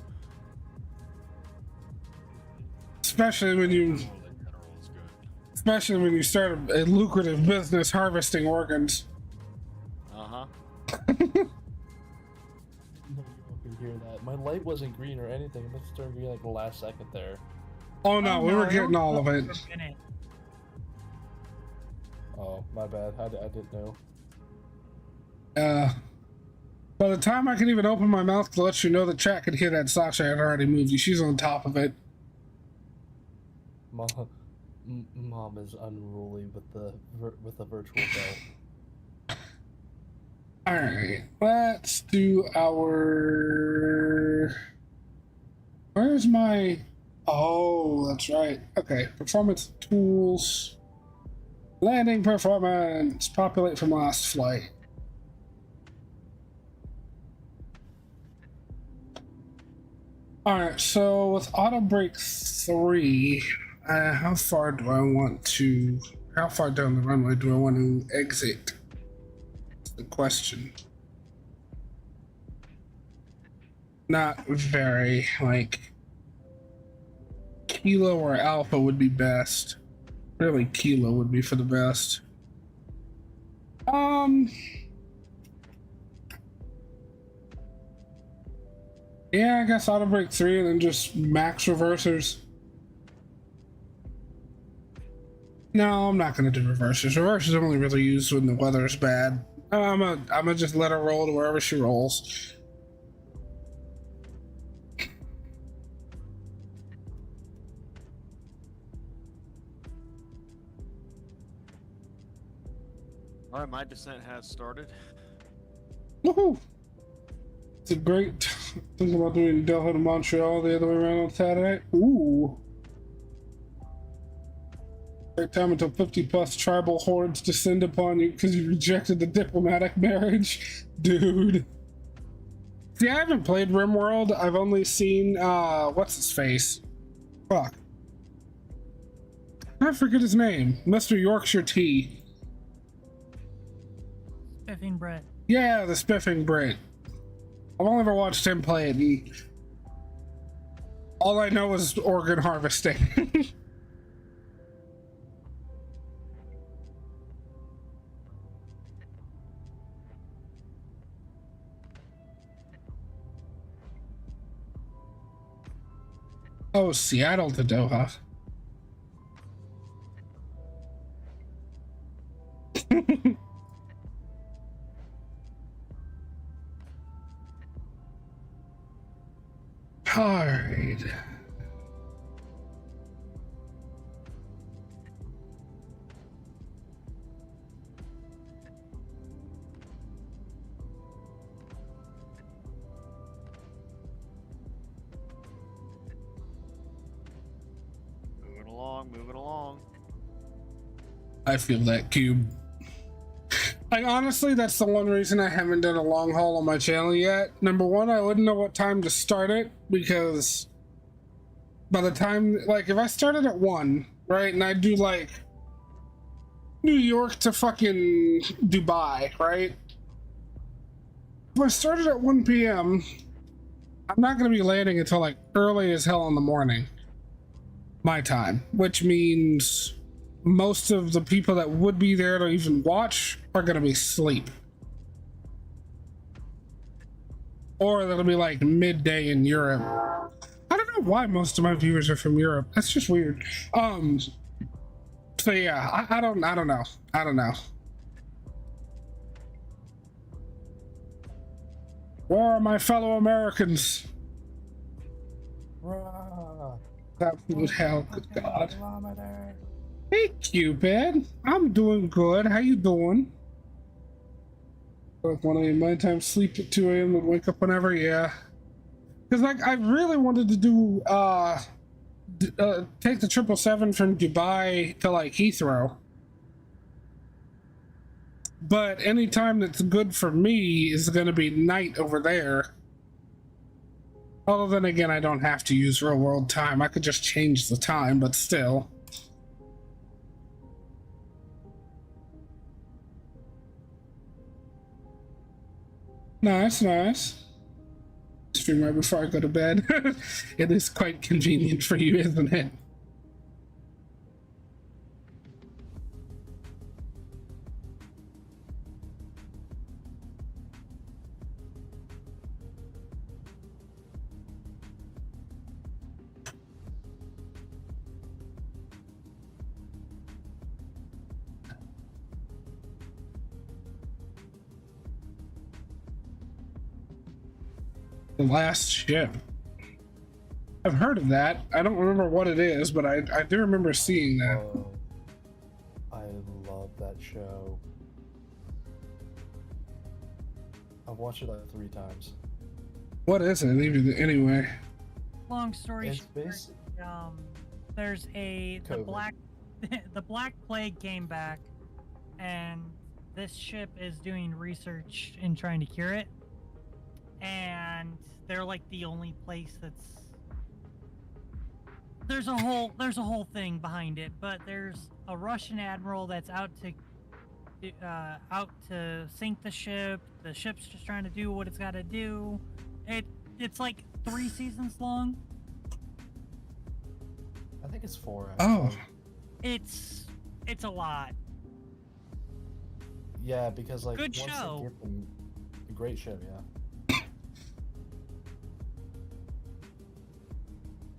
S1: Especially when you
S2: RimWorld in general is good.
S1: especially when you start a lucrative business harvesting organs.
S2: Uh-huh.
S7: No, you can hear that. My light wasn't green or anything. It must have turned green like the last second there.
S1: Oh no, we were getting all of it.
S7: Oh, my bad. I didn't know.
S1: By the time I could even open my mouth to let you know the chat could hear that Sasha had already moved you. She's on top of it.
S7: Mom is unruly with the virtual belt.
S1: All right, let's do our. Where's my? Oh, that's right. Okay, performance tools, landing performance, populate from last flight. All right, so with auto brake 3, how far do I want to? How far down the runway do I want to exit? That's the question. Not very, like Kilo or Alpha would be best. Really, Kilo would be for the best. Yeah, I guess auto brake 3 and then just max reversers. No, I'm not gonna do reversers. Reversers are only really used when the weather is bad. I'm gonna just let her roll to wherever she rolls.
S2: All right, my descent has started.
S1: Woohoo! It's a great think about doing Delhi to Montreal the other way around on Saturday. Ooh. Great time until 50+ tribal hordes descend upon you because you rejected the diplomatic marriage. Dude. See, I haven't played RimWorld. I've only seen, what's his face? Fuck. I forget his name. Mr. Yorkshire Tea.
S5: Spiffing Brett.
S1: Yeah, the Spiffing Brit. I've only ever watched him play it, and all I know is organ harvesting. Oh, Seattle to Doha. Hard.
S2: Moving along.
S1: I feel that, Cube. Like, honestly, that's the one reason I haven't done a long haul on my channel yet. Number one, I wouldn't know what time to start it, because by the time, like, if I started at 1, right, and I do, like, New York to fucking Dubai, right? If I started at 1 p.m., I'm not going to be landing until, like, early as hell in the morning. My time, which means most of the people that would be there to even watch are gonna be asleep, or that'll be like midday in Europe. I don't know why most of my viewers are from Europe. That's just weird. So yeah, I don't know. Where are my fellow Americans? Absolute hell, good
S7: Okay,
S1: God.
S7: kilometer.
S1: Hey, Cupid. I'm doing good. How you doing? Like 1 a.m. my time, sleep at 2 a.m. and wake up whenever, yeah. Because like I really wanted to do take the 777 from Dubai to like Heathrow. But any time that's good for me is going to be night over there. Although then again, I don't have to use real world time. I could just change the time, but still. Nice, nice. Stream right before I go to bed. It is quite convenient for you, isn't it? The Last Ship. I've heard of that. I don't remember what it is, but I do remember seeing that.
S7: Oh, I love that show. I've watched it like 3 times.
S1: What is it even anyway?
S5: Long story
S7: It's
S5: short,
S7: based-
S5: there's the
S7: COVID.
S5: black the Black Plague came back, and this ship is doing research in trying to cure it. And they're like the only place that's there's a whole thing behind it, but there's a Russian admiral that's out to sink the ship. The ship's just trying to do what it's got to do. It's like 3 seasons long.
S7: I think it's 4.
S1: Oh,
S7: Actually.
S5: It's a lot.
S7: Yeah, because like
S5: Good
S7: once
S5: show.
S7: they get them, a great show, yeah.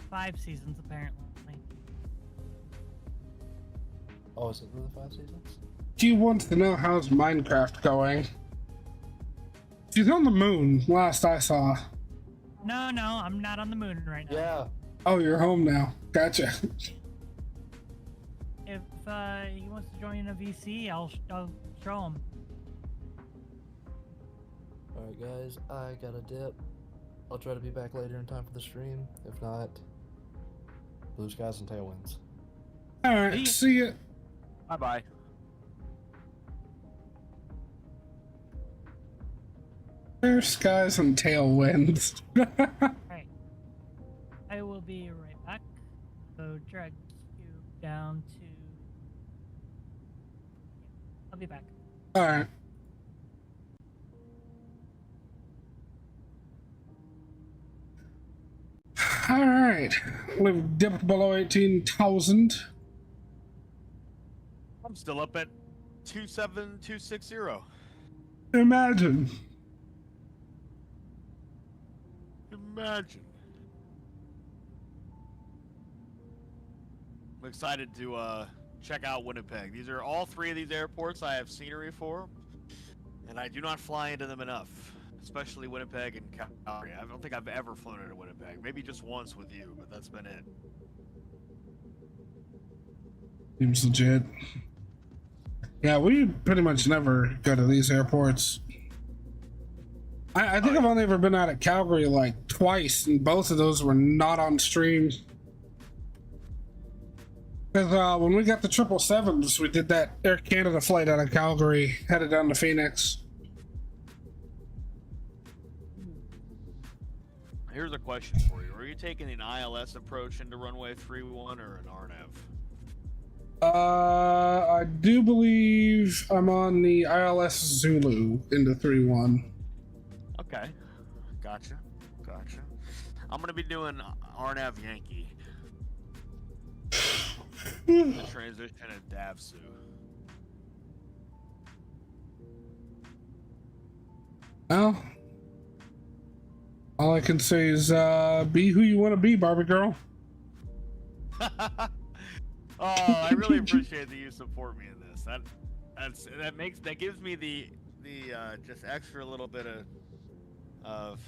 S5: 5 seasons apparently.
S7: Oh, is it really 5 seasons?
S1: she wants to know how's Minecraft going. She's on the moon, last I saw.
S5: No, I'm not on the moon right now.
S7: Yeah.
S1: Oh, you're home now. Gotcha.
S5: If he wants to join a VC, I'll show him.
S7: Alright guys, I gotta dip. I'll try to be back later in time for the stream. If not, blue skies and tailwinds.
S1: Alright, see ya.
S2: Bye bye.
S1: Clear skies and tailwinds.
S5: Right. I will be right back. So drag you down to. I'll be back.
S1: Alright. Alright. We've dipped below 18,000.
S2: I'm still up at 27260.
S1: Imagine.
S2: Imagine. I'm excited to check out Winnipeg. These are all 3 of these airports I have scenery for, and I do not fly into them enough, especially Winnipeg and Calgary. I don't think I've ever flown into Winnipeg. Maybe just once with you, but that's been it.
S1: Seems legit. Yeah, we pretty much never go to these airports. I think I've only ever been out of Calgary like twice, and both of those were not on stream. Because when we got the 777s, we did that Air Canada flight out of Calgary, headed down to Phoenix.
S2: Here's a question for you. Are you taking an ILS approach into runway 31 or an RNAV?
S1: I do believe I'm on the ILS Zulu into 3-1.
S2: Okay. Gotcha. I'm gonna be doing RNAV Yankee. The transition at Davsu.
S1: Well, all I can say is be who you want to be, Barbie girl.
S2: Oh, I really appreciate that you support me in this. That gives me the just extra little bit of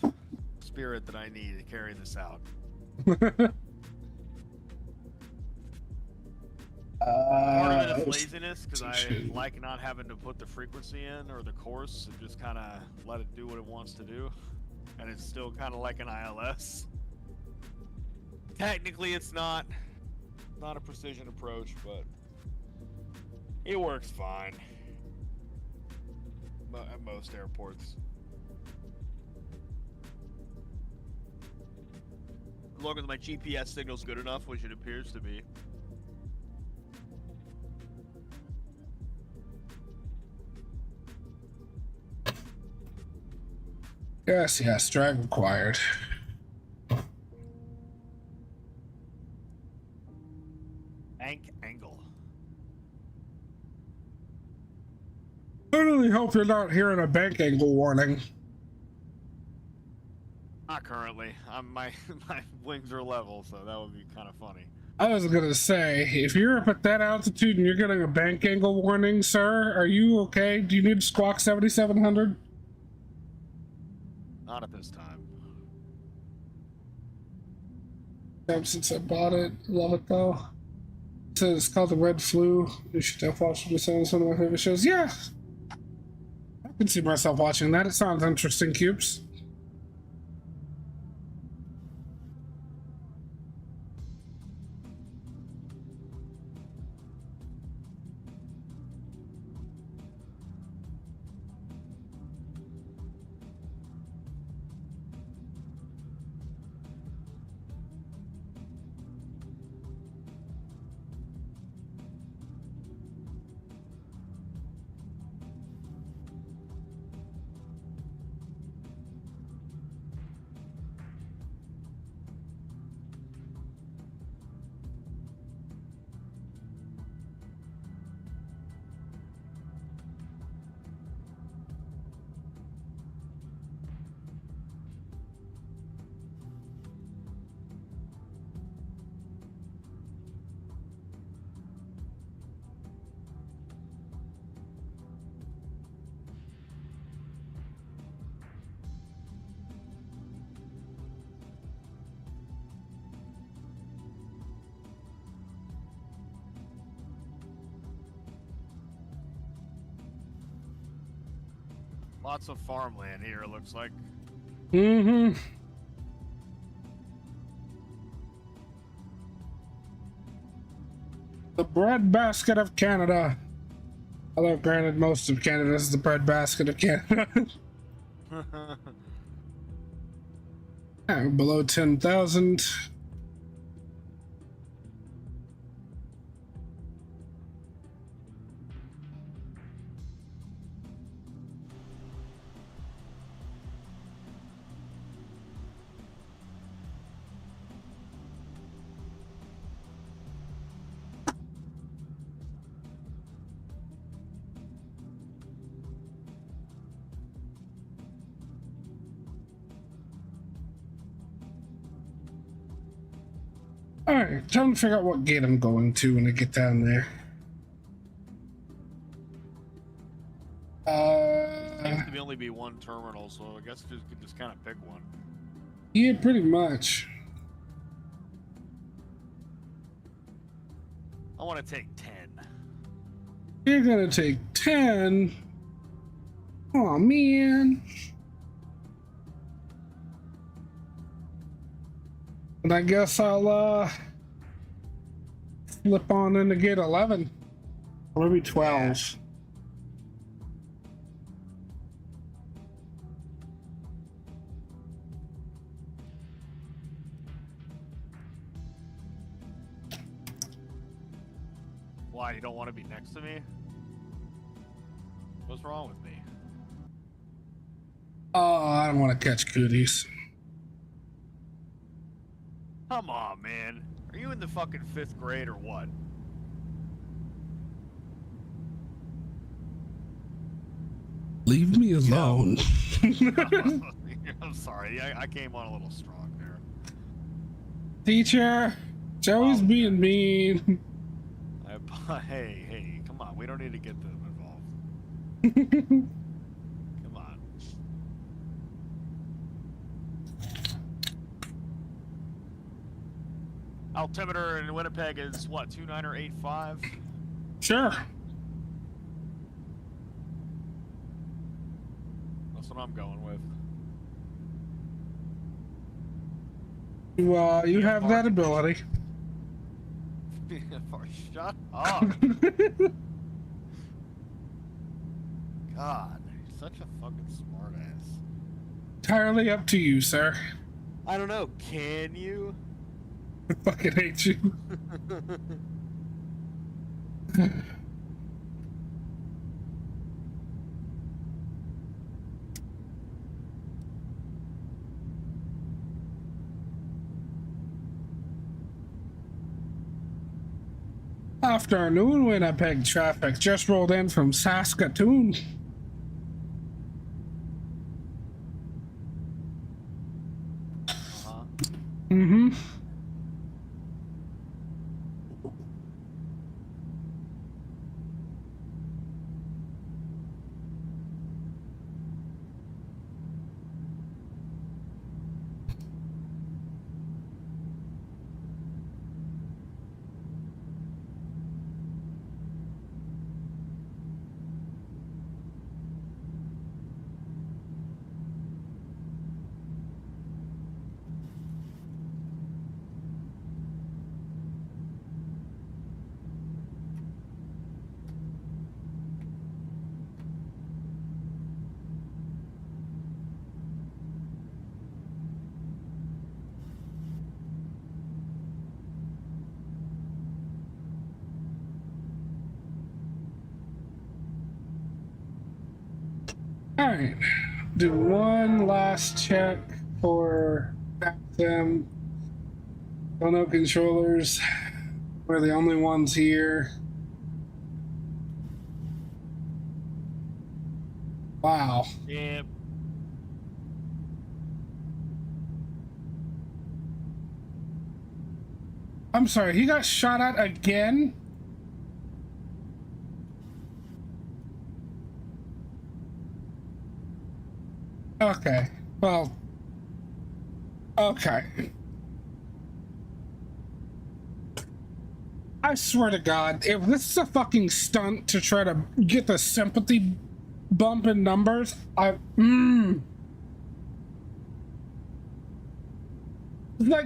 S2: spirit that I need to carry this out. Part of it is laziness, because I
S1: shoot.
S2: like not having to put the frequency in or the course and just kind of let it do what it wants to do. And it's still kind of like an ILS. Technically, it's not a precision approach, but it works fine at most airports. As long as my GPS signal's good enough, which it appears to be.
S1: Yes, drive required.
S2: Bank angle.
S1: I really hope you're not hearing a bank angle warning.
S2: Not currently. My wings are level, so that would be kind of funny.
S1: I was gonna say, if you're up at that altitude and you're getting a bank angle warning, sir, are you okay? Do you need squawk 7700?
S2: Not at this time.
S1: Since I bought it, love it though. It says it's called the Red Flu. You should have watched me. It's one of my favorite shows. Yeah, I can see myself watching that. It sounds interesting, Cubes.
S2: Lots of farmland here, it looks like.
S1: Mm-hmm. The breadbasket of Canada. Although, granted, most of Canada is the breadbasket of Canada. Below 10,000. Alright, time to figure out what gate I'm going to when I get down there.
S2: Seems to only be one terminal, so I guess you could just kind of pick one.
S1: Yeah, pretty much.
S2: I want to take 10.
S1: You're gonna take 10? Aw, man. And I guess I'll flip on into gate 11. Or maybe 12.
S2: Why, you don't want to be next to me? What's wrong with me?
S1: Oh, I don't want to catch cooties.
S2: Come on, man. Are you in the fucking 5th grade or what?
S1: Leave me alone.
S2: I'm sorry, I came on a little strong there.
S1: Teacher, Joey's being mean.
S2: Hey, come on. We don't need to get them involved. Come on. Altimeter in Winnipeg is what, 2985?
S1: Sure.
S2: That's what I'm going with.
S1: You have that ability.
S2: Shut up. God, you're such a fucking smartass.
S1: Entirely up to you, sir.
S2: I don't know, can you?
S1: I fucking hate you. Afternoon, Winnipeg traffic just rolled in from Saskatoon.
S2: Uh-huh.
S1: Mm-hmm. Alright. Do one last check for vatsim. Don't know controllers. We're the only ones here. Wow.
S2: Yeah.
S1: I'm sorry, he got shot at again? Okay. Well. Okay. I swear to God, if this is a fucking stunt to try to get the sympathy bump in numbers, Like,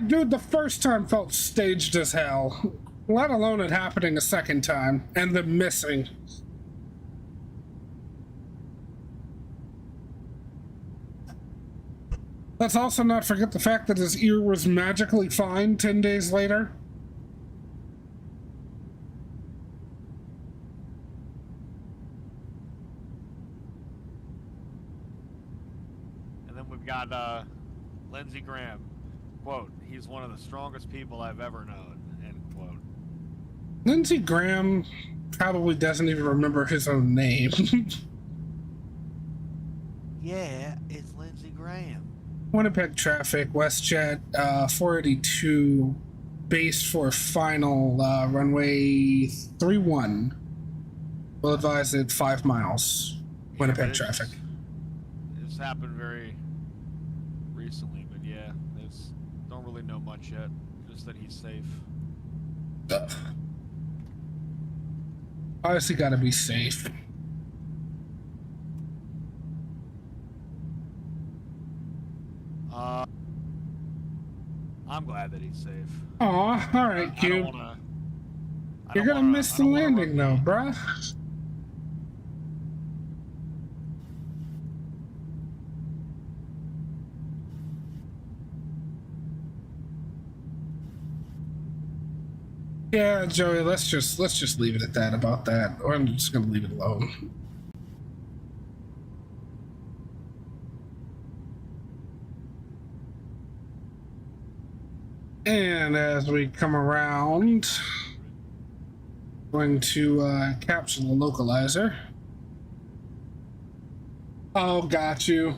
S1: dude, the first time felt staged as hell. Let alone it happening a second time, and the missing. Let's also not forget the fact that his ear was magically fine 10 days later.
S2: And then we've got Lindsey Graham. Quote, he's one of the strongest people I've ever known, end quote.
S1: Lindsey Graham probably doesn't even remember his own name.
S2: Yeah, it's Lindsey Graham.
S1: Winnipeg traffic, Westjet 482, base for final runway 31. We'll advise it 5 miles. Winnipeg traffic.
S2: This happened very recently, but yeah, don't really know much yet. Just that he's safe.
S1: Obviously gotta be safe.
S2: I'm glad that he's safe.
S1: Aw, alright, Cube. You're gonna miss the landing though, bruh. Yeah, Joey, let's just leave it at that about that. Or I'm just gonna leave it alone. And as we come around, going to capture the localizer. Oh, got you.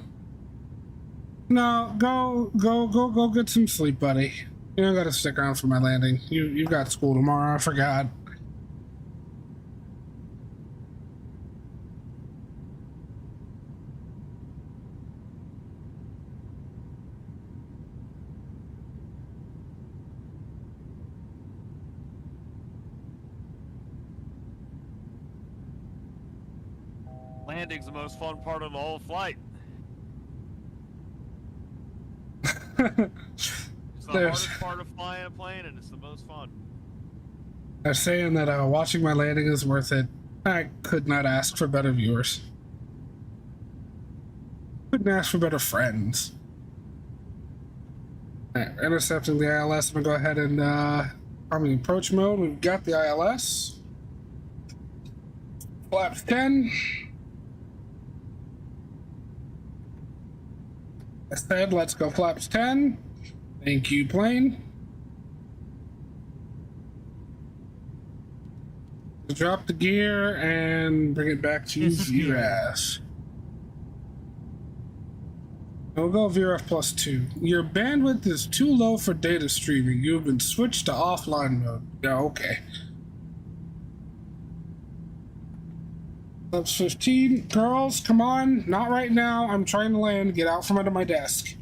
S1: No, go get some sleep, buddy. You don't gotta stick around for my landing. You got school tomorrow, I forgot.
S2: Landing's the most fun part of the whole flight. It's the hardest part of flying a plane, and it's the most fun.
S1: They're saying that watching my landing is worth it. I could not ask for better viewers. Couldn't ask for better friends. Alright, intercepting the ILS. I'm gonna go ahead and I'm in approach mode. We've got the ILS. Flaps 10. I said, let's go flaps 10. Thank you, plane. Drop the gear and bring it back to VRAS. We'll go VRF +2. Your bandwidth is too low for data streaming. You have been switched to offline mode. Yeah, okay. Flaps 15. Girls, come on. Not right now. I'm trying to land. Get out from under my desk.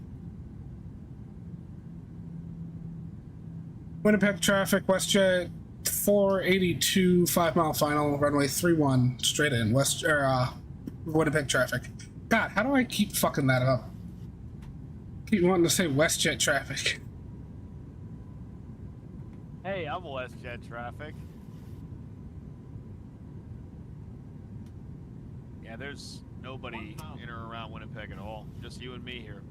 S1: Winnipeg traffic, Westjet 482, 5 mile final, runway 31, straight in, Winnipeg traffic. God, how do I keep fucking that up? Keep wanting to say Westjet traffic.
S2: Hey, I'm Westjet traffic. Yeah, there's nobody in or around Winnipeg at all. Just you and me here.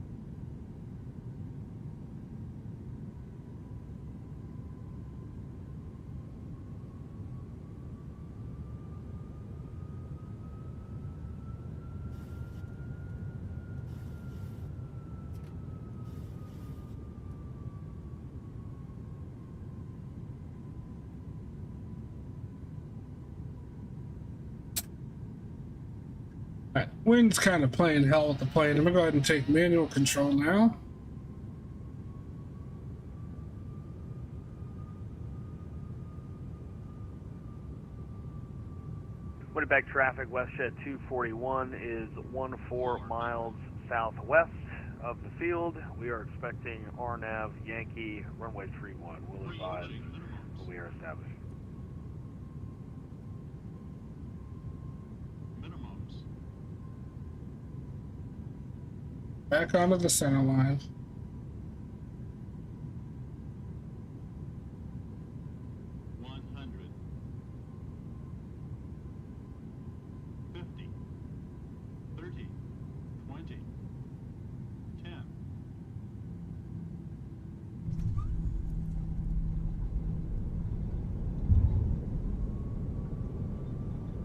S1: Alright, wind's kind of playing hell with the plane. I'm gonna go ahead and take manual control now.
S4: Winnipeg traffic, Westjet 241 is 14 miles southwest of the field. We are expecting RNAV Yankee runway 31. We'll advise when we are established.
S1: Back onto the center line.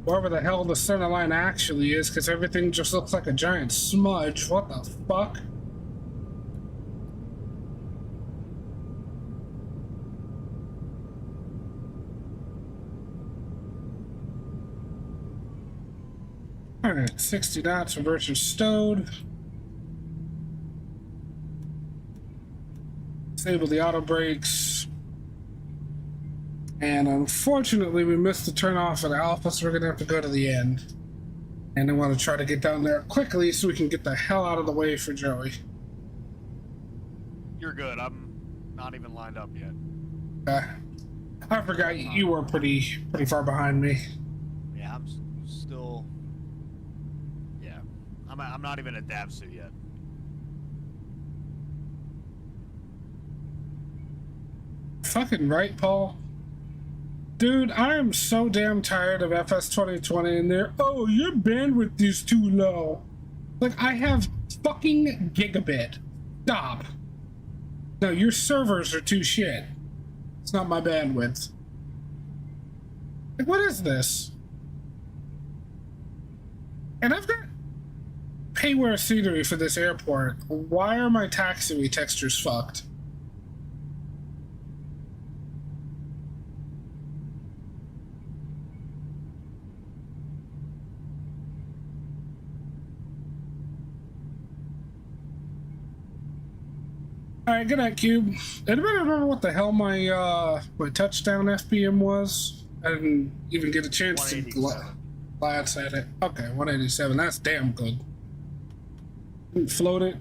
S1: Wherever the hell the center line actually is, because everything just looks like a giant smudge. What the fuck? Alright, 60 knots, reverser stowed. Disable the auto brakes. And unfortunately, we missed the turn off at Alpha, so we're gonna have to go to the end. And I want to try to get down there quickly so we can get the hell out of the way for Joey.
S2: You're good. I'm not even lined up yet.
S1: I forgot you were pretty far behind me.
S2: Yeah, I'm still. Yeah, I'm not even at Davsu yet.
S1: Fucking right, Paul. Dude, I am so damn tired of FS 2020 and they're, oh, your bandwidth is too low. Like, I have fucking gigabit. Stop. No, your servers are too shit. It's not my bandwidth. Like, what is this? And I've got payware scenery for this airport. Why are my taxiway textures fucked? Alright, good night, Cube. Anybody remember what the hell my my touchdown FPM was? I didn't even get a chance to glance at it. Okay, 187. That's damn good. Didn't float it.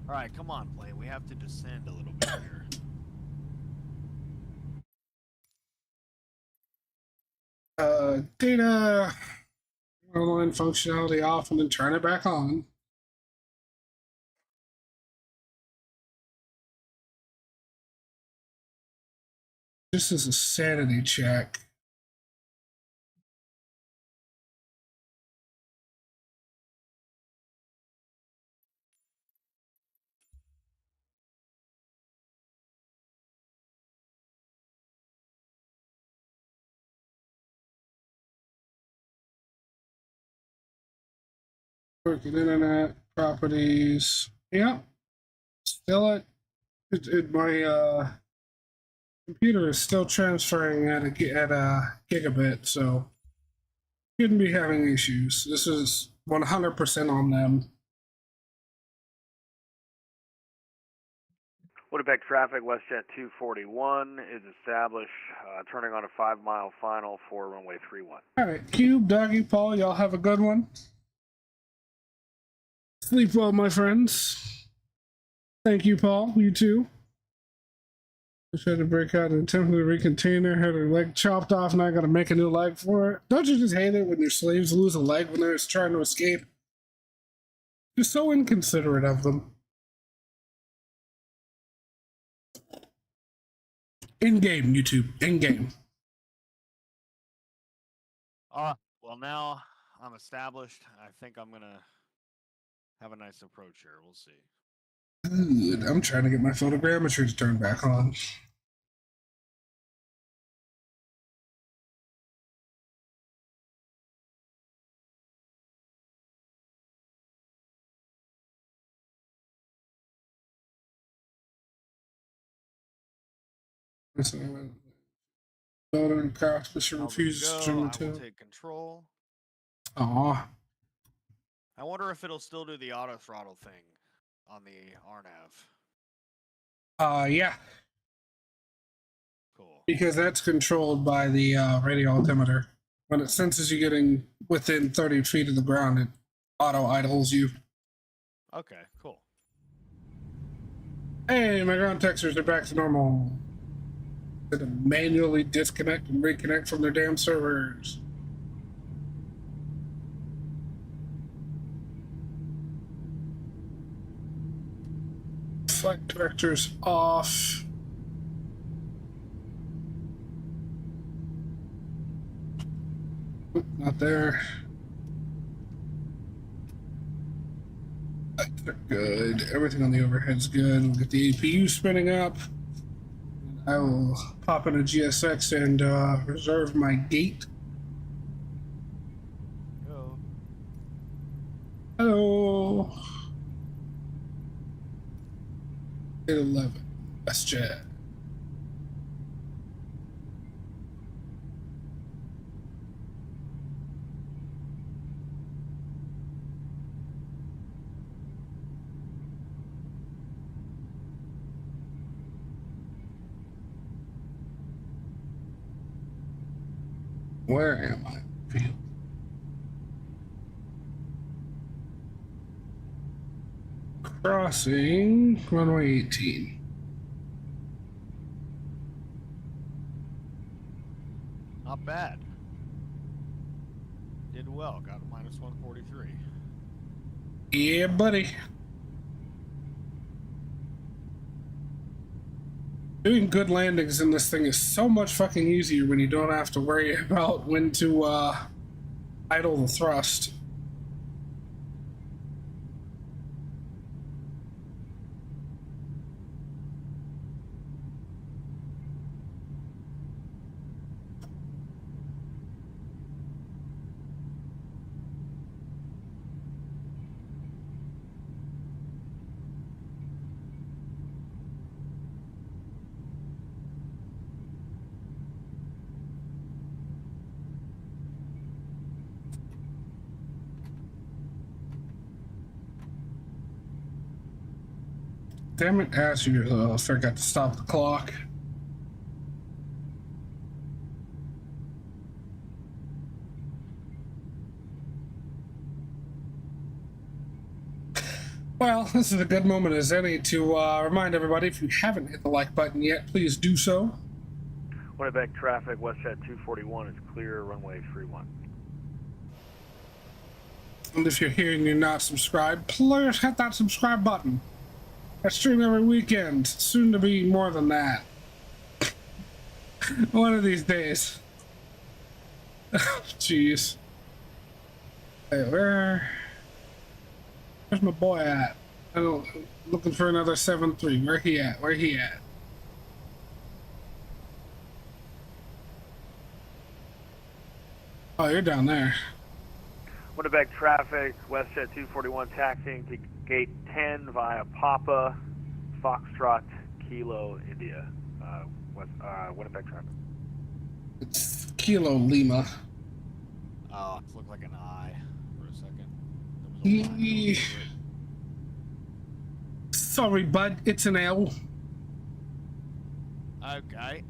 S2: All right, come on, plane. We have to descend a little bit here.
S1: Data online functionality off and then turn it back on. This is a sanity check. Working internet properties. Yep. Still my computer is still transferring at a gigabit, so shouldn't be having issues. This is 100% on them.
S4: Winnipeg traffic, Westjet 241 is established, turning on a 5-mile final for runway 31.
S1: All right, Cube, Doggy, Paul, y'all have a good one. Sleep well, my friends. Thank you, Paul. You too. I tried to break out and attempt to recontainer, had her leg chopped off, and I gotta make a new leg for it. Don't you just hate it when your slaves lose a leg when they're trying to escape? You're so inconsiderate of them. In-game, YouTube. In-game.
S2: Well, now I'm established. I think I'm gonna have a nice approach here. We'll see.
S1: Good. I'm trying to get my photogrammetry to turn back on. Daughter and craft refuses to
S2: I will take control.
S1: Aw.
S2: I wonder if it'll still do the auto throttle thing on the RNAV.
S1: Yeah.
S2: Cool.
S1: Because that's controlled by the radio altimeter. When it senses you getting within 30 feet of the ground, it auto idles you.
S2: Okay, cool.
S1: Hey, my ground textures are back to normal. They had to manually disconnect and reconnect from their damn servers. Flight directors off. Oop, not there. Lights are good. Everything on the overhead's good. We'll get the APU spinning up. I will pop in a GSX and reserve my gate.
S2: Go.
S1: Hello. 811. Westjet. Where am I? Field. Crossing runway 18.
S2: Not bad. Did well. Got a minus 143.
S1: Yeah, buddy. Doing good landings in this thing is so much fucking easier when you don't have to worry about when to idle the thrust. Damn it, ass, you forgot to stop the clock. Well, this is a good moment as any to remind everybody, if you haven't hit the like button yet, please do so.
S4: Winnipeg traffic, Westjet 241 is clear, runway 31.
S1: And if you're here and you're not subscribed, please hit that subscribe button. I stream every weekend, soon to be more than that. One of these days. Jeez. Hey, where's my boy at? I don't, looking for another 7-3. Where he at? Where he at? Oh, you're down there.
S4: Winnipeg traffic, Westjet 241 taxiing to gate 10 via Papa, Foxtrot, Kilo, India. Winnipeg traffic.
S1: It's Kilo Lima.
S2: Oh, it looked like an eye for a second. There was a line going through it.
S1: Sorry, bud. It's an L.
S2: Okay.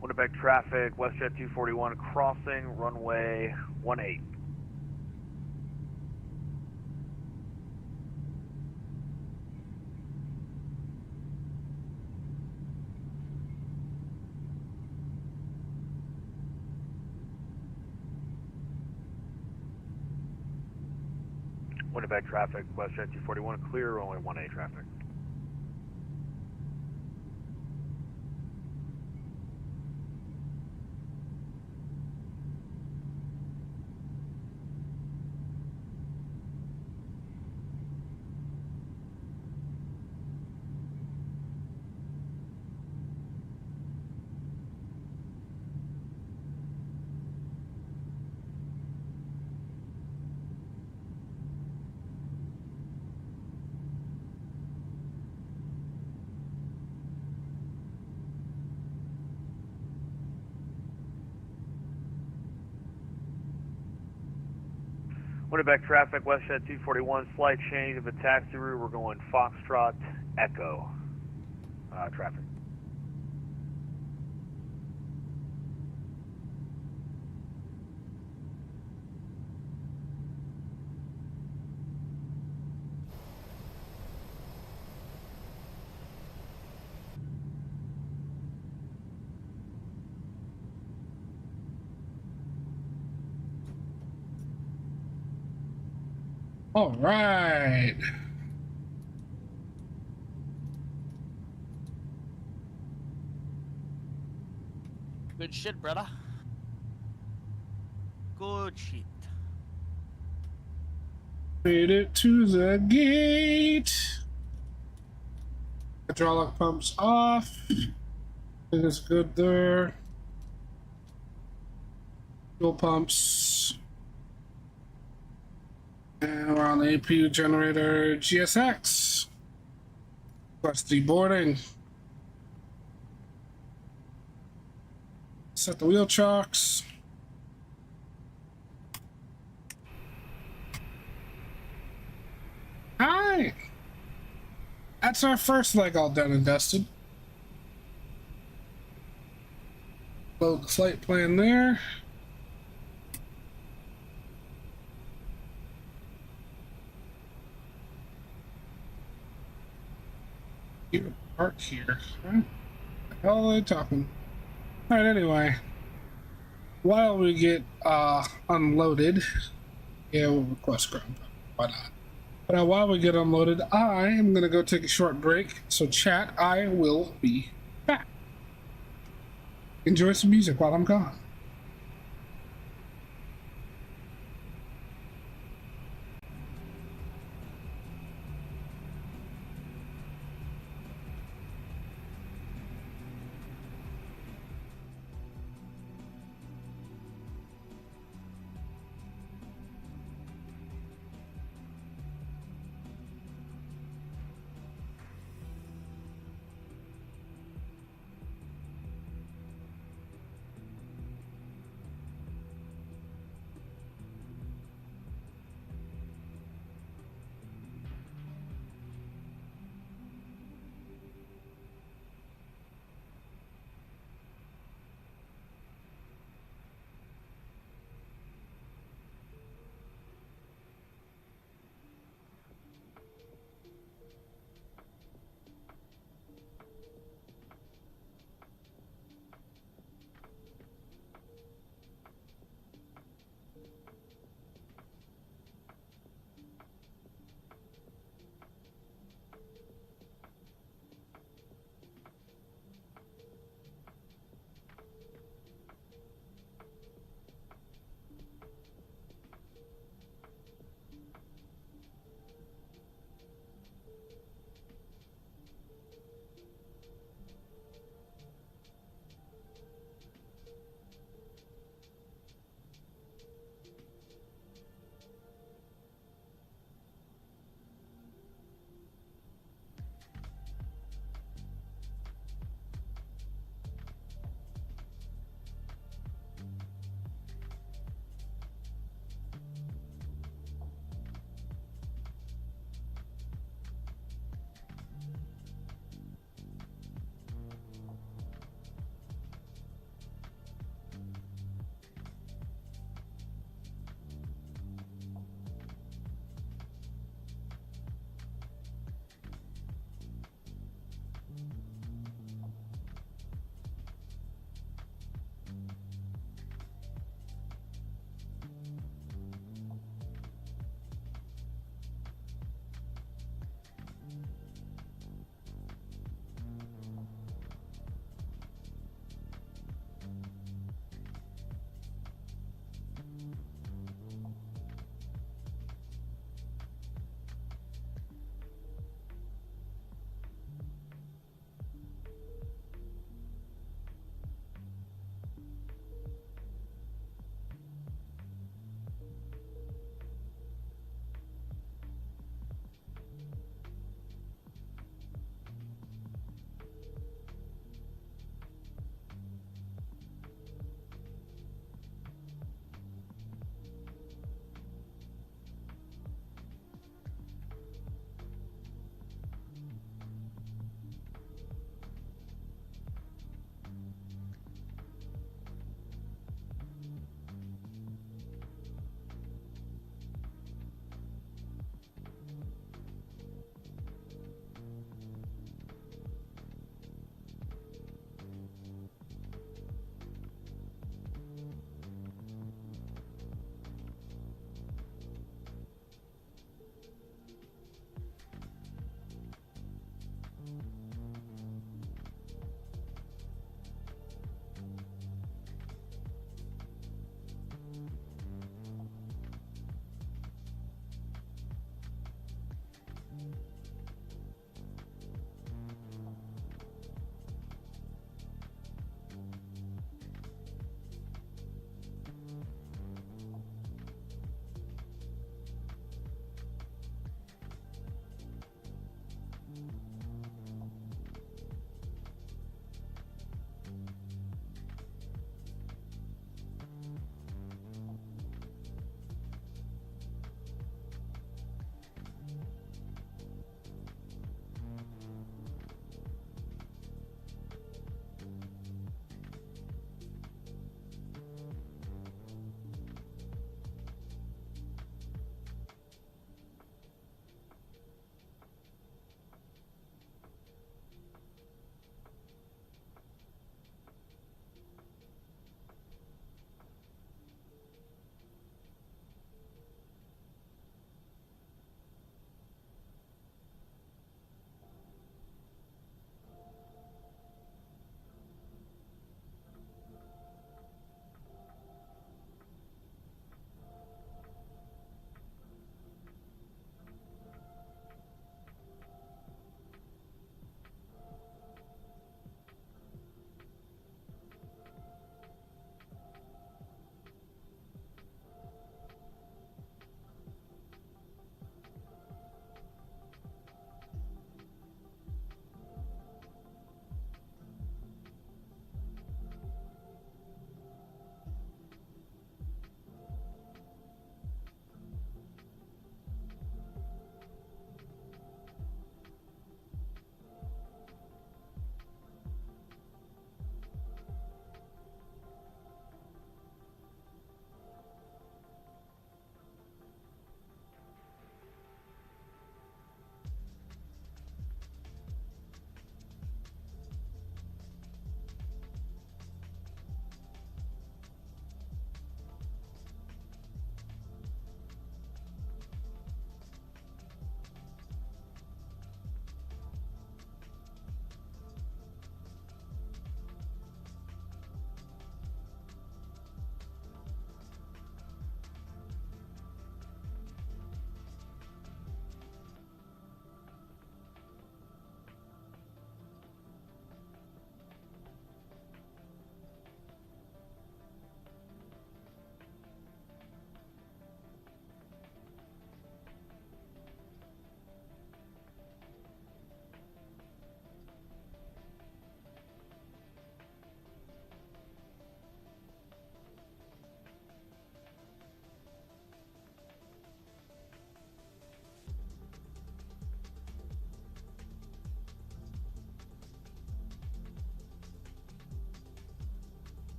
S4: Winnipeg traffic, Westjet 241 crossing, runway 18. Winnipeg traffic, Westjet 241 clear, runway 18 traffic. Winnipeg traffic, Westjet 241, slight change of the taxi route. We're going Foxtrot, Echo traffic.
S1: All right.
S2: Good shit, brother. Good shit.
S1: Made it to the gate. Hydraulic pumps off. It is good there. Fuel pumps. And we're on the APU generator GSX. Plus deboarding. Set the wheel chocks. Hi! That's our first leg all done and dusted. Load the flight plan there. You park here. Huh? What the hell are they talking? Alright, anyway. While we get unloaded, yeah, we'll request ground. Why not? Now, while we get unloaded, I am going to go take a short break. So, chat, I will be back. Enjoy some music while I'm gone.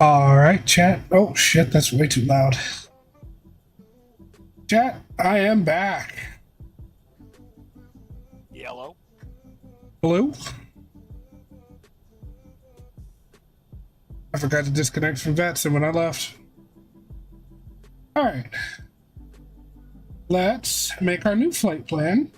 S1: All right, chat. Oh shit, that's way too loud. Chat, I am back.
S2: Yellow.
S1: Blue. I forgot to disconnect from vatsim when I left. All right. Let's make our new flight plan.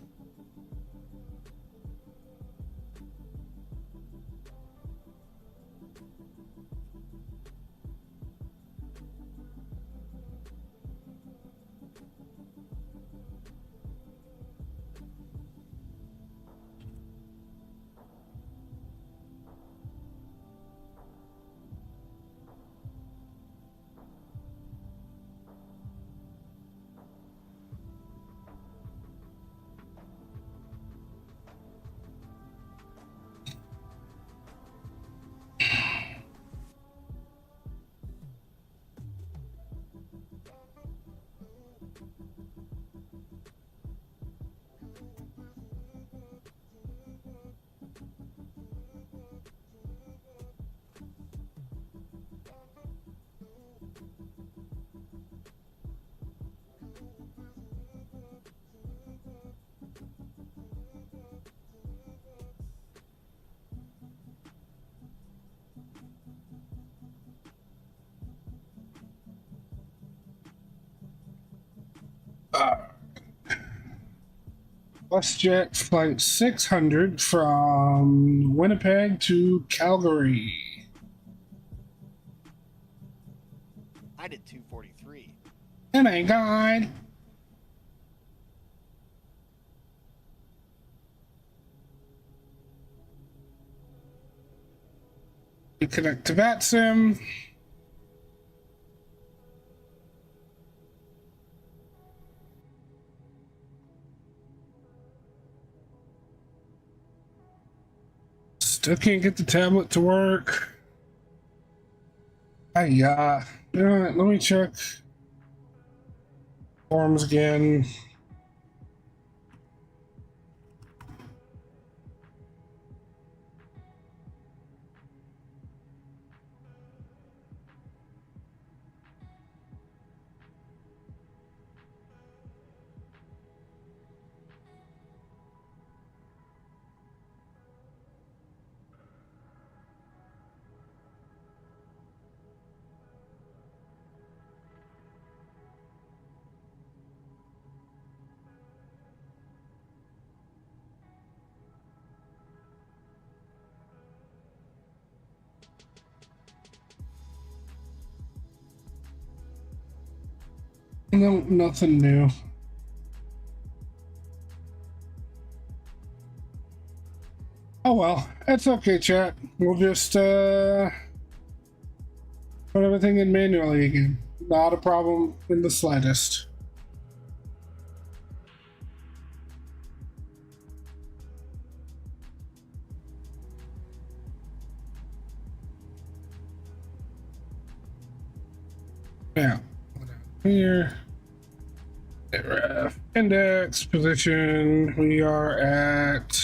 S1: Westjet flight 600 from Winnipeg to Calgary.
S2: I did 243.
S1: And a guide. We connect to vatsim. Still can't get the tablet to work. You know what, let me check forms again. No, nothing new. Oh well, it's okay, chat. We'll just put everything in manually again. Not a problem in the slightest. Now, here. Ref index position. We are at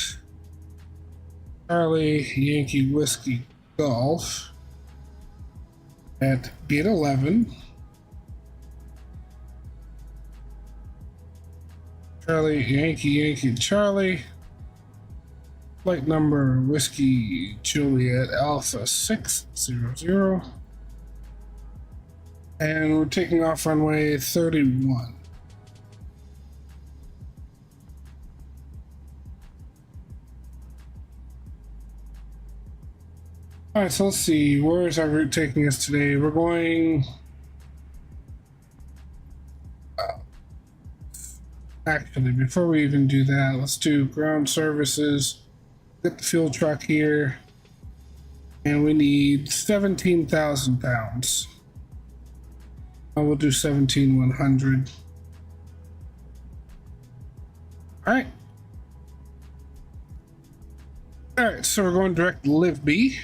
S1: Charlie Yankee Whiskey Golf at gate 11. Charlie Yankee Charlie. Flight number Whiskey Juliet Alpha 600. And we're taking off runway 31. All right, so let's see. Where is our route taking us today? We're going. Actually, before we even do that, let's do ground services. Get the fuel truck here, and we need 17,000 pounds. We'll do 17,100. All right. All right, so we're going direct to Live B.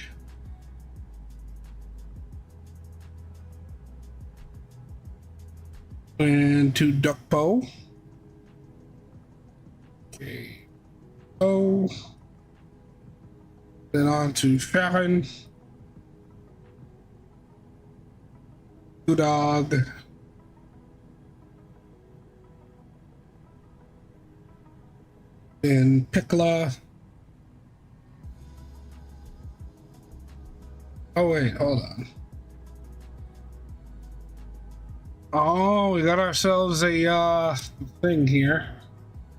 S1: And to Duckbow. Okay. Oh. Then on to Sharon. Dog. And Pickla. Oh wait, hold on. Oh, we got ourselves a thing here.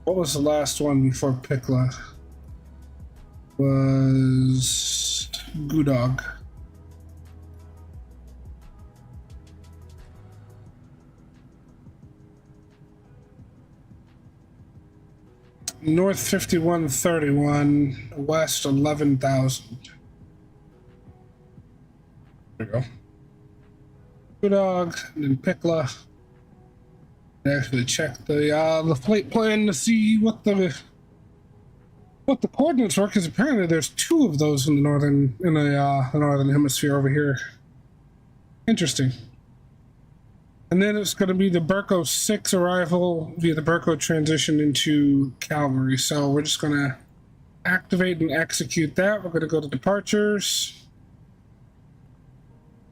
S1: What was the last one before Pickla? Was Gudog. North 5131, west 11,000. There we go. Gudog, and then Pickla. Actually check the flight plan to see what the coordinates were, because apparently there's two of those in the northern hemisphere over here. Interesting. And then it's going to be the Berco 6 arrival via the Berco transition into Calgary. So we're just going to activate and execute that. We're going to go to departures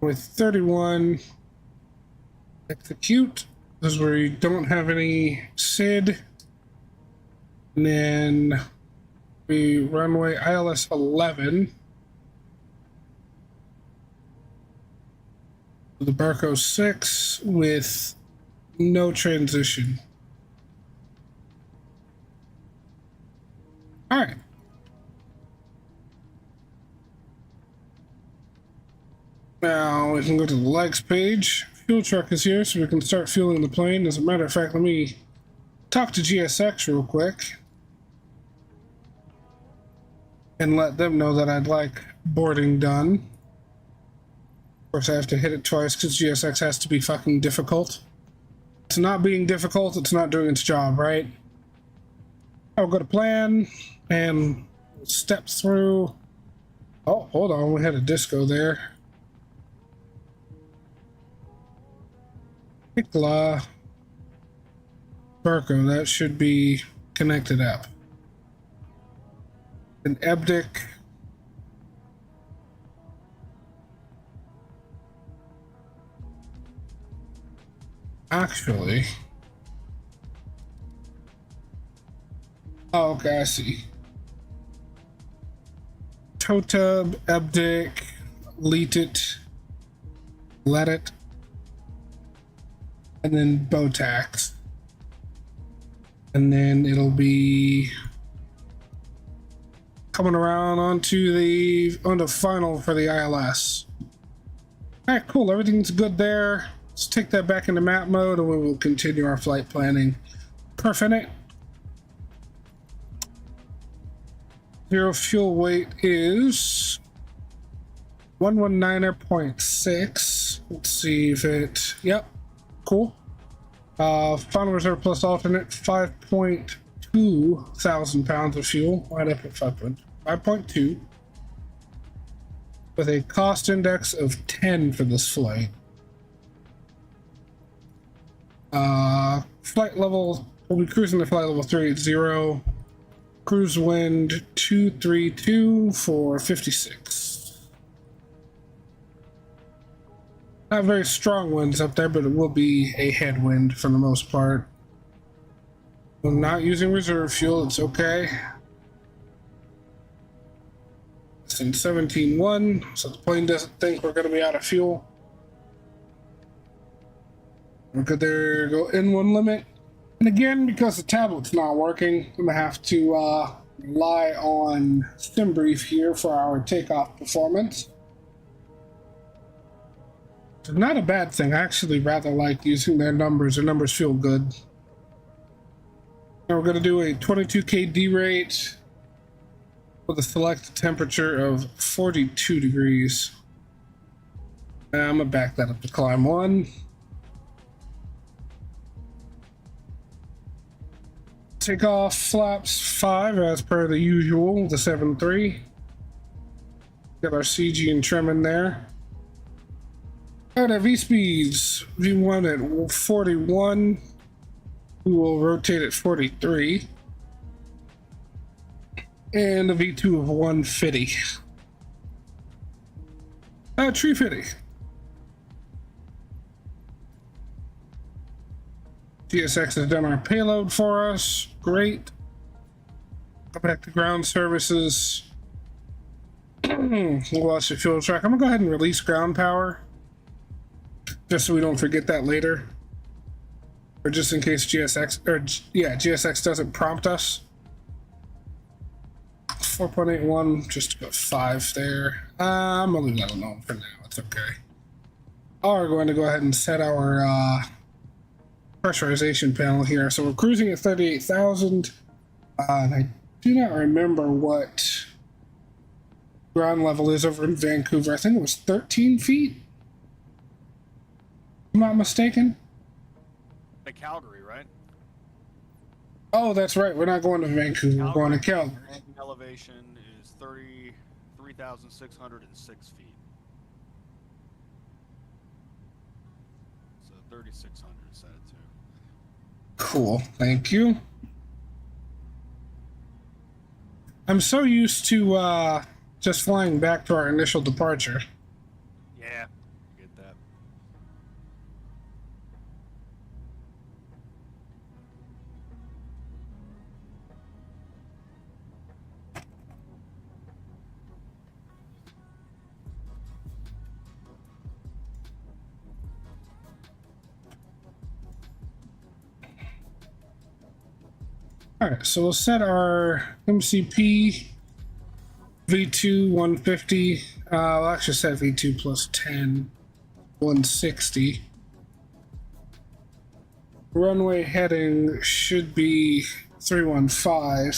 S1: with 31. Execute. This is where you don't have any SID. And then we runway ILS 11. The Berco 6 with no transition. All right. Now we can go to the legs page. Fuel truck is here, so we can start fueling the plane. As a matter of fact, let me talk to GSX real quick and let them know that I'd like boarding done. Of course, I have to hit it twice because GSX has to be fucking difficult. It's not being difficult, it's not doing its job, right? I'll go to plan and step through. Oh, hold on, we had a disco there. Pickla. Berco, that should be connected up. And Ebdic. Actually, oh, okay, I see. Totub, Ebdic, Leetit, Let It, and then Botax. And then it'll be coming around onto final for the ILS. All right, cool, everything's good there. Let's take that back into map mode and we will continue our flight planning. Perfect. Zero fuel weight is 119.6. Let's see if it, yep, cool. Final reserve plus alternate, 5.2 thousand pounds of fuel, right up at 5.2. With a cost index of 10 for this flight. Flight level, we'll be cruising to flight level 380. Cruise wind 232 for 56. Not very strong winds up there, but it will be a headwind for the most part. We're not using reserve fuel, it's okay. It's in 17.1, so the plane doesn't think we're going to be out of fuel. We're good there, go in one limit. And again, because the tablet's not working, I'm going to have to rely on SimBrief here for our takeoff performance. It's not a bad thing. I actually rather like using their numbers. Their numbers feel good. Now we're going to do a 22K D rate with a select temperature of 42 degrees. And I'm going to back that up to climb 1. Takeoff flaps 5 as per the usual, the 7.3. Got our CG and trim in there. Alright, our V-speeds, V1 at 41. We will rotate at 43. And a V2 of 150. 350. GSX has done our payload for us. Great. Go back to ground services. We'll watch the fuel truck. I'm gonna go ahead and release ground power, just so we don't forget that later, or just in case GSX doesn't prompt us. 4.81, just got 5 there. I'm gonna leave that alone for now. It's okay. We're going to go ahead and set our pressurization panel here. So we're cruising at 38,000, and I do not remember what ground level is over in Vancouver. I think it was 13 feet. If I'm not mistaken.
S2: The Calgary, right?
S1: Oh, that's right. We're not going to Vancouver. We're going to Calgary.
S2: Elevation is 33,606 feet. So 3,600 set it to.
S1: Cool. Thank you. I'm so used to just flying back to our initial departure.
S2: Yeah, get that.
S1: Alright, so we'll set our MCP V2 150. We'll actually set V2 plus 10, 160. Runway heading should be 315.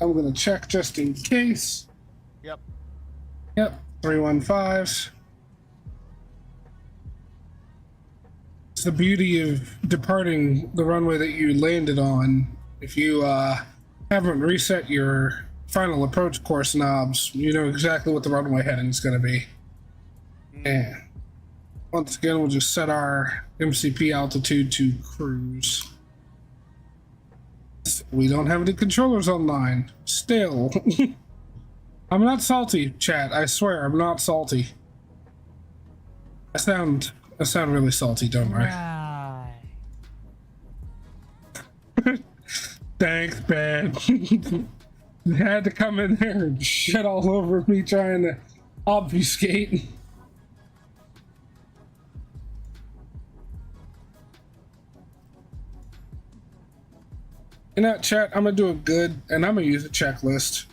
S1: I'm going to check just in case.
S2: Yep.
S1: Yep, 315. It's the beauty of departing the runway that you landed on. If you haven't reset your final approach course knobs, you know exactly what the runway heading is going to be. And once again, we'll just set our MCP altitude to cruise. We don't have any controllers online. Still. I'm not salty, chat. I swear, I'm not salty. I sound really salty, don't I?
S5: Right.
S1: Thanks, man. You had to come in there and shit all over me trying to obfuscate. You know, chat, I'm gonna do it good, and I'm gonna use a checklist.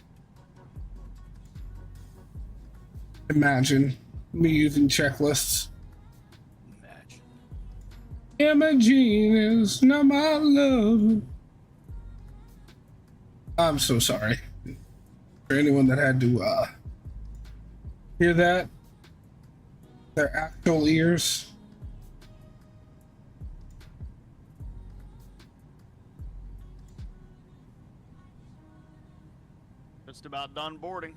S1: Imagine me using checklists. Imagine is not my love. I'm so sorry for anyone that had to hear that. Their actual ears.
S2: Just about done boarding.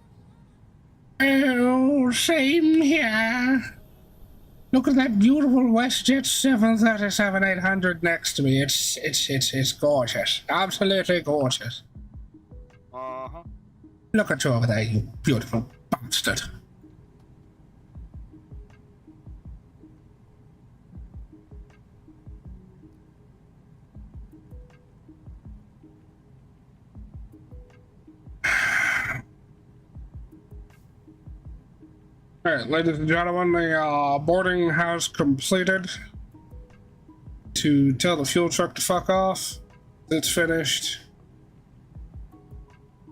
S1: Oh, same here. Look at that beautiful Westjet 737-800 next to me. It's gorgeous. Absolutely gorgeous.
S2: Uh-huh.
S1: Look at you over there, you beautiful bastard. Alright, ladies and gentlemen, the boarding has completed. To tell the fuel truck to fuck off. It's finished.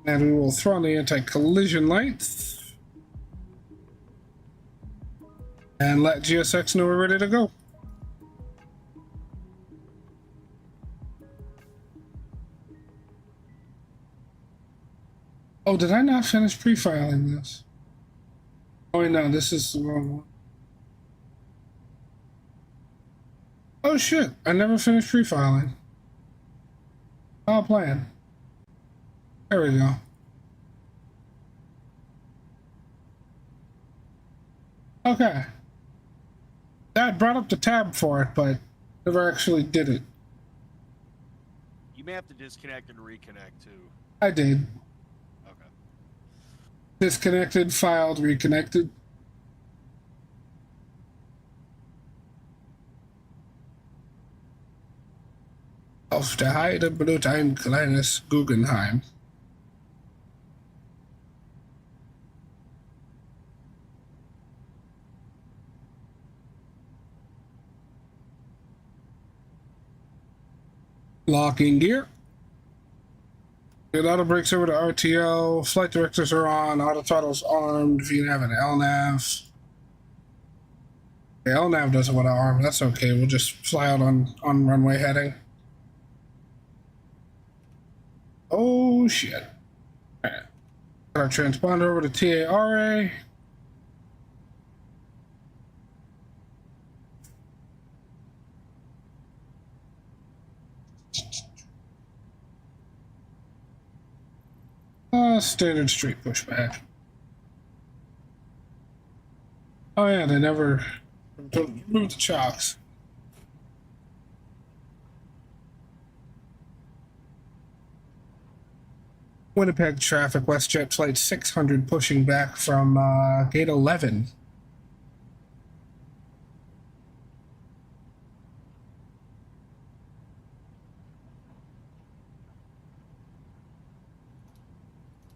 S1: And we will throw on the anti-collision lights. And let GSX know we're ready to go. Oh, did I not finish pre-filing this? Oh, wait, no, this is the wrong one. Oh, shit, I never finished pre-filing. I'll plan. There we go. Okay. That brought up the tab for it, but never actually did it.
S2: You may have to disconnect and reconnect too.
S1: I did.
S2: Okay.
S1: Disconnected, filed, reconnected. auf der Heide blüht ein kleines Guggenheim. Locking gear. It auto brakes over to RTO. Flight directors are on. Auto throttle's armed. If you have an LNAV. Okay, LNAV doesn't want to arm. That's okay. We'll just fly out on runway heading. Oh shit. Alright. Got our transponder over to TARA. Standard straight pushback. Oh yeah, they never remove the chocks. Winnipeg traffic, Westjet flight 600 pushing back from gate 11.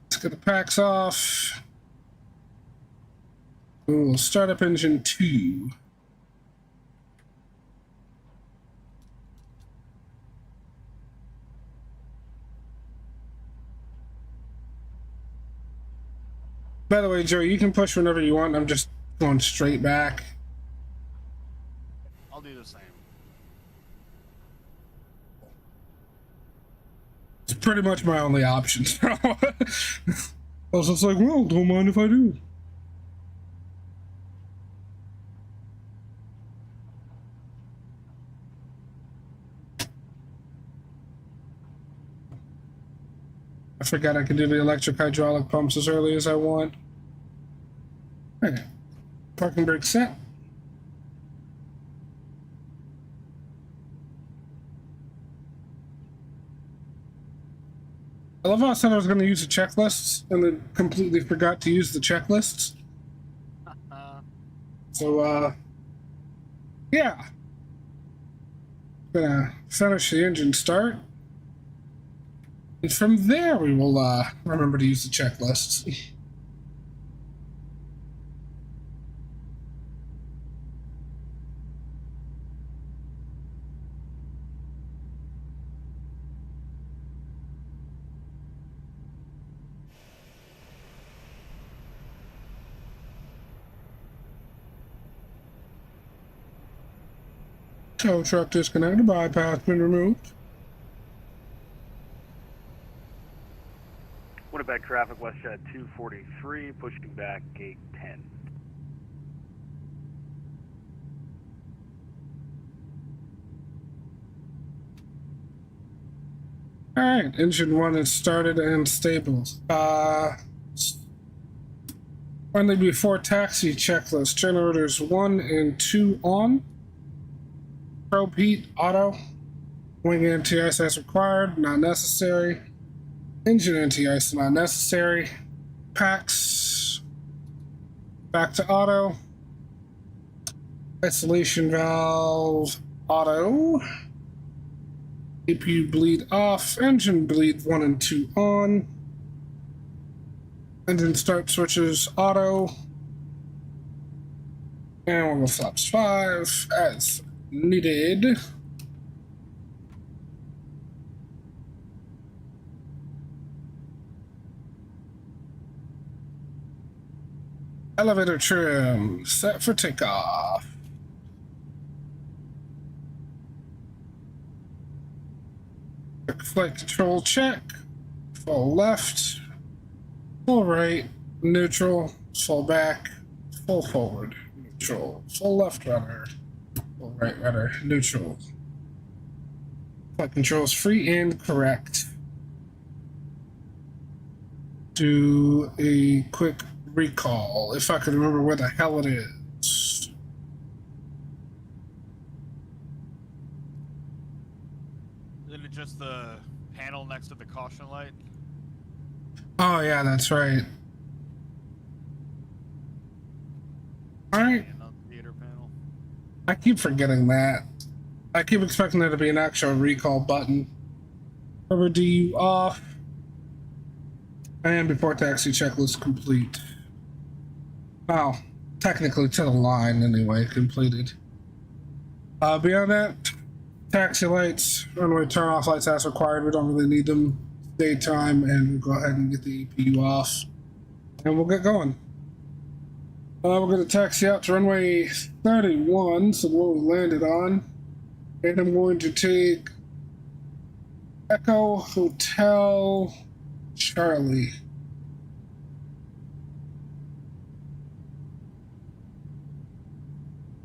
S1: Let's get the packs off. We'll start up engine 2. By the way, Joey, you can push whenever you want. I'm just going straight back.
S2: I'll do the same.
S1: It's pretty much my only option. I was just like, well, don't mind if I do. I forgot I can do the electric hydraulic pumps as early as I want. Okay. Parking brake set. I love how I said I was going to use the checklists and then completely forgot to use the checklists. So, yeah. Gonna finish the engine start. And from there, we will remember to use the checklists. Tow truck disconnected, bypass been removed.
S4: Winnipeg traffic, Westjet 243, pushing back gate 10.
S1: Alright, engine 1 is started and stable. Finally, before taxi checklist, generators 1 and 2 on. Probe heat, auto. Wing anti-ice as required, not necessary. Engine anti-ice, not necessary. Packs. Back to auto. Isolation valve, auto. APU bleed off. Engine bleed 1 and 2 on. Engine start switches, auto. And we'll go flaps 5 as needed. Elevator trim set for takeoff. Flight control check. Full left, full right, neutral, full back, full forward, neutral, full left rudder, full right rudder, neutral. Flight controls free and correct. Do a quick recall, if I can remember where the hell it is.
S2: Isn't it just the panel next to the caution light?
S1: Oh yeah, that's right. Alright.
S2: And on the theater panel.
S1: I keep forgetting that. I keep expecting there to be an actual recall button. Cover DU off. And before taxi checklist complete. Well, technically to the line anyway, completed. Beyond that, taxi lights, runway turn off lights as required. We don't really need them. Daytime, and we'll go ahead and get the EPU off. And we'll get going. We're going to taxi out to runway 31, so what we landed on. And I'm going to take Echo Hotel Charlie.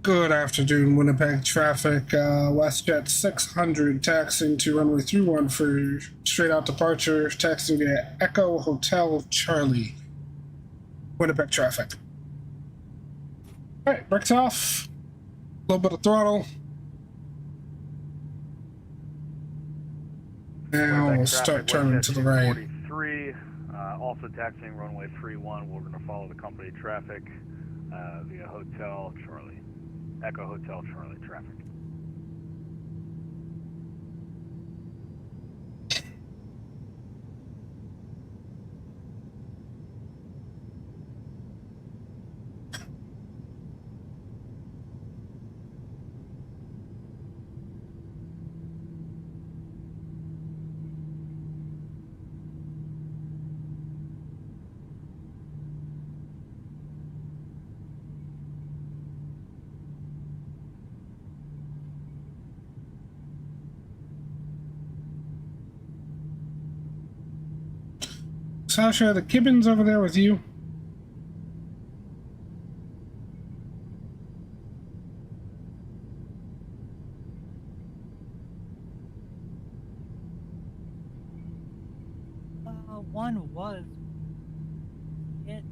S1: Good afternoon, Winnipeg traffic. Westjet 600 taxiing to runway 31 for straight out departure. Taxiing to Echo Hotel Charlie. Winnipeg traffic. Alright, brakes off. A little bit of throttle. Now we'll start turning to the right.
S4: 43, also taxiing runway 31. We're going to follow the company traffic via Hotel Charlie. Echo Hotel Charlie traffic.
S1: Sasha, the Kibbins over there with you?
S5: One was it.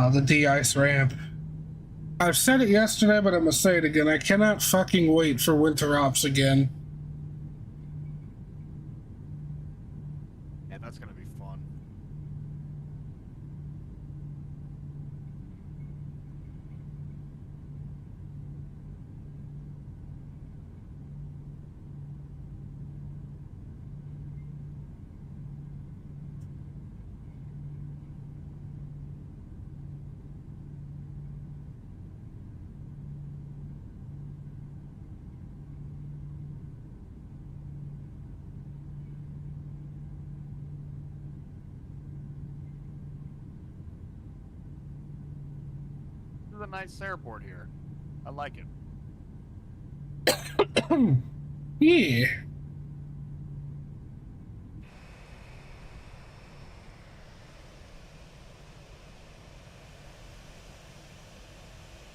S1: The de-ice ramp. I've said it yesterday, but I'm gonna say it again. I cannot fucking wait for winter ops again.
S2: Yeah, that's gonna be fun. This is a nice airport here. I like it.
S1: Yeah.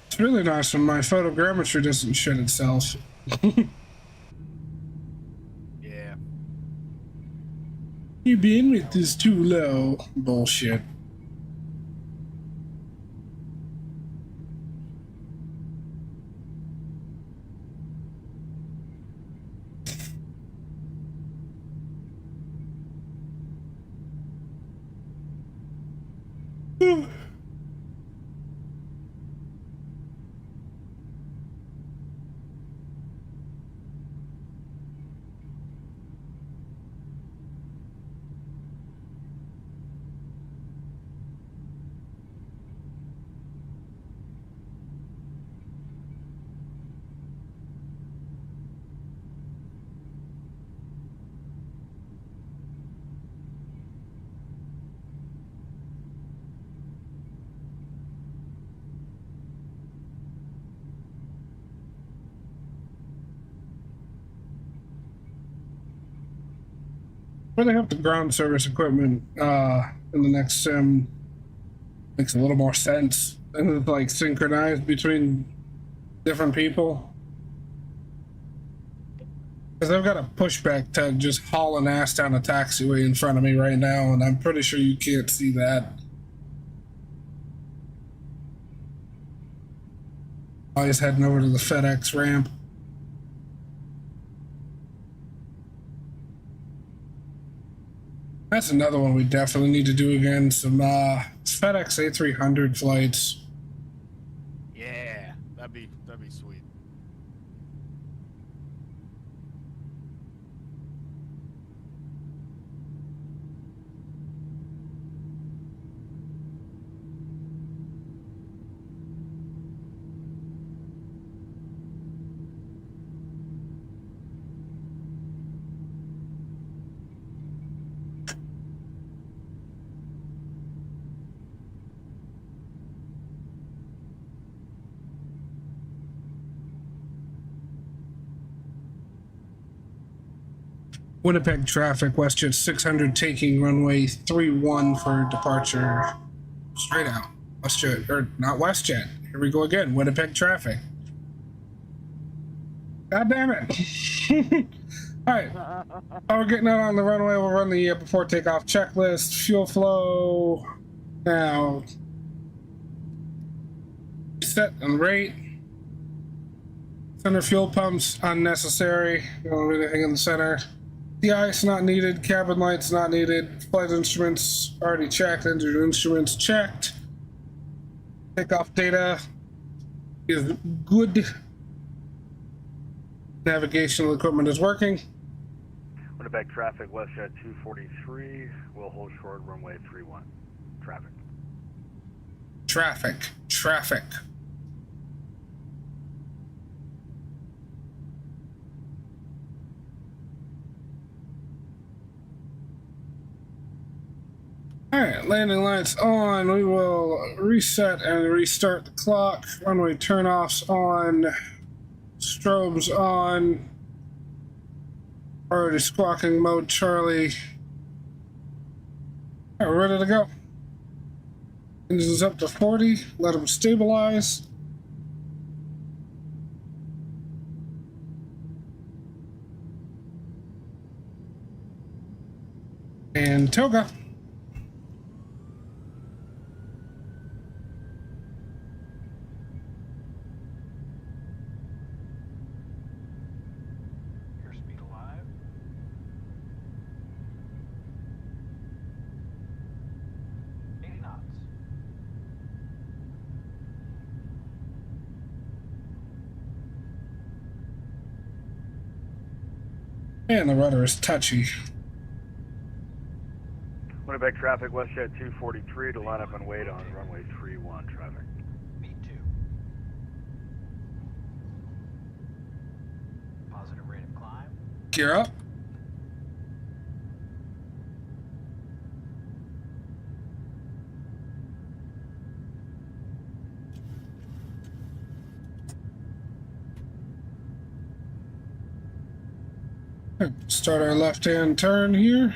S1: It's really nice when my photogrammetry doesn't shit itself.
S2: Yeah.
S1: Your bandwidth is too low. Bullshit. Where they have the ground service equipment in the next sim makes a little more sense. And it's like synchronized between different people. Because I've got a pushback tug just hauling ass down a taxiway in front of me right now, and I'm pretty sure you can't see that. I was heading over to the FedEx ramp. That's another one we definitely need to do again. Some FedEx A300 flights.
S2: Yeah, that'd be sweet.
S1: Winnipeg traffic, Westjet 600 taking runway 31 for departure. Straight out. Westjet, or not Westjet. Here we go again. Winnipeg traffic. God damn it. Alright. While we're getting out on the runway, we'll run the before takeoff checklist. Fuel flow. Now. Set and rate. Center fuel pumps, unnecessary. Don't have anything in the center. The ice not needed, cabin lights not needed, flight instruments already checked, engine instruments checked. Takeoff data is good. Navigational equipment is working.
S4: Winnipeg traffic, Westjet 243, will hold short runway 31. Traffic.
S1: Traffic. Traffic. Alright, landing lights on. We will reset and restart the clock. Runway turnoffs on. Strobes on. Already squawking mode Charlie. Alright, we're ready to go. Engines up to 40. Let them stabilize. And toga.
S6: Airspeed alive. Knots.
S1: And the rudder is touchy.
S4: Winnipeg traffic, Westjet 243 to line up and wait on runway 31 traffic.
S6: Me2. Positive rate of climb.
S1: Gear up. Start our left-hand turn here.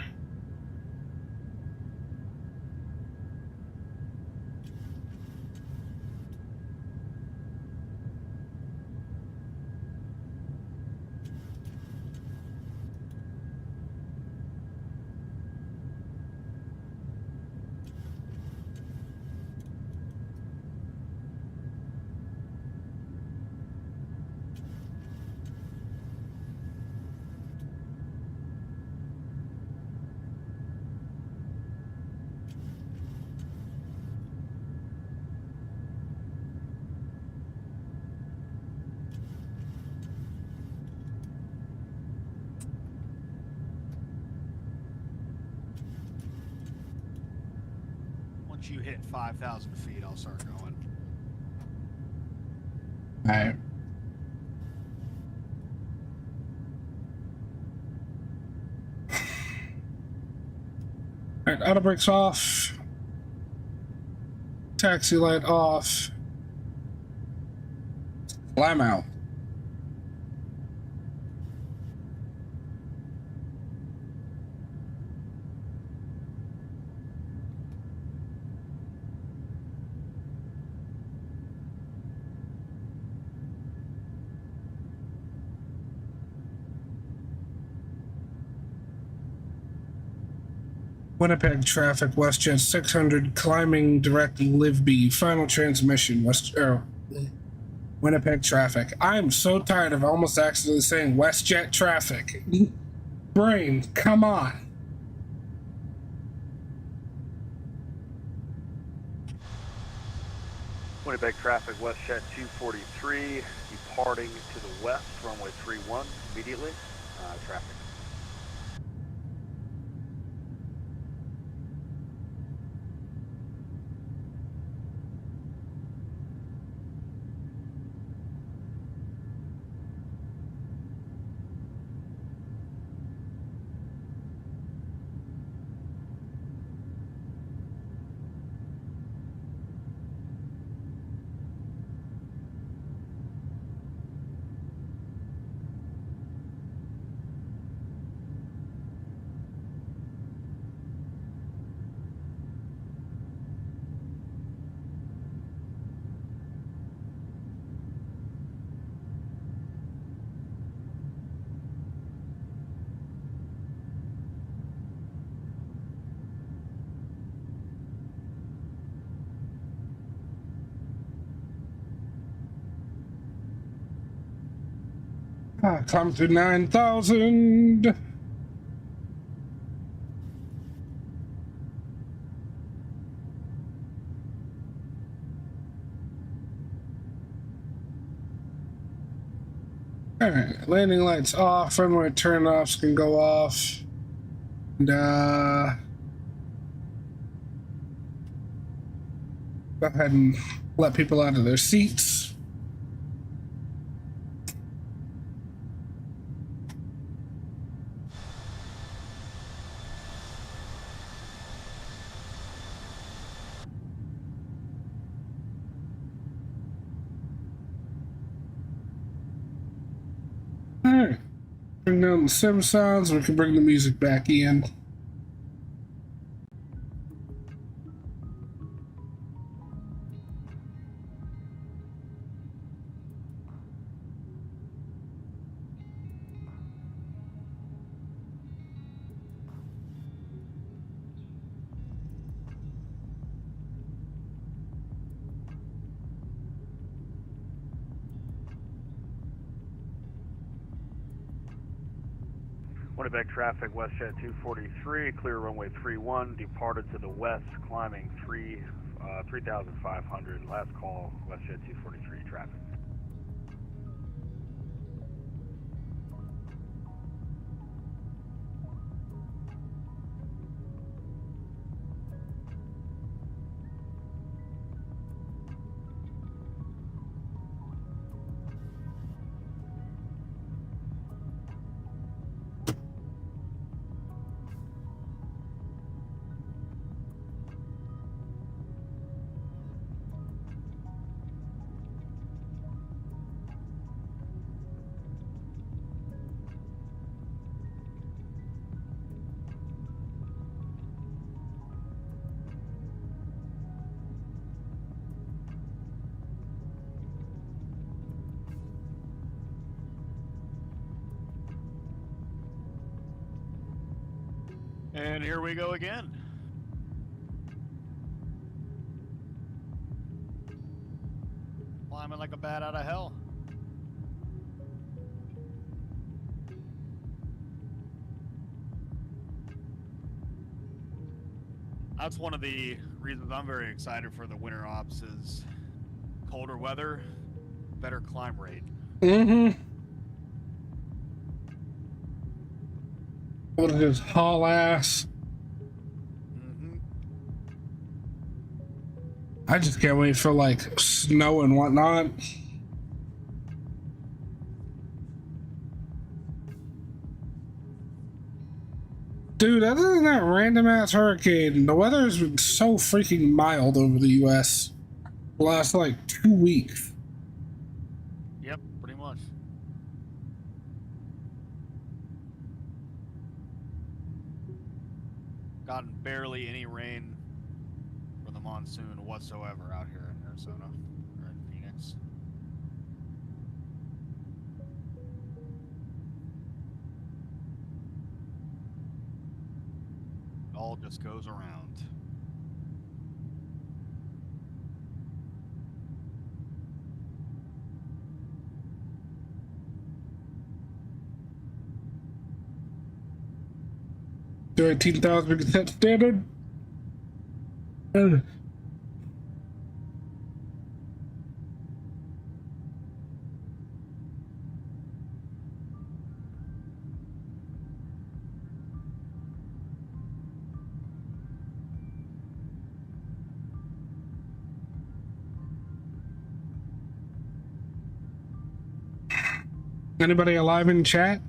S2: Once you hit 5,000 feet, I'll start going.
S1: Alright. Alright, auto brakes off. Taxi light off. Climb out. Winnipeg traffic, Westjet 600, climbing direct Livby, final transmission, Winnipeg traffic. I'm so tired of almost accidentally saying Westjet traffic. Brain, come on.
S4: Winnipeg traffic, Westjet 243, departing to the west, runway 31 immediately. Traffic.
S1: Climb through 9,000. Alright, landing lights off, runway turn-offs can go off. And, go ahead and let people out of their seats. Alright, bring down the sim sounds, we can bring the music back in.
S4: Winnipeg traffic, Westjet 243, clear runway 31, departed to the west, climbing 3,500. Last call, Westjet 243 traffic.
S2: And here we go again. Climbing like a bat out of hell. That's one of the reasons I'm very excited for the winter ops is colder weather, better climb rate.
S1: Mm-hmm. Able to just haul ass. I just can't wait for like snow and whatnot. Dude, other than that random ass hurricane, the weather has been so freaking mild over the US the last like 2 weeks.
S2: Yep, pretty much. Gotten barely any rain for the monsoon whatsoever out here in Arizona or in Phoenix. all just goes around.
S1: Do 18,000 set standard. Anybody alive in chat?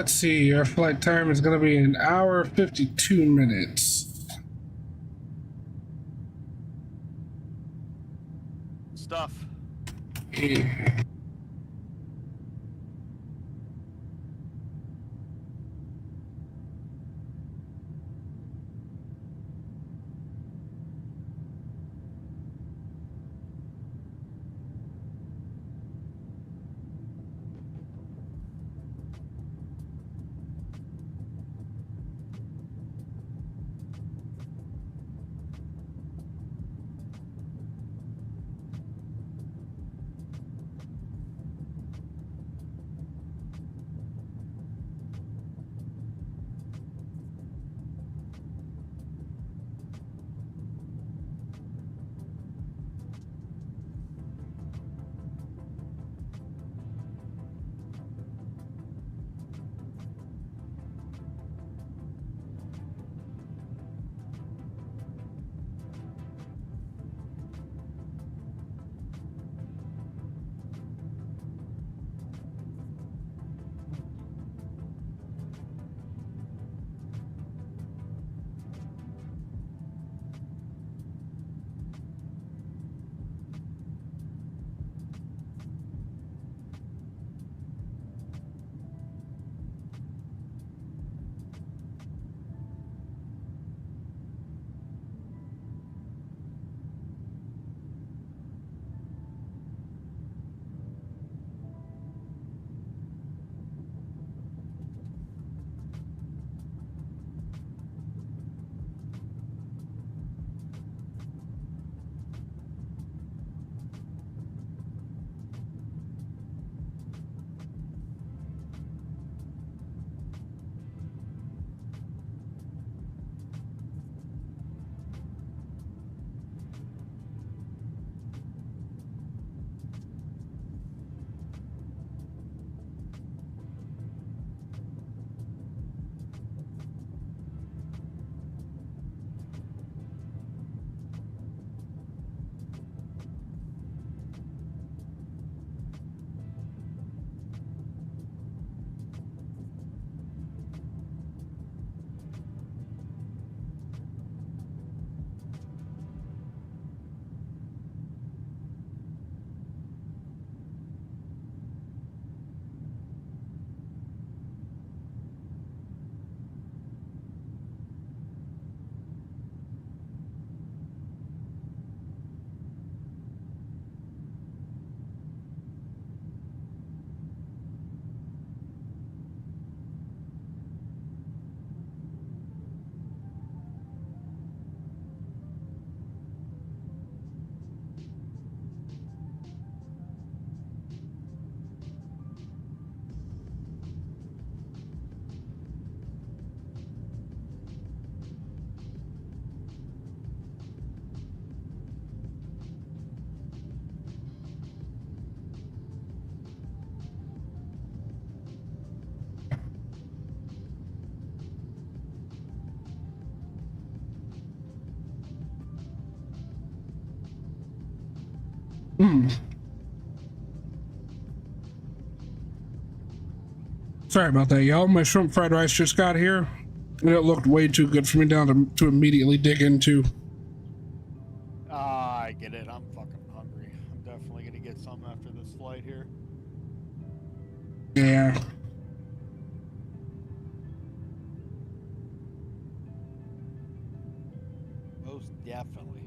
S1: Let's see, our flight time is going to be 1 hour 52 minutes.
S2: Stuff.
S1: Yeah. Sorry about that, y'all. My shrimp fried rice just got here, and it looked way too good for me down to immediately dig into.
S2: I get it. I'm fucking hungry. I'm definitely gonna get some after this flight here.
S1: Yeah.
S2: Most definitely.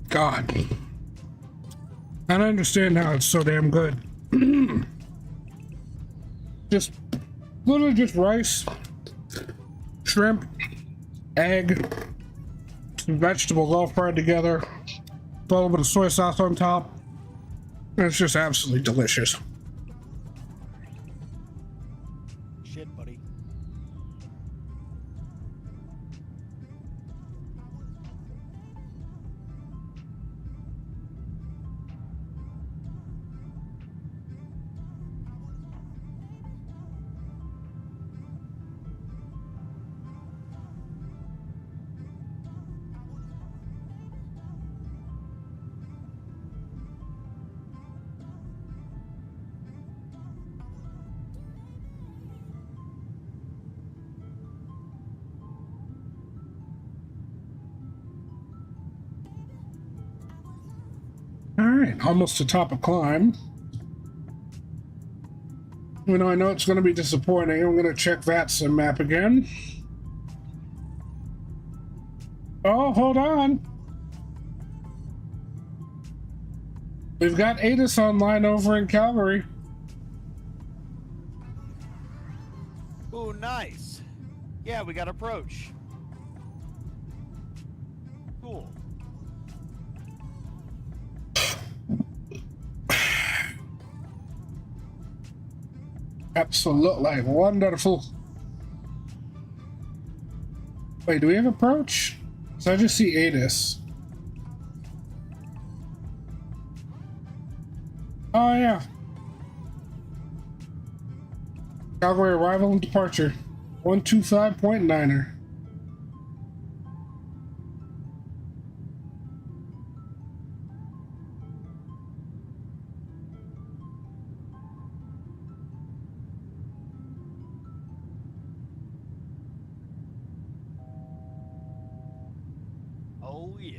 S1: God. I don't understand how it's so damn good. Just literally just rice, shrimp, egg, some vegetables all fried together, a little bit of soy sauce on top. And it's just absolutely delicious.
S2: Shit, buddy.
S1: Alright, almost to top of climb. You know, I know it's going to be disappointing. I'm going to check vatsim map again. Oh, hold on. We've got ATIS online over in Calgary.
S2: Ooh, nice. Yeah, we got approach. Cool.
S1: Absolutely wonderful. Wait, do we have approach? So I just see ATIS. Oh yeah. Calgary arrival and departure. 125.9er.
S2: Oh yeah.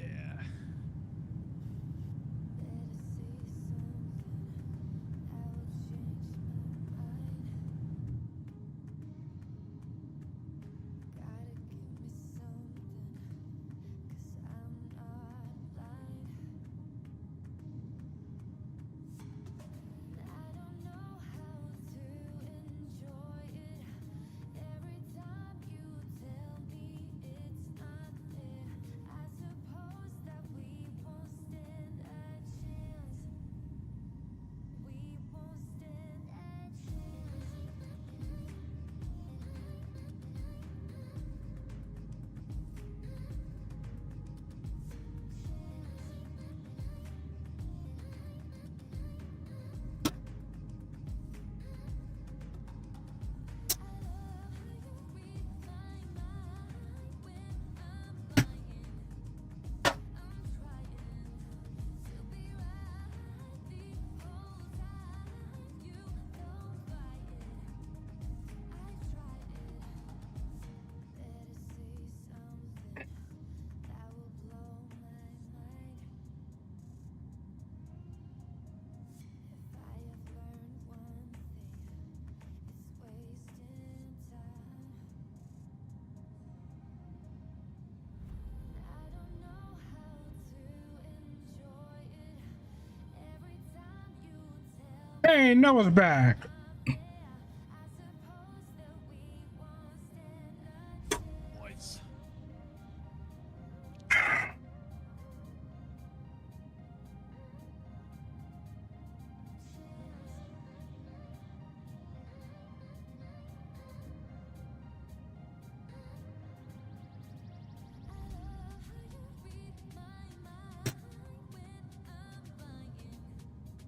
S1: Hey, Noah's back.
S2: Nice.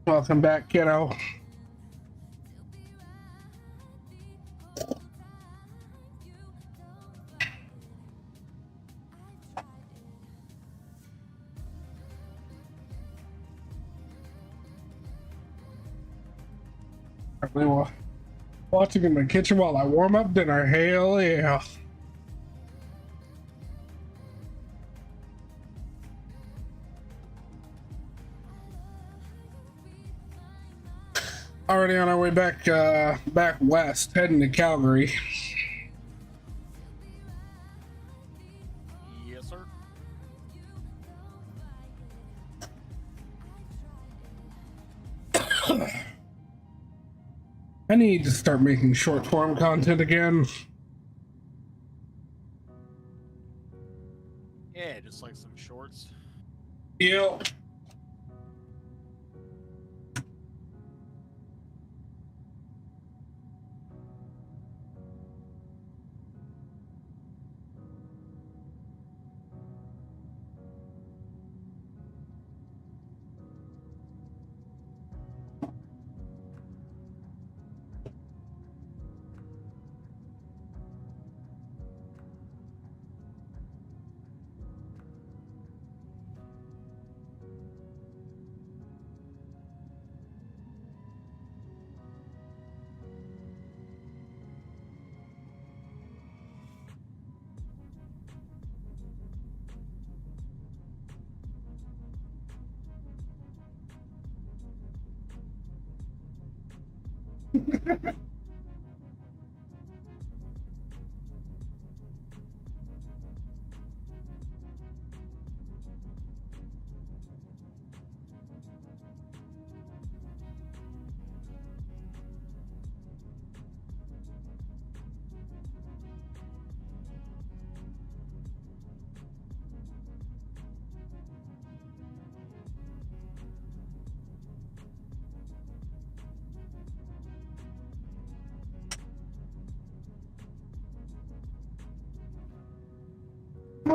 S1: Welcome back, kiddo. We were watching in the kitchen while I warm up dinner. Hell yeah. Already on our way back back west, heading to Calgary.
S2: Yes, sir.
S1: I need to start making short form content again.
S2: Yeah, just like some shorts.
S1: Yep.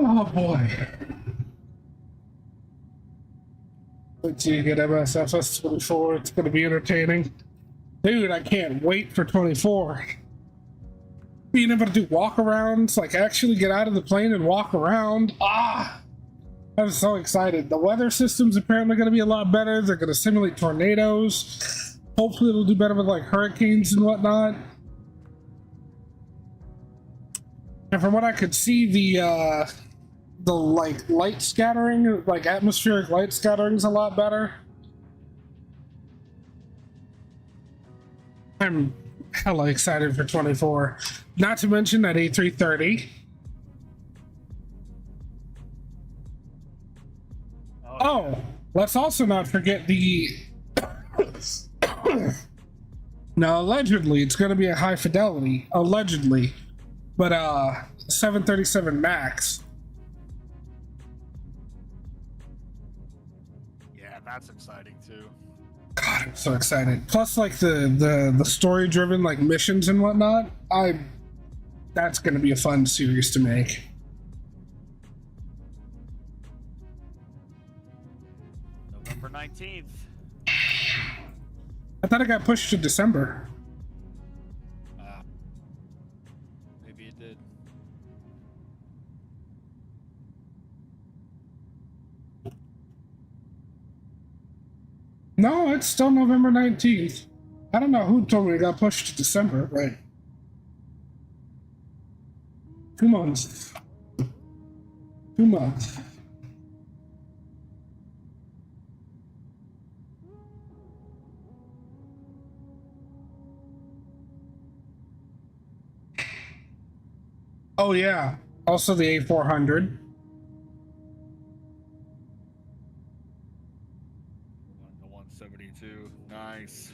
S1: Oh boy. Wait till you get MSFS 24. It's going to be entertaining. Dude, I can't wait for 24. Being able to do walk-arounds, like actually get out of the plane and walk around. Ah! I'm so excited. The weather system's apparently going to be a lot better. They're going to simulate tornadoes. Hopefully it'll do better with like hurricanes and whatnot. And from what I could see, the like light scattering, like atmospheric light scattering is a lot better. I'm hella excited for 24. Not to mention that A330. Oh, let's also not forget the... Now, allegedly, it's going to be a high fidelity. Allegedly. But, 737 MAX.
S2: Yeah, that's exciting too.
S1: God, I'm so excited. Plus, like, the story-driven, like, missions and whatnot. That's going to be a fun series to make.
S2: November 19th.
S1: I thought it got pushed to December.
S2: Maybe it did.
S1: No, it's still November 19th. I don't know who told me it got pushed to December, but 2 months. 2 months. Oh yeah, also the A400.
S2: The 172. Nice.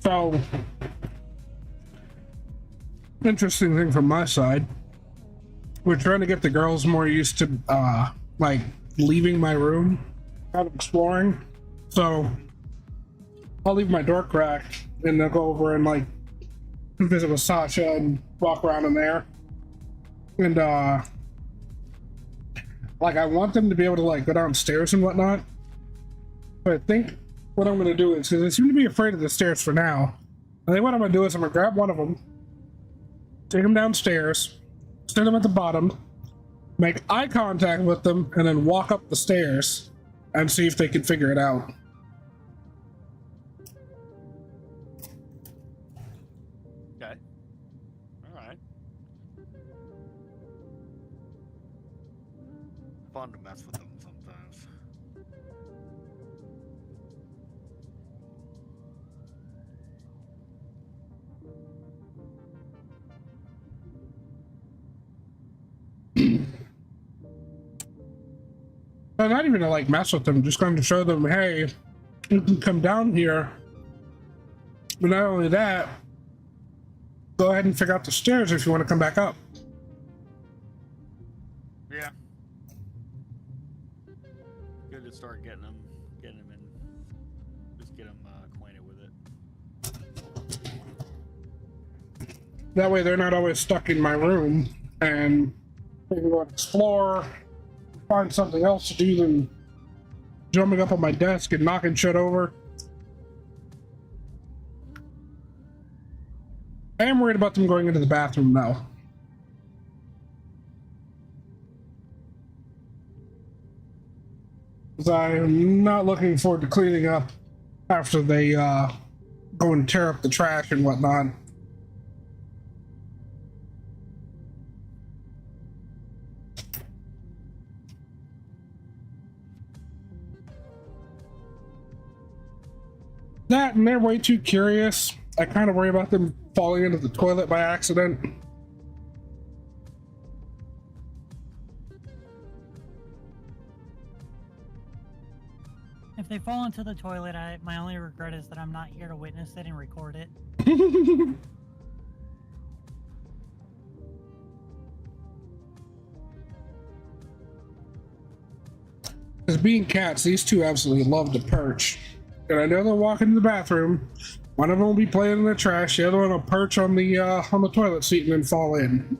S1: So, interesting thing from my side. We're trying to get the girls more used to, like, leaving my room, out of exploring. So, I'll leave my door cracked, and they'll go over and, like, visit with Sasha and walk around in there. And, like, I want them to be able to, like, go downstairs and whatnot. But I think what I'm going to do is, because they seem to be afraid of the stairs for now, I think what I'm going to do is I'm going to grab one of them, take them downstairs, sit them at the bottom, make eye contact with them, and then walk up the stairs and see if they can figure it out.
S2: Okay. All right. fun to mess with them sometimes.
S1: I'm not even to like mess with them, just going to show them, hey, you can come down here. But not only that, go ahead and figure out the stairs if you want to come back up.
S2: Yeah. Good to start getting them in. Just get them acquainted with it.
S1: That way they're not always stuck in my room and they can go and explore, find something else to do than jumping up on my desk and knocking shit over. I am worried about them going into the bathroom now. Because I'm not looking forward to cleaning up after they go and tear up the trash and whatnot. That, and they're way too curious. I kind of worry about them falling into the toilet by accident.
S5: If they fall into the toilet, my only regret is that I'm not here to witness it and record it.
S1: As being cats, these two absolutely love to perch. And I know they'll walk into the bathroom. One of them will be playing in the trash. The other one will perch on the toilet seat and then fall in.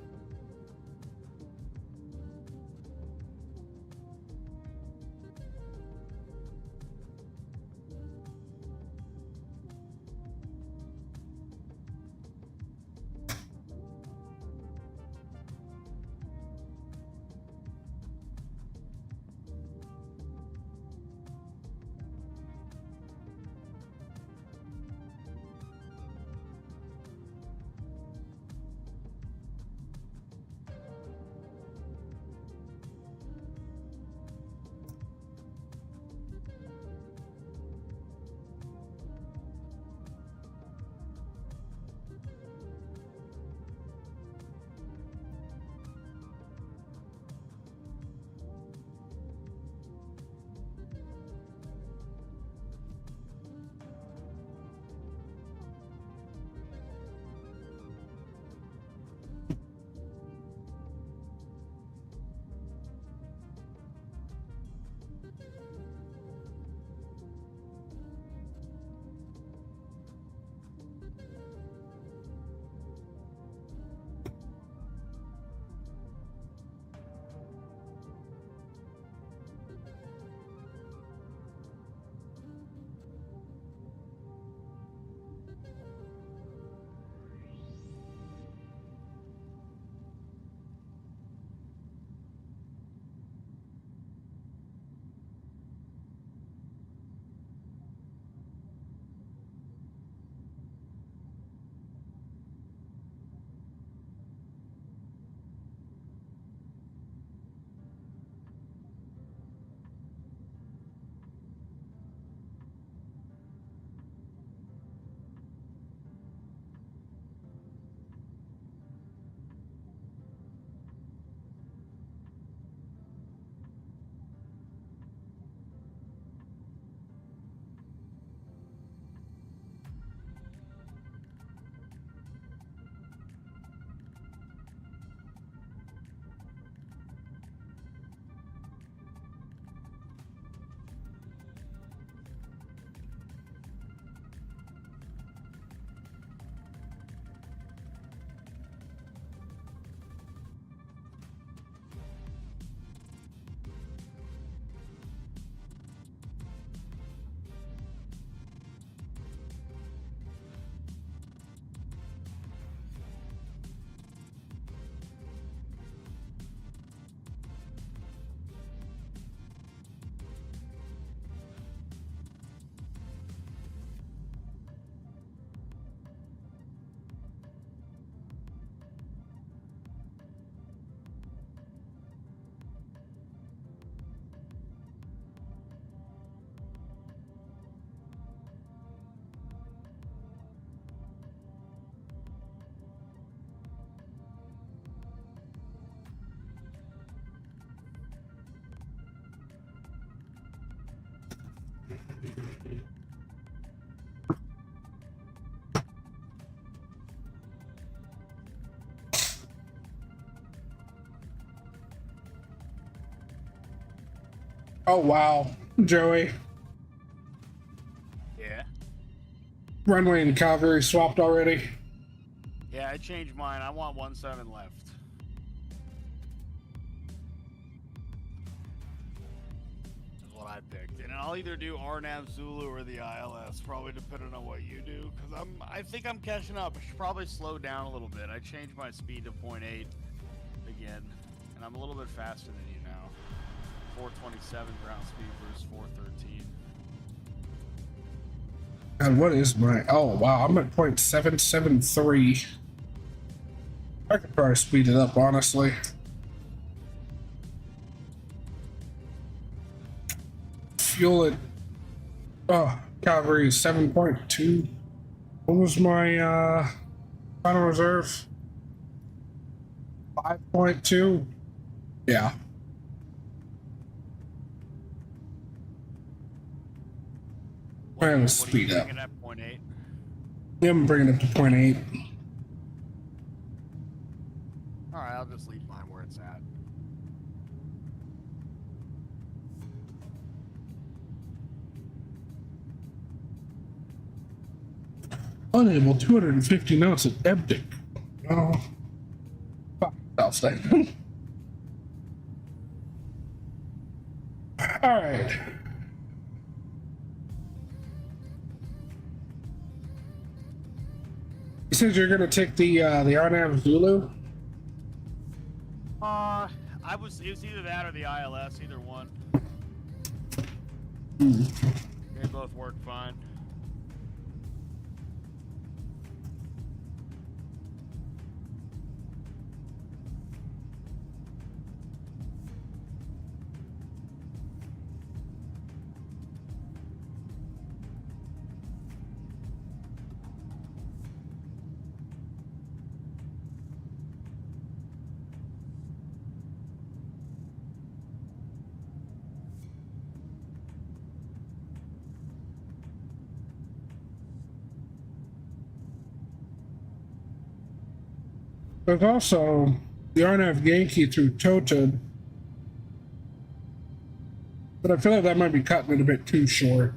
S1: Oh wow, Joey.
S3: Yeah.
S1: Runway in Calgary swapped already.
S3: Yeah, I changed mine. I want 1.7 left. That's what I picked. And I'll either do RNAV Zulu or the ILS, probably depending on what you do. Because I think I'm catching up. I should probably slow down a little bit. I changed my speed to 0.8 again. And I'm a little bit faster than you now. 427 ground speed versus 413.
S1: God, what is my... Oh, wow, I'm at 0.773. I could probably speed it up, honestly. Fuel it. Oh, Calgary is 7.2. What was my final reserve? 5.2? Yeah. I'm gonna speed up.
S3: At 0.8.
S1: Yeah, I'm bringing it up to 0.8.
S3: Alright, I'll just leave mine where it's at.
S1: Unable 250 knots at Ebdic. Oh, fuck, I'll stay. All right. You said you're gonna take the RNAV Zulu.
S3: It was either that or the ILS, either one. They both work fine.
S1: There's also the RNAV Yankee through Toted, but I feel like that might be cutting it a bit too short.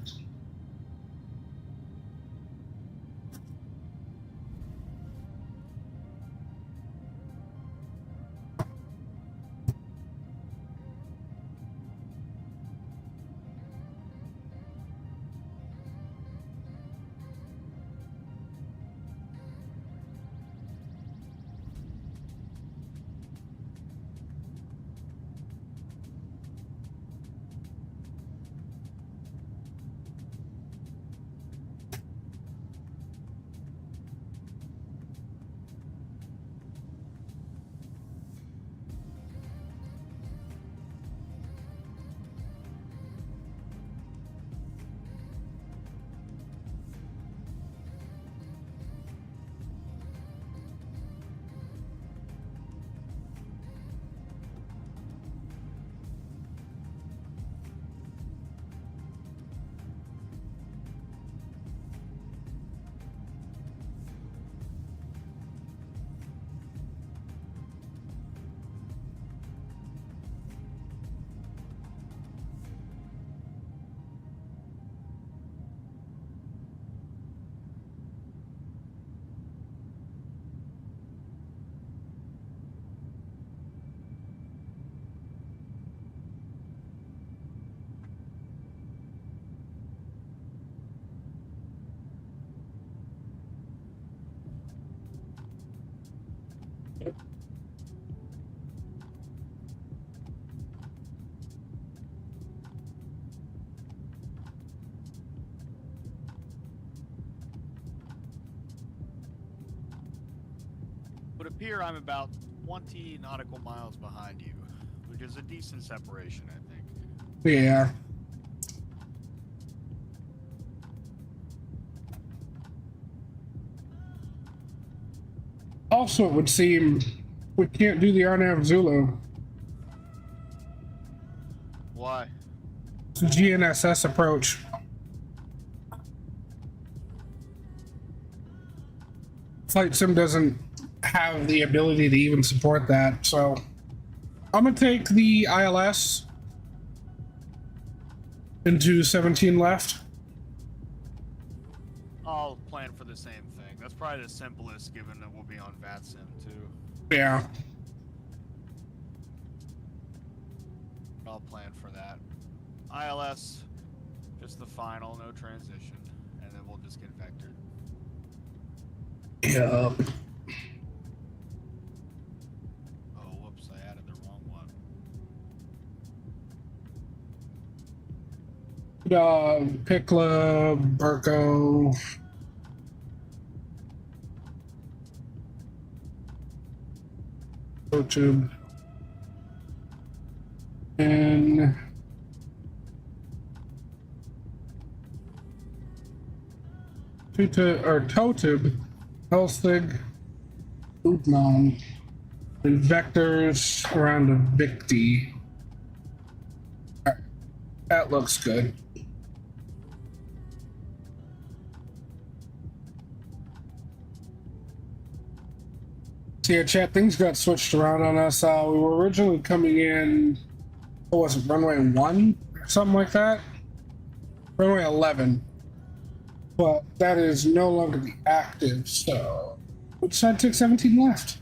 S3: Would appear I'm about 20 nautical miles behind you, which is a decent separation, I think.
S1: Yeah. Also, it would seem we can't do the RNAV Zulu.
S3: Why?
S1: It's a GNSS approach. Flight Sim doesn't have the ability to even support that, so I'm gonna take the ILS into 17 left.
S3: I'll plan for the same thing. That's probably the simplest, given that we'll be on vatsim too.
S1: Yeah.
S3: I'll plan for that. ILS, just the final, no transition, and then we'll just get vectored.
S1: Yeah.
S3: Oh, whoops, I added the wrong one.
S1: Pikla, Burko. Tube. And Totib, Helstig, Ootmon, and vectors around a Victi. Alright, that looks good. See, here, chat, things got switched around on us. We were originally coming in, what was it, runway 1 or something like that? Runway 11. But that is no longer the active, so we decided to take 17 left.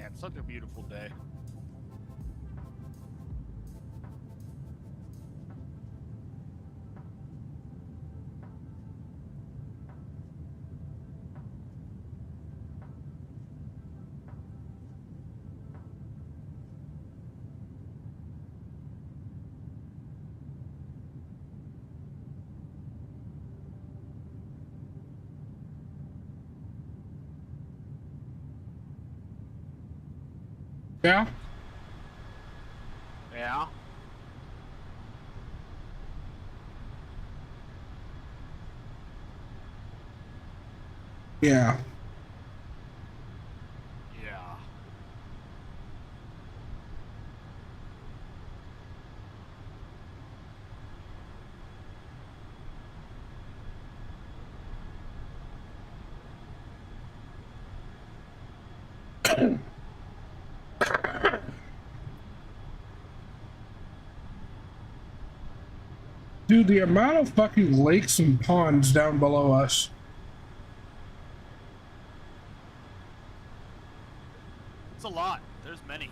S3: Man, such a beautiful day.
S1: Yeah?
S3: Yeah.
S1: Yeah.
S3: Yeah.
S1: Dude, the amount of fucking lakes and ponds down below us.
S3: It's a lot. There's many.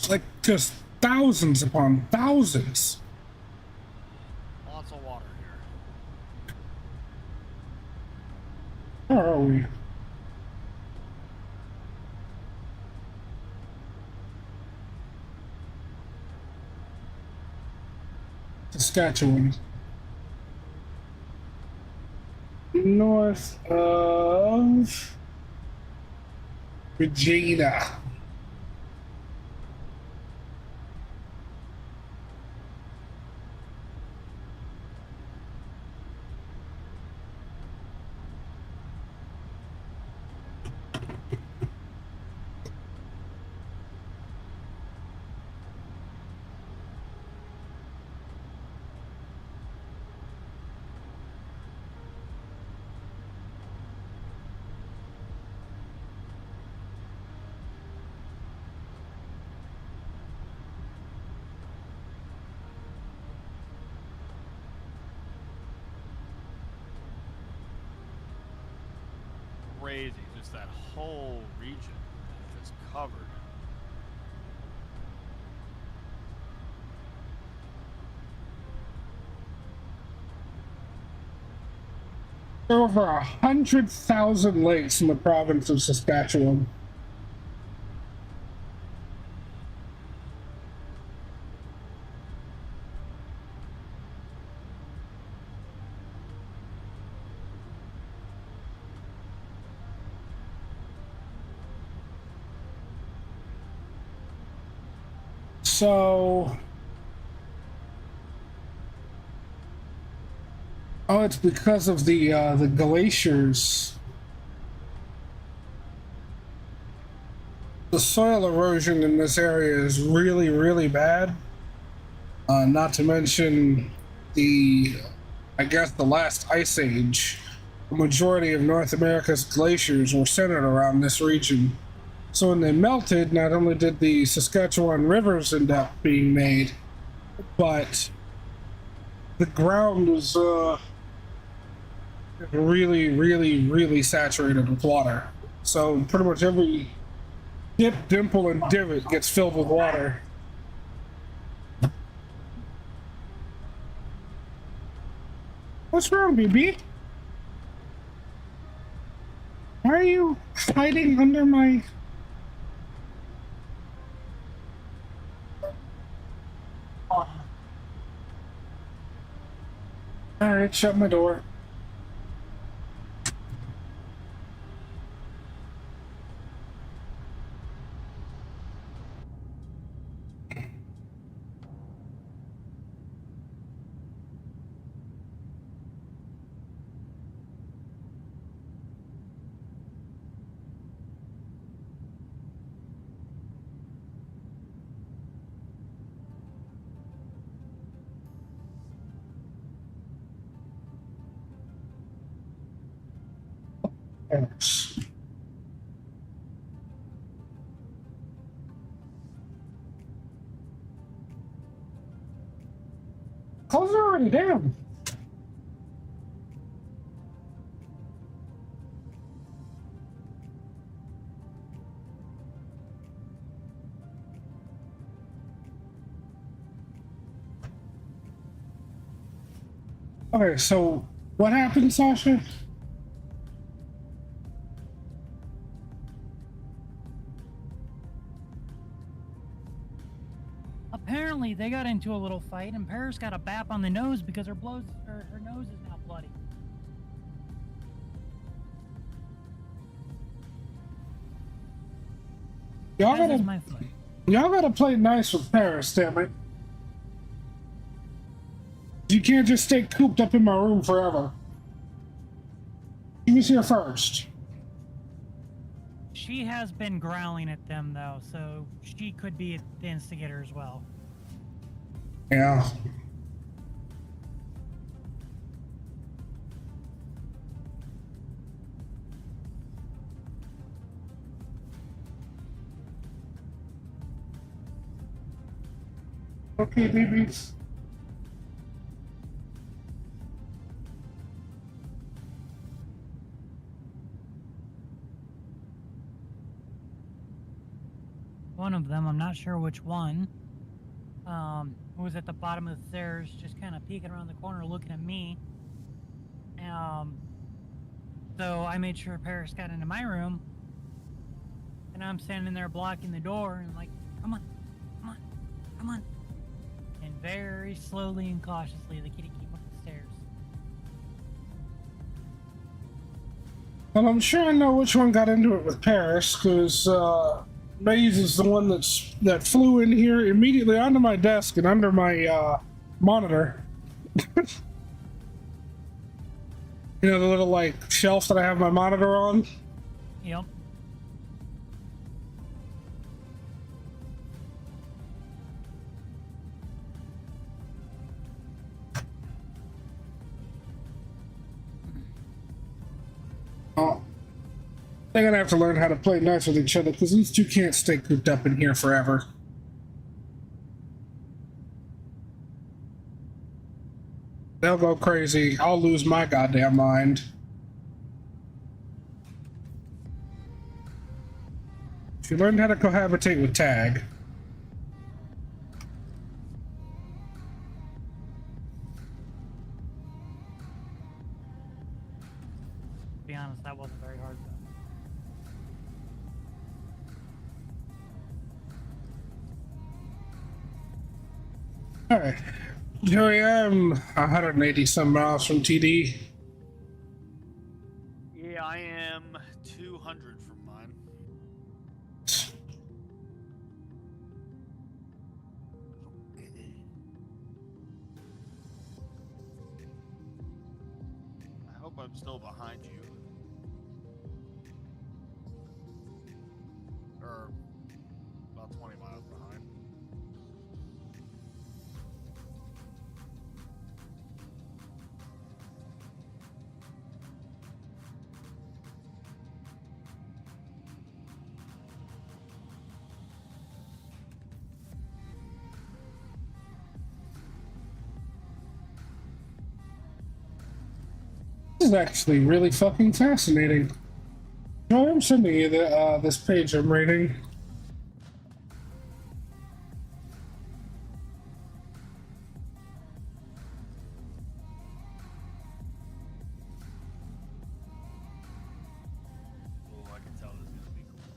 S1: Like, just thousands upon thousands.
S3: Lots of water here.
S1: Where are we? Saskatchewan. North of Regina.
S3: Crazy. Just that whole region just covered.
S1: Over 100,000 lakes in the province of Saskatchewan. So, oh, it's because of the glaciers. The soil erosion in this area is really, really bad. Not to mention I guess the last ice age. The majority of North America's glaciers were centered around this region. So when they melted, not only did the Saskatchewan rivers end up being made, but the ground was really, really, really saturated with water. So pretty much every dip, dimple, and divot gets filled with water. What's wrong, BB? Why are you hiding under my... Alright, shut my door. Thanks. Clothes are already down. Okay, so what happened, Sasha?
S5: Apparently, they got into a little fight, and Paris got a bap on the nose because her nose is now bloody.
S1: Y'all
S5: As is
S1: gotta,
S5: my foot.
S1: y'all gotta play nice with Paris, damn it. You can't just stay cooped up in my room forever. She was here first.
S5: She has been growling at them, though, so she could be the instigator as well.
S1: Yeah. Okay, babies.
S5: One of them, I'm not sure which one, was at the bottom of the stairs, just kind of peeking around the corner looking at me. So I made sure Paris got into my room, and I'm standing there blocking the door and like, come on, come on, come on. And very slowly and cautiously, the kitty came up the stairs.
S1: Well, I'm sure I know which one got into it with Paris, because Maze is the one that flew in here immediately onto my desk and under my monitor. You know, the little like shelf that I have my monitor on?
S5: Yep.
S1: Oh. They're gonna have to learn how to play nice with each other, because these two can't stay cooped up in here forever. They'll go crazy. I'll lose my goddamn mind. She learned how to cohabitate with Tag.
S5: To be honest, that wasn't very hard though.
S1: Alright. Joey, I'm 180 some miles from TD.
S3: Yeah, I am 200 from mine.
S2: I hope I'm still behind you. Or about 20 miles behind.
S1: This is actually really fucking fascinating. Joey, I'm sending you this page I'm reading.
S3: Oh, I can tell this is gonna be cool.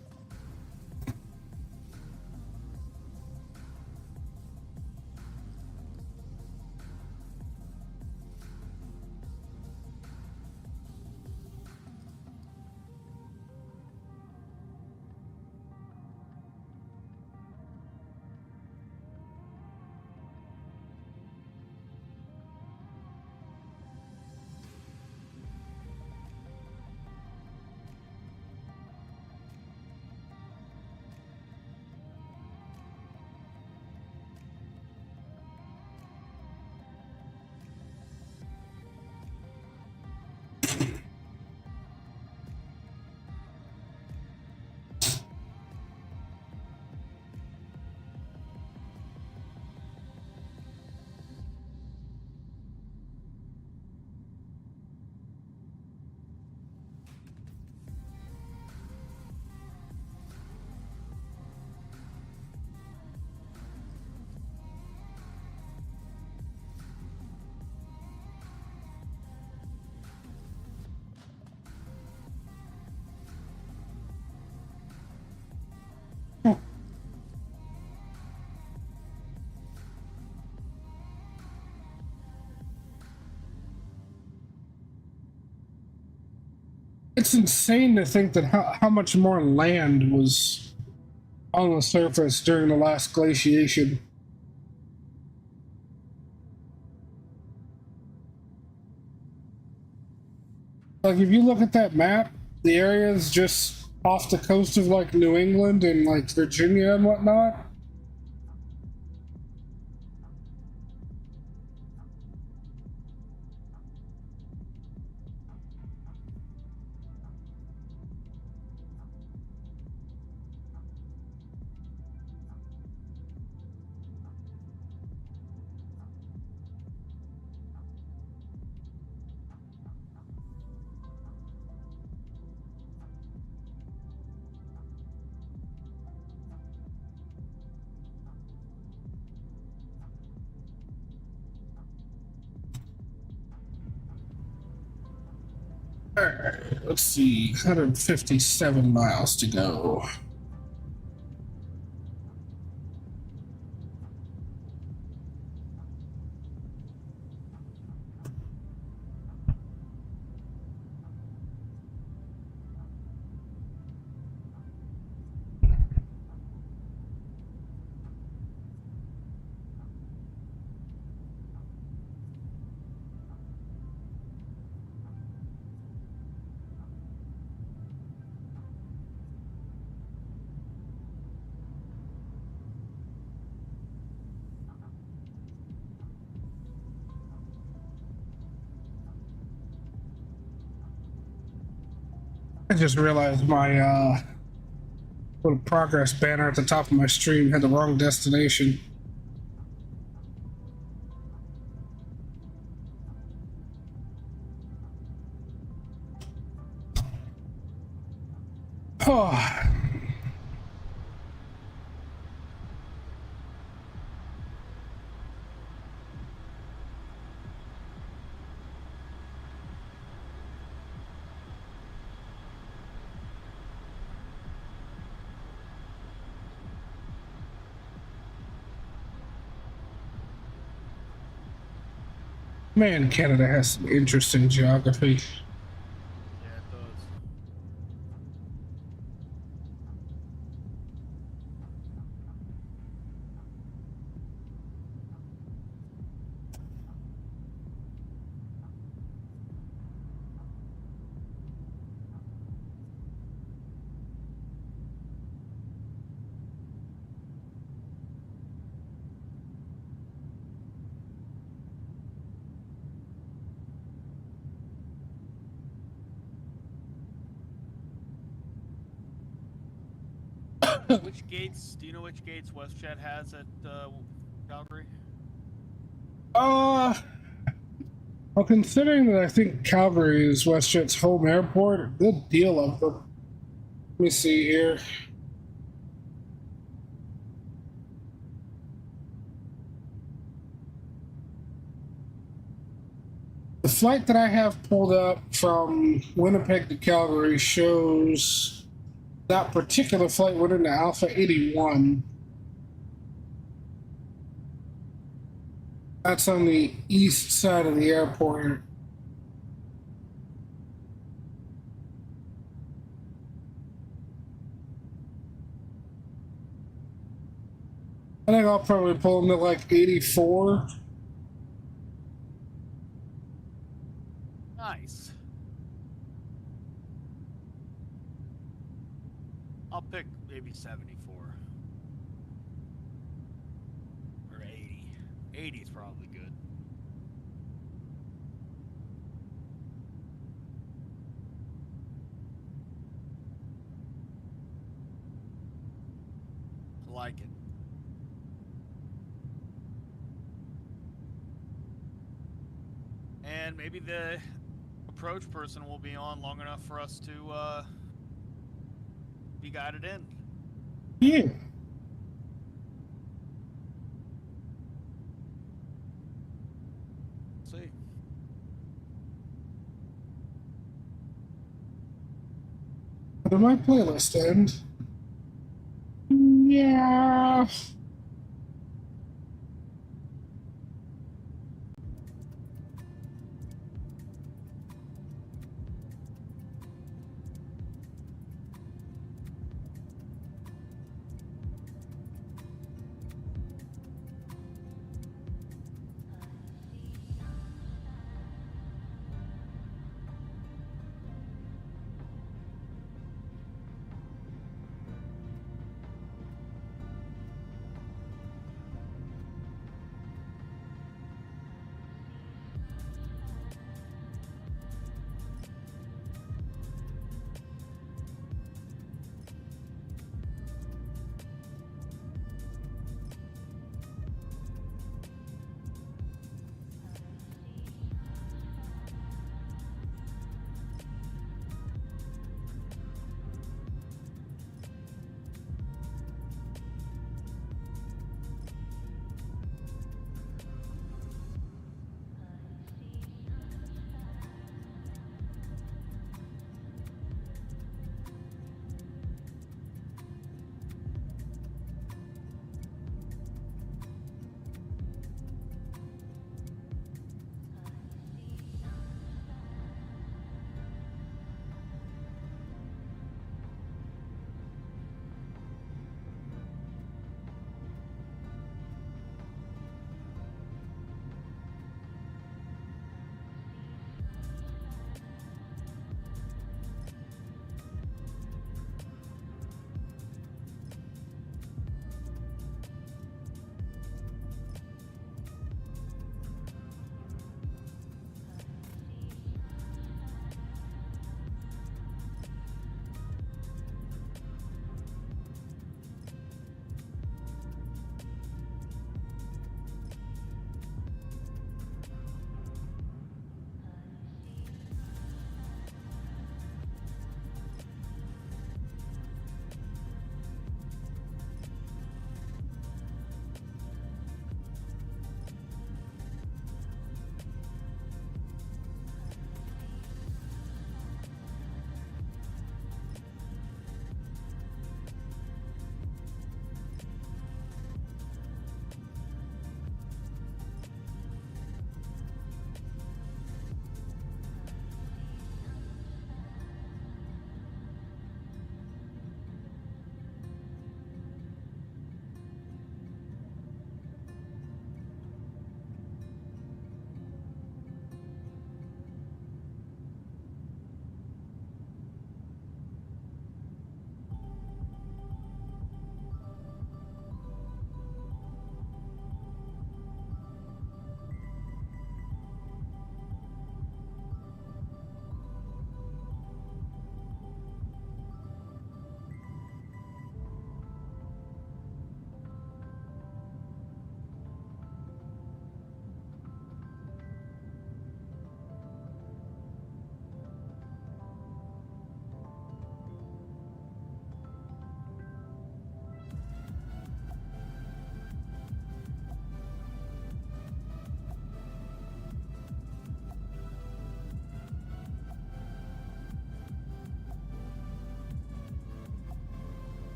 S1: It's insane to think that how much more land was on the surface during the last glaciation. Like, if you look at that map, the areas just off the coast of, like, New England and, like, Virginia and whatnot. Alright, let's see, 157 miles to go. I just realized my little progress banner at the top of my stream had the wrong destination. Oh. Man, Canada has some interesting geography.
S3: Yeah, it does. Which gates? Do you know which gates Westjet has at Calgary?
S1: Well, considering that I think Calgary is WestJet's home airport, a good deal of them. Let me see here. The flight that I have pulled up from Winnipeg to Calgary shows that particular flight went into Alpha 81. That's on the east side of the airport. I think I'll probably pull them to like 84.
S3: Nice. I'll pick maybe 74. Or 80. 80 is probably good. I like it. And maybe the approach person will be on long enough for us to be guided in.
S1: Yeah.
S3: See.
S1: Did my playlist end? Yeah.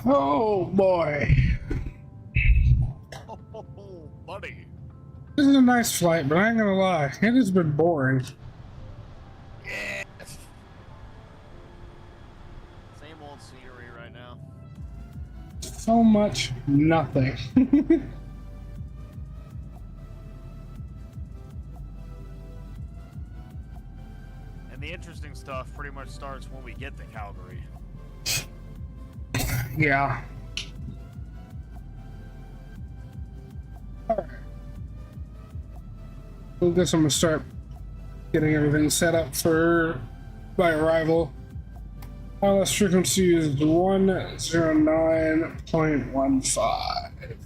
S1: Oh boy.
S2: Oh, buddy.
S1: This is a nice flight, but I ain't gonna lie, it has been boring.
S2: Yes. Same old scenery right now.
S1: So much nothing.
S2: And the interesting stuff pretty much starts when we get to Calgary.
S1: Yeah. Alright. I guess I'm gonna start getting everything set up for my arrival. ILS frequency is 109.15.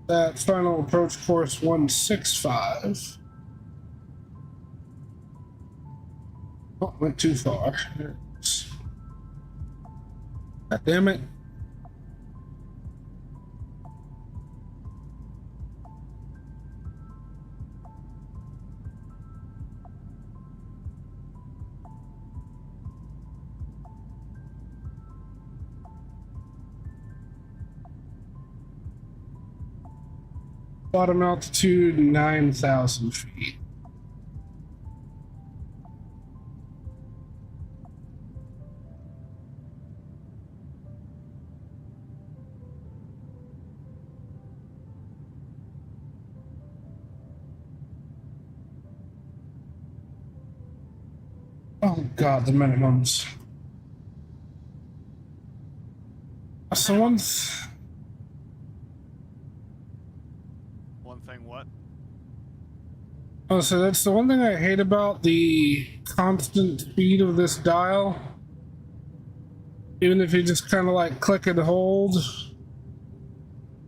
S1: That final approach course 165. Oh, went too far. There it is. God damn it. Bottom altitude 9,000 feet. Oh god, the minimums. Someone's.
S2: One thing, what?
S1: Oh, so that's the one thing I hate about the constant speed of this dial. Even if you just kind of like click and hold,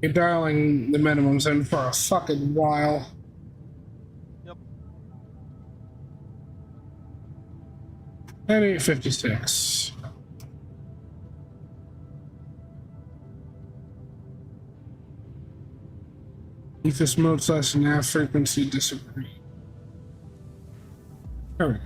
S1: you're dialing the minimums in for a fucking while.
S2: Yep.
S1: 9856. Ethos mode / nav frequency disagree. There we go.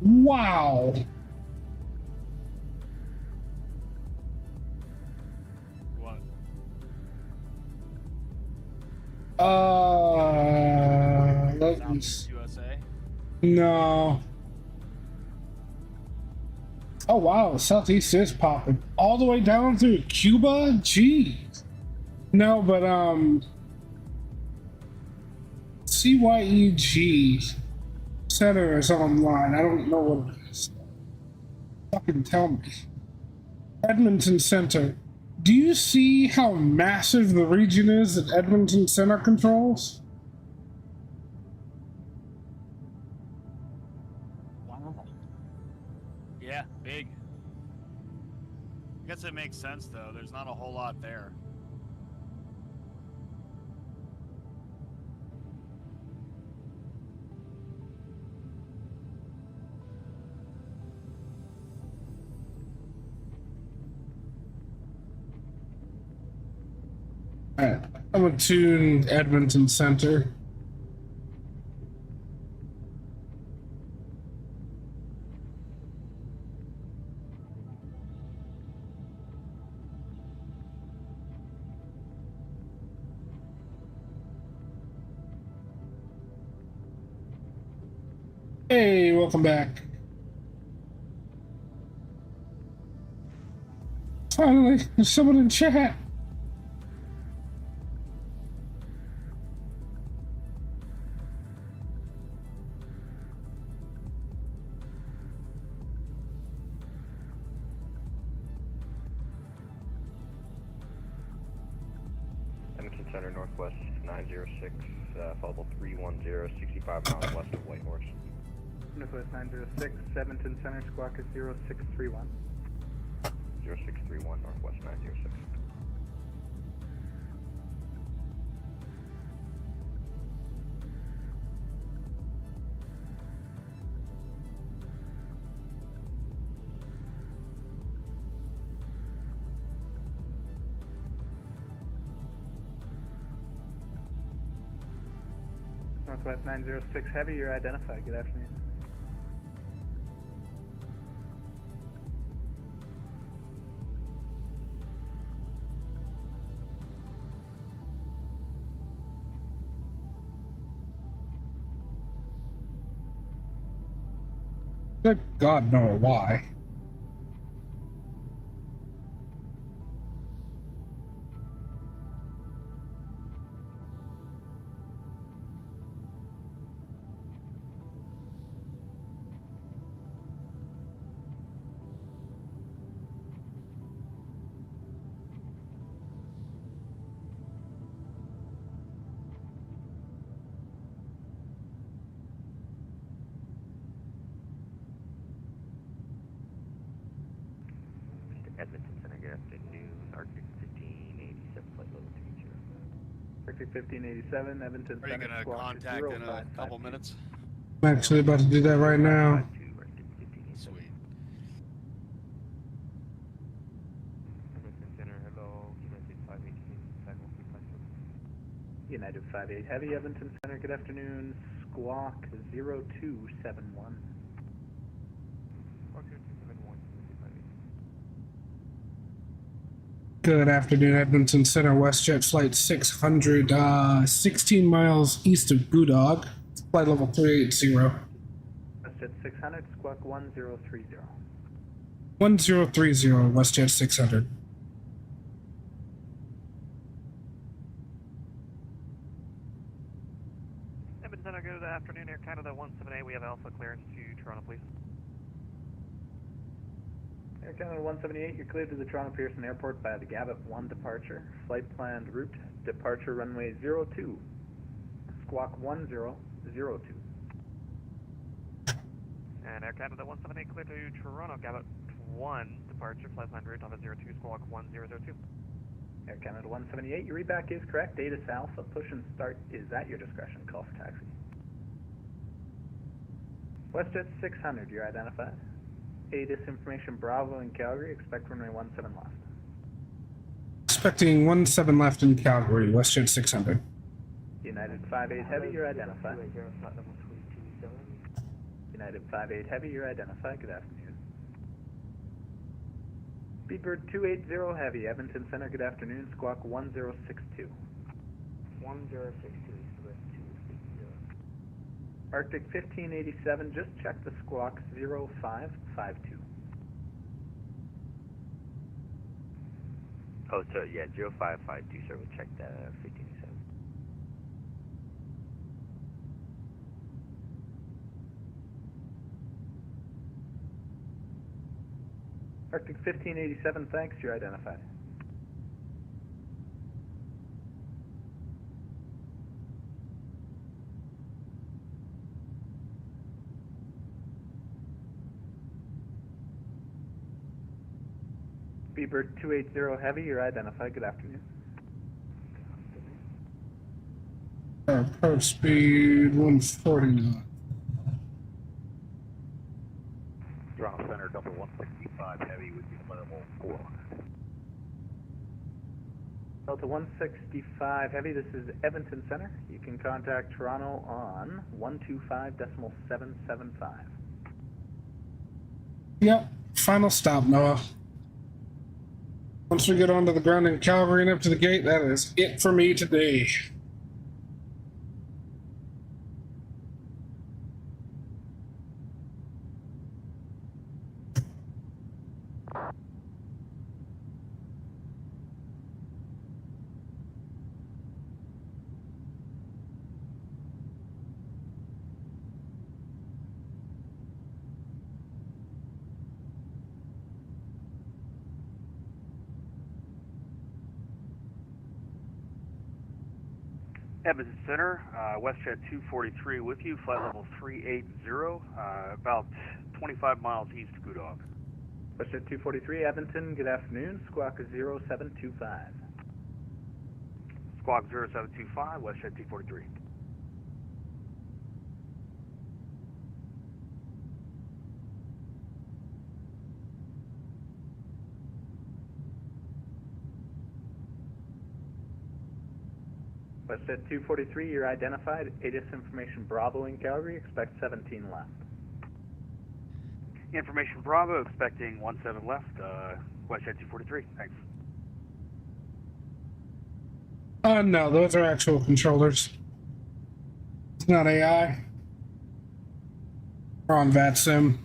S1: Wow.
S2: What?
S1: Let me
S2: Southeast USA?
S1: No. Oh wow, Southeast is popping. All the way down through Cuba? Jeez. No, but CYEG Center is online. I don't know what it is. Fucking tell me. Edmonton Center. Do you see how massive the region is that Edmonton Center controls?
S2: Wow. Yeah, big. I guess it makes sense though. There's not a whole lot there.
S1: Alright, I'm gonna tune Edmonton Center. Hey, welcome back. Finally, there's someone in chat.
S8: Edmonton Center Northwest 906, followable 310, 65 miles west of Whitehorse. Northwest 906, Edmonton Center, squawk is 0631.
S4: 0631, Northwest 906.
S8: Northwest 906 Heavy, you're identified. Good afternoon.
S1: Good God, no, why?
S4: Edmonton Center, good afternoon. Arctic 1587, flight level 30.
S8: Arctic 1587, Edmonton
S3: Are you
S8: Center,
S3: gonna
S8: squawk
S3: contact in a
S8: 0552.
S3: couple minutes?
S1: I'm actually about to do that right now.
S4: Arctic 1587.
S3: Sweet.
S4: Edmonton Center, hello. United 518, Cycle 352.
S8: United 58 Heavy, Edmonton Center, good afternoon. Squawk 0271.
S4: Squawk 0271, United 518.
S1: Good afternoon, Edmonton Center, Westjet flight 600, 16 miles east of Budog, flight level 380.
S8: Westjet 600, squawk 1030.
S1: 1030, Westjet 600.
S4: Edmonton Center, good afternoon. Air Canada 178, we have Alpha clearance to Toronto, please.
S8: Air Canada 178, you're cleared to the Toronto Pearson Airport by the Gabit 1 departure. Flight planned route, departure runway 02. Squawk 1002.
S4: And Air Canada 178, clear to Toronto, Gabit 1, departure, flight plan route, Alpha 02, squawk 1002.
S8: Air Canada 178, your readback is correct. Data Alpha, push and start is at your discretion. Call for taxi. Westjet 600, you're identified. ATIS information Bravo in Calgary, expect runway 17 left.
S1: Expecting 17 left in Calgary, Westjet 600.
S8: United 58 Heavy, you're identified. United 58 Heavy, you're identified. Good afternoon. Speedbird 280 Heavy, Edmonton Center, good afternoon. Squawk 1062.
S4: 1062, Swift 260.
S8: Arctic 1587, just check the squawk 0552.
S4: Oh, so yeah, 0552, sir, we'll check the 1587.
S8: Arctic 1587, thanks, you're identified. Speedbird 280 Heavy, you're identified. Good afternoon.
S1: Per speed 140 knots.
S4: Toronto Center, Delta 165 Heavy with you, level 4.
S8: Delta 165 Heavy, this is Edmonton Center. You can contact Toronto on 125.775.
S1: Yep, final stop, Noah. Once we get onto the ground in Calgary and up to the gate, that is it for me today.
S4: Edmonton Center, Westjet 243 with you, flight level 380, about 25 miles east of Gudog.
S8: Westjet 243, Edmonton, good afternoon. Squawk 0725.
S4: Squawk 0725, Westjet 243.
S8: Westjet 243, you're identified. ATIS information Bravo in Calgary, expect 17 left.
S4: Information Bravo, expecting 17 left, Westjet 243, thanks.
S1: No, those are actual controllers. It's not AI. We're on vatsim.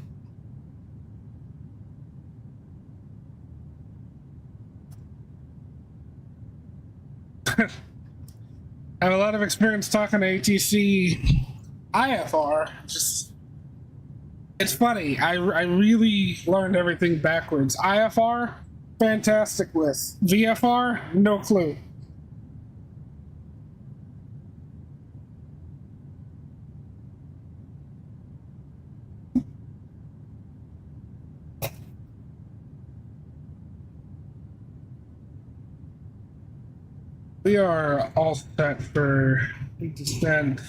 S1: I have a lot of experience talking to ATC IFR. Just, it's funny. I really learned everything backwards. IFR, fantastic with. VFR, no clue. We are all set for descent.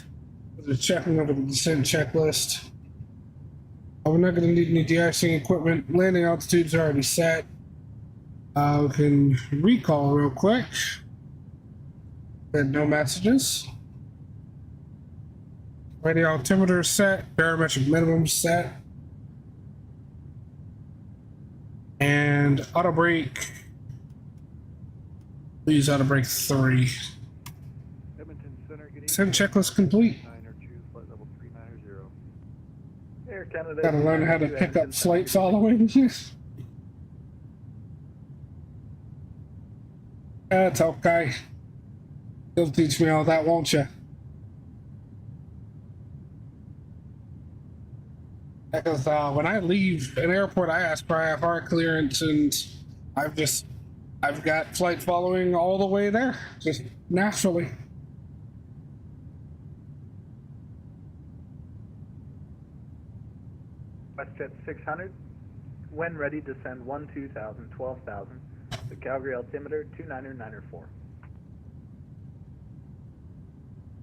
S1: We're checking over the descent checklist. We're not going to need any de-icing equipment. Landing altitude's already set. We can recall real quick. And no messages. Radio altimeter set. Barometric minimum set. And auto brake. Please auto brake 3.
S4: Edmonton Center, good
S1: Descent checklist complete.
S4: 902, flight level 390.
S8: Air Canada.
S1: Gotta learn how to pick up flight following. That's okay. You'll teach me all that, won't you? Because when I leave an airport, I ask for IFR clearance, and I've got flight following all the way there, just naturally.
S8: Westjet 600, when ready, descend 12,000, 12,000. The Calgary altimeter 29904.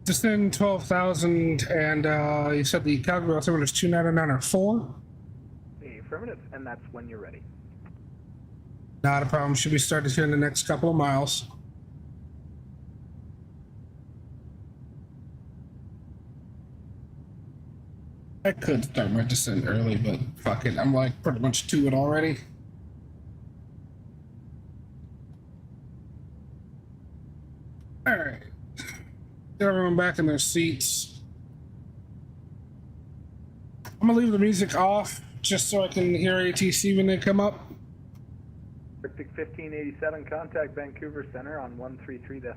S1: Descend 12,000, and you said the Calgary altimeter is 29904?
S8: The affirmative, and that's when you're ready.
S1: Not a problem. Should be started here in the next couple of miles. I could start my descent early, but fuck it. I'm like pretty much to it already. Alright. Get everyone back in their seats. I'm gonna leave the music off just so I can hear ATC when they come up.
S8: Arctic 1587, contact Vancouver Center on 133.7.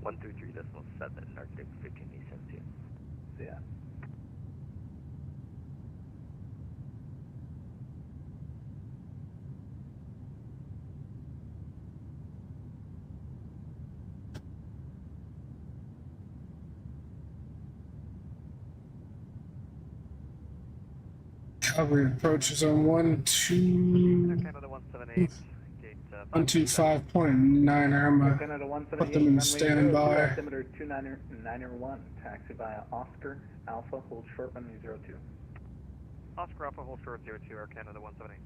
S4: 133.7, Arctic 1587.
S8: Yeah.
S1: Calgary approaches on 1-2.
S4: Canada 178, gate
S1: 125.9. I'm gonna
S8: Canada
S1: put them in standby.
S8: Altimeter 29901, taxi via Oscar Alpha, hold short runway 02.
S4: Oscar Alpha, hold short 02, Air Canada 178.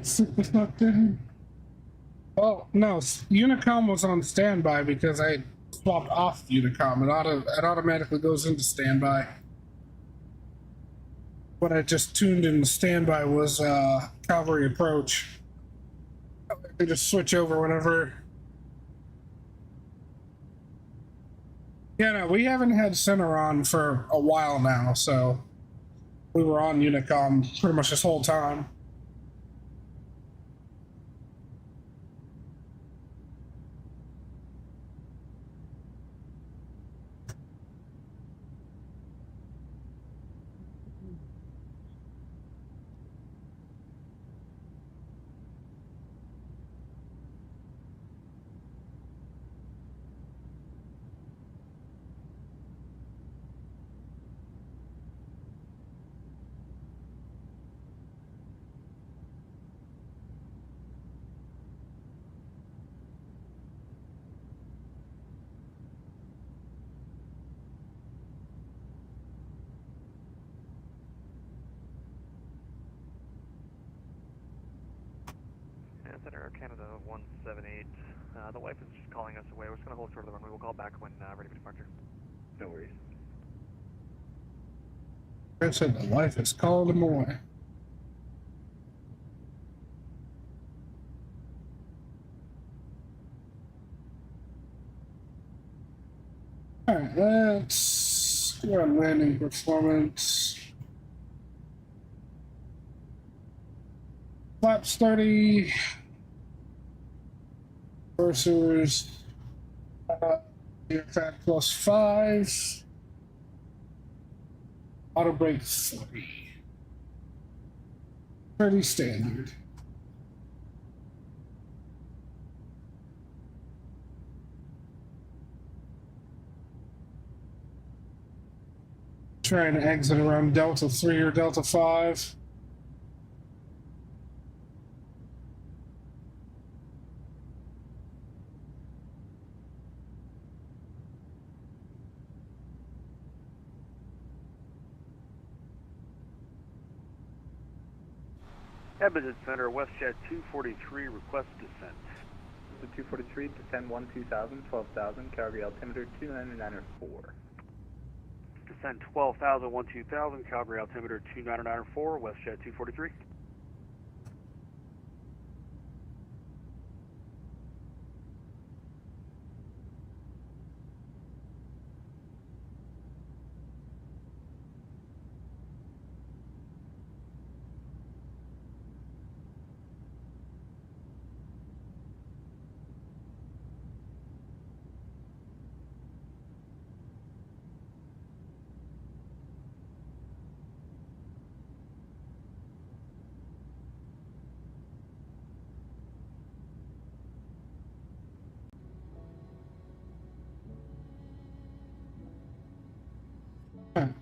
S1: Sit the fuck down. Oh no, Unicom was on standby because I swapped off Unicom. It automatically goes into standby. What I just tuned in standby was Calgary approach. I can just switch over whenever. Yeah, no, we haven't had center on for a while now, so we were on Unicom pretty much this whole time.
S4: Center Canada 178. The wife is just calling us away. We're just going to hold short of the runway. We'll call back when ready for departure.
S8: No worries.
S1: I said the wife has called him away. Alright, let's go on landing performance. Flaps 30. Cursors. Aircraft plus 5. Auto brake 3. Pretty standard. Trying to exit around Delta 3 or Delta 5.
S4: Edmonton Center, Westjet 243, request descent.
S8: So 243, descend 12,000, 12,000, Calgary altimeter 2994.
S4: Descend 12,000, 12,000, Calgary altimeter 2994, Westjet 243.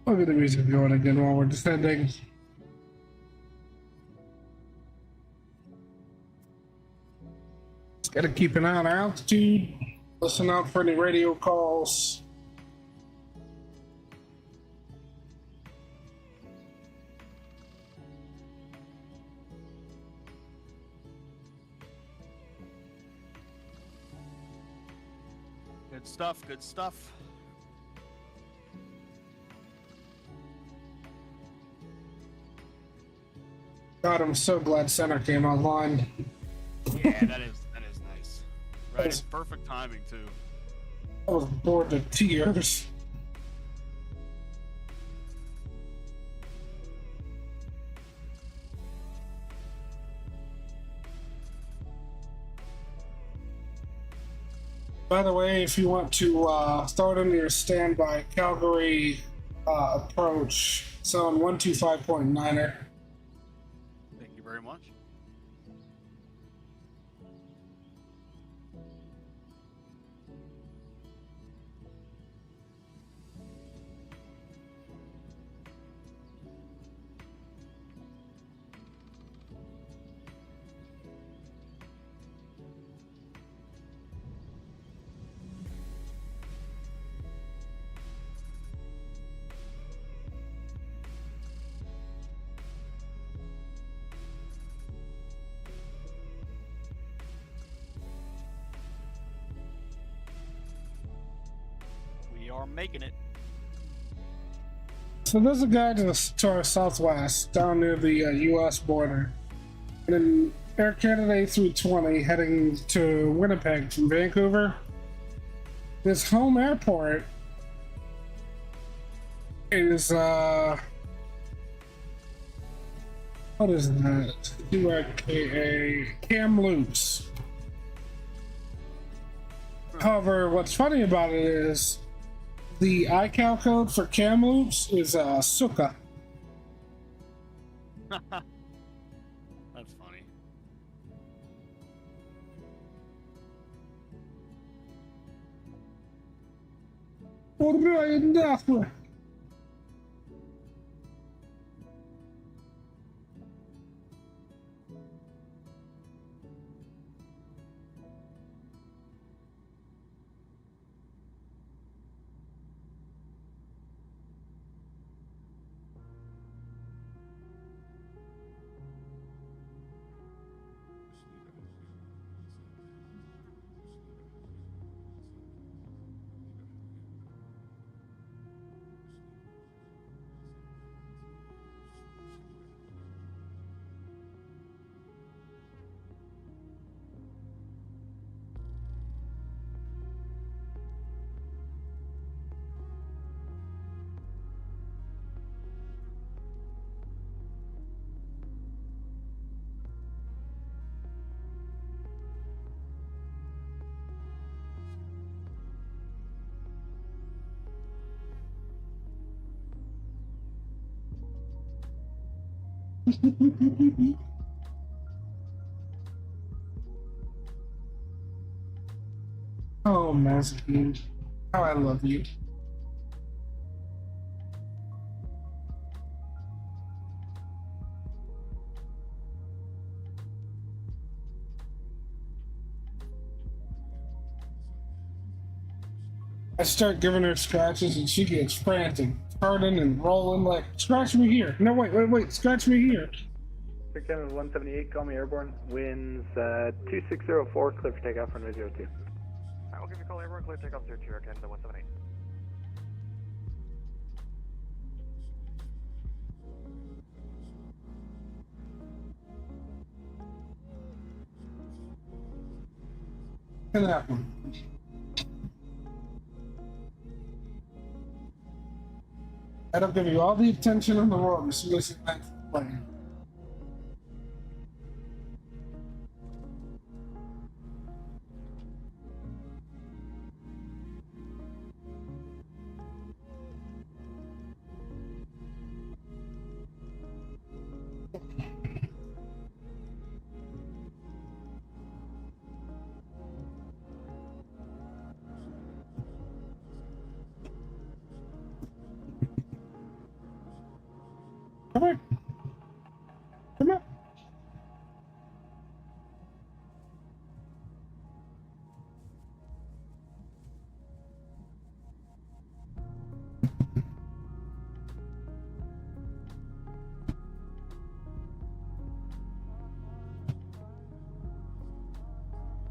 S1: Look at the music going again while we're descending. Just gotta keep an eye on our altitude, listen out for any radio calls.
S2: Good stuff, good stuff.
S1: God, I'm so glad center came online.
S2: Yeah, that is nice. Right, it's perfect timing too.
S1: I was bored to tears. By the way, if you want to start on your standby Calgary approach, it's on 125.9er.
S2: Thank you very much. We are making it.
S1: So there's a guy to our southwest, down near the U.S. border, and then Air Canada A320 heading to Winnipeg from Vancouver. This home airport is what is that? QRKA cam loops. However, what's funny about it is the iCal code for cam loops is Suka.
S3: That's funny.
S1: Alright, enough. Oh, Mazepin, how I love you. I start giving her scratches and she gets frantic, turning and rolling like, scratch me here. No, wait, scratch me here.
S8: Canada 178, call me airborne. Winds 2604, clear for takeoff, runway 02.
S4: Alright, we'll give you a call airborne, clear takeoff 02, Canada 178.
S1: Can happen. I don't give you all the attention in the world as soon as you land the plane. Come on. Come on.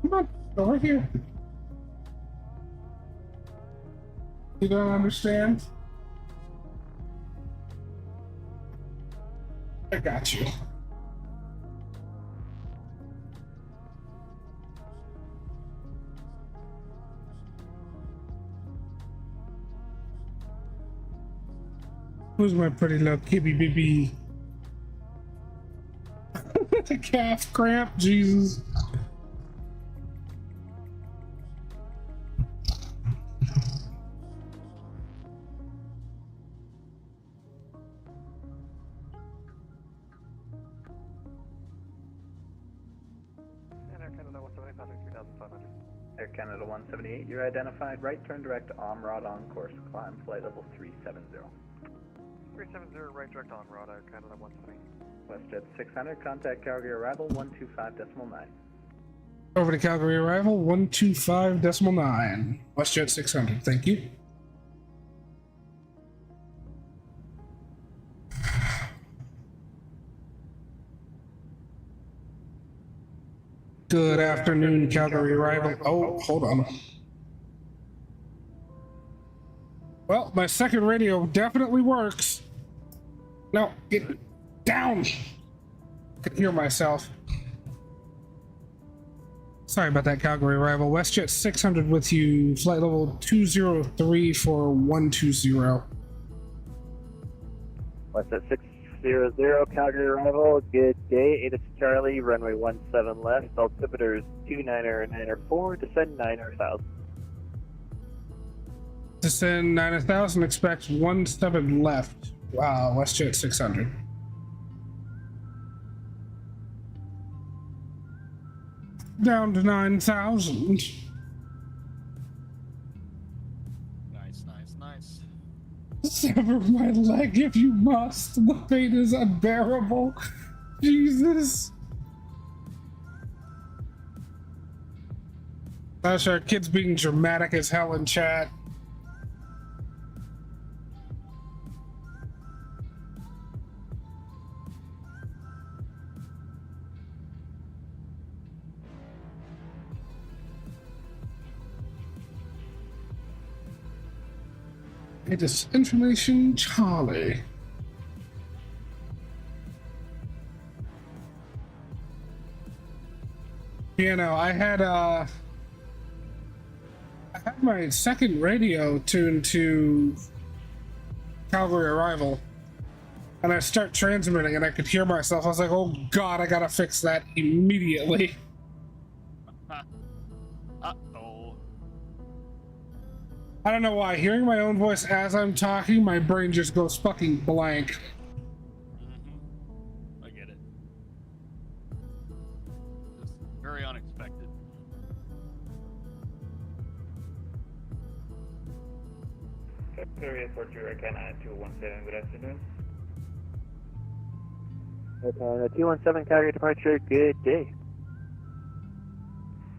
S1: Come on, over here. You don't understand? I got you. Who's my pretty little kibby bibby? The calf cramp, Jesus.
S8: Air Canada 178, you're identified. Right turn direct to Omrod on course. Climb flight level 370.
S4: 370, right direct on rod, Air Canada 178.
S8: Westjet 600, contact Calgary arrival 125.9.
S1: Over to Calgary arrival 125.9. Westjet 600, thank you. Good afternoon, Calgary arrival. Oh, hold on. Well, my second radio definitely works. No, get down. I can hear myself. Sorry about that, Calgary arrival. Westjet 600 with you. Flight level 203 for 120.
S4: Westjet 600, Calgary arrival, good day, 8 Charlie, runway 17 left, altimeter is 2994, descend 9000.
S1: Descend 9000, expect 17 left. Wow, Westjet 600. Down to 9,000.
S3: Nice.
S1: Sever my leg if you must. The pain is unbearable. Jesus. Gosh, our kids being dramatic as hell in chat. It is information Charlie. You know, I had my second radio tuned to Calgary arrival, and I start transmitting, and I could hear myself. I was like, "Oh God, I gotta fix that immediately."
S3: Uh-oh.
S1: I don't know why. Hearing my own voice as I'm talking, my brain just goes fucking blank.
S3: I get it. Just very unexpected.
S8: Victoria for Juricana 217, good afternoon.
S4: Okay, 217 Calgary departure, good day.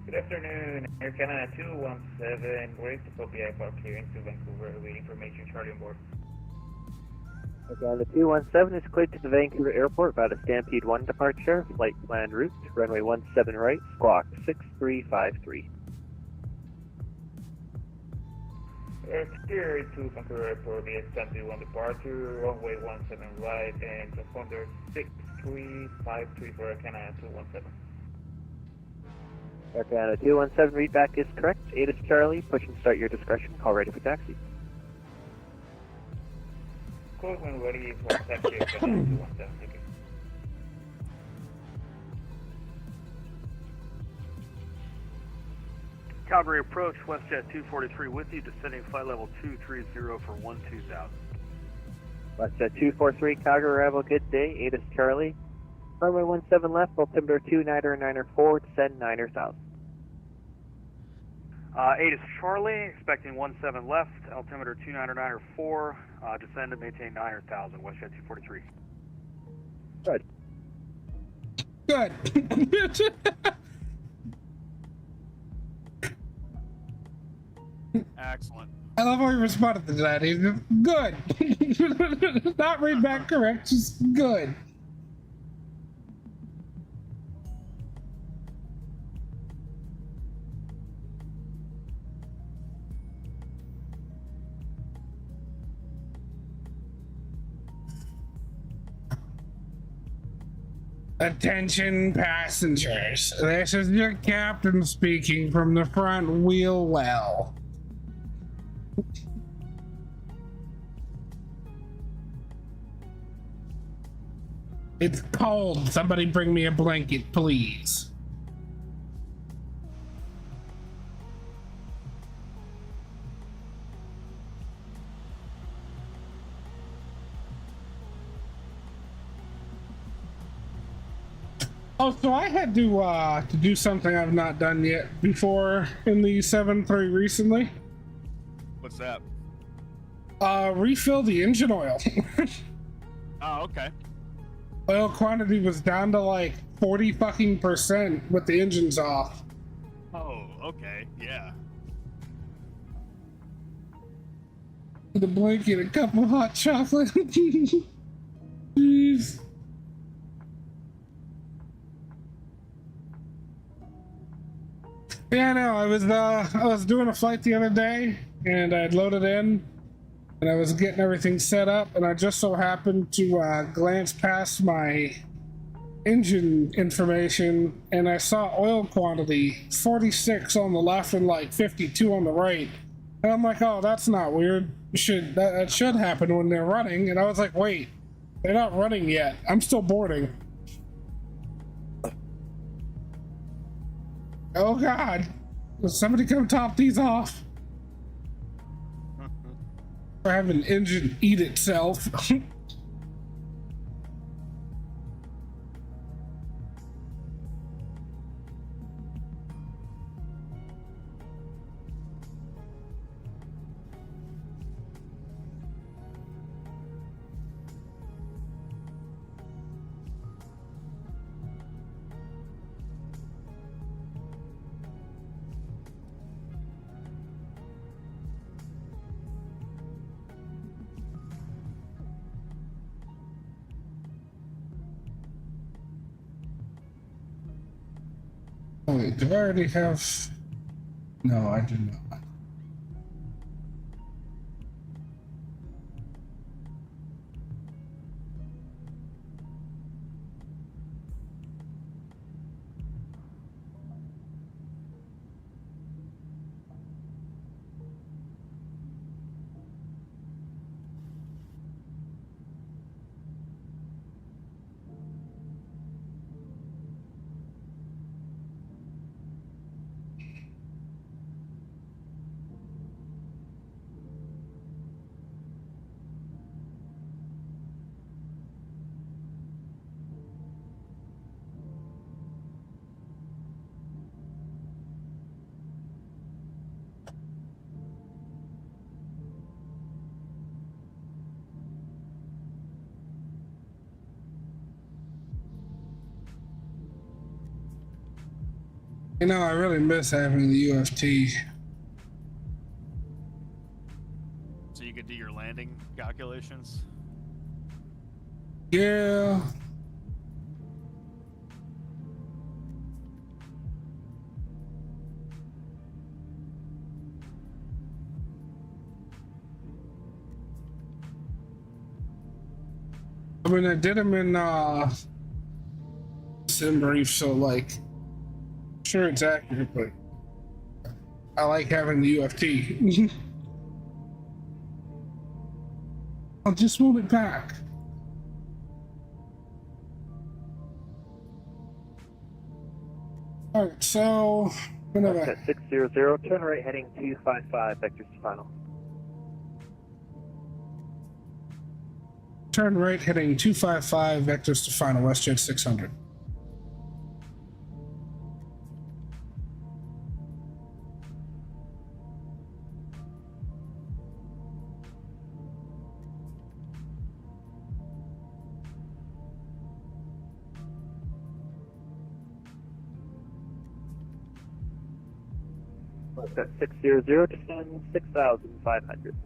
S8: Good afternoon, Air Canada 217, where is the Sophia for clearance to Vancouver, awaiting information, Charlie on board.
S4: Okay, the 217 is cleared to the Vancouver airport by the Stampede 1 departure, flight planned route, runway 17 right, squawk 6353.
S8: Clear to Vancouver airport via Stampede 1 departure, runway 17 right, and transponder 6353 for Air Canada 217.
S4: Air Canada 217 readback is correct. 8 is Charlie. Push and start your discretion. Call ready for taxi.
S8: Code when ready for taxi Air Canada 217. Thank you.
S4: Calgary approach, Westjet 243 with you, descending flight level 230 for 12,000. Westjet 243, Calgary arrival, good day. 8 is Charlie. Runway 17 left, altimeter 2994, descend 9000. 8 is Charlie, expecting 17 left, altimeter 2994, descend and maintain 9000, Westjet 243. Good.
S1: Good.
S3: Excellent.
S1: I love how he responded to that. He's just, good. Not read back correct, just good. Attention passengers, this is your captain speaking from the front wheel well. It's cold, somebody bring me a blanket, please. Oh, so I had to do something I've not done yet before in the 7.3 recently.
S3: What's that?
S1: Refill the engine oil.
S3: Oh, okay.
S1: Oil quantity was down to like 40 fucking % with the engines off.
S3: Oh, okay. Yeah.
S1: The blanket, a cup of hot chocolate. Jeez. Yeah, no, I was doing a flight the other day, and I'd loaded in, and I was getting everything set up, and I just so happened to glance past my engine information, and I saw oil quantity 46 on the left and like 52 on the right, and I'm like, oh, that's not weird. That should happen when they're running. And I was like, wait, They're not running yet. I'm still boarding. Oh God. Will somebody come top these off? Or have an engine eat itself. Oh, wait, do I already have? No, I do not. You know, I really miss having the UFT.
S3: So you can do your landing calculations.
S1: Yeah. I mean, I did them in sim brief, so like, sure it's accurate, but I like having the UFT. I'll just move it back. All right, so
S4: At 600, turn right heading 255, vectors to final.
S1: Turn right heading 255, vectors to final, Westjet 600.
S4: At 600, descend 6,500.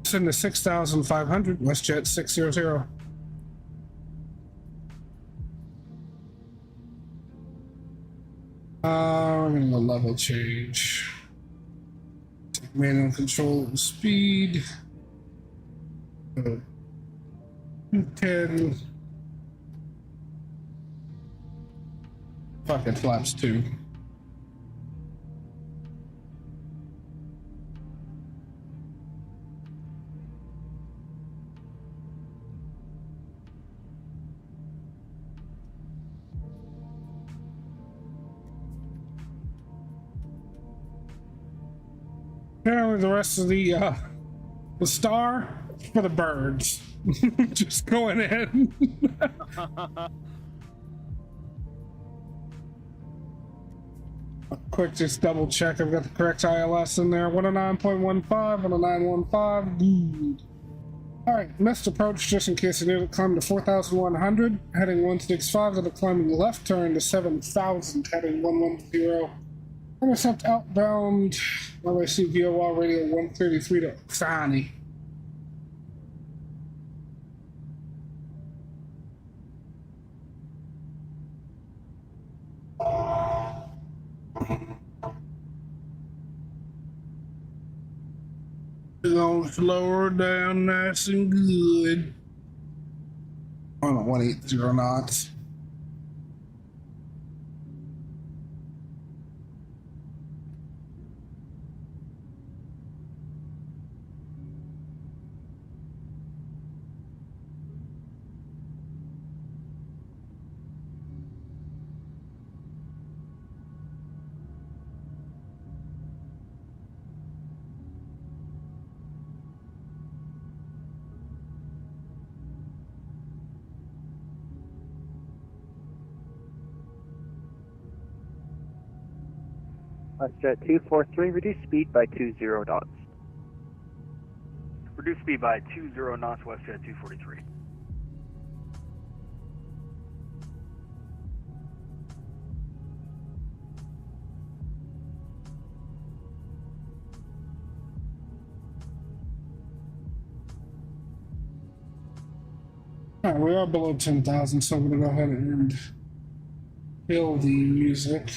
S1: Send to 6,500, Westjet 600. I'm gonna go level change. Take manual control of the speed. 210. Fucking flaps 2. Apparently the rest of the star for the birds. Just going in. Quick, just double check I've got the correct ILS in there. 109.15, 109.15. Good. Alright, missed approach just in case I need to climb to 4,100. Heading 165, then climbing left turn to 7,000, heading 110. Intercept outbound, LAC VOR radio 133 to Fanny. Gonna slow her down nice and good. On 180 knots.
S9: Westjet 243, reduce speed by 20 knots.
S4: Reduce speed by 20 knots, Westjet 243.
S1: Alright, we are below 10,000, so I'm gonna go ahead and kill the music.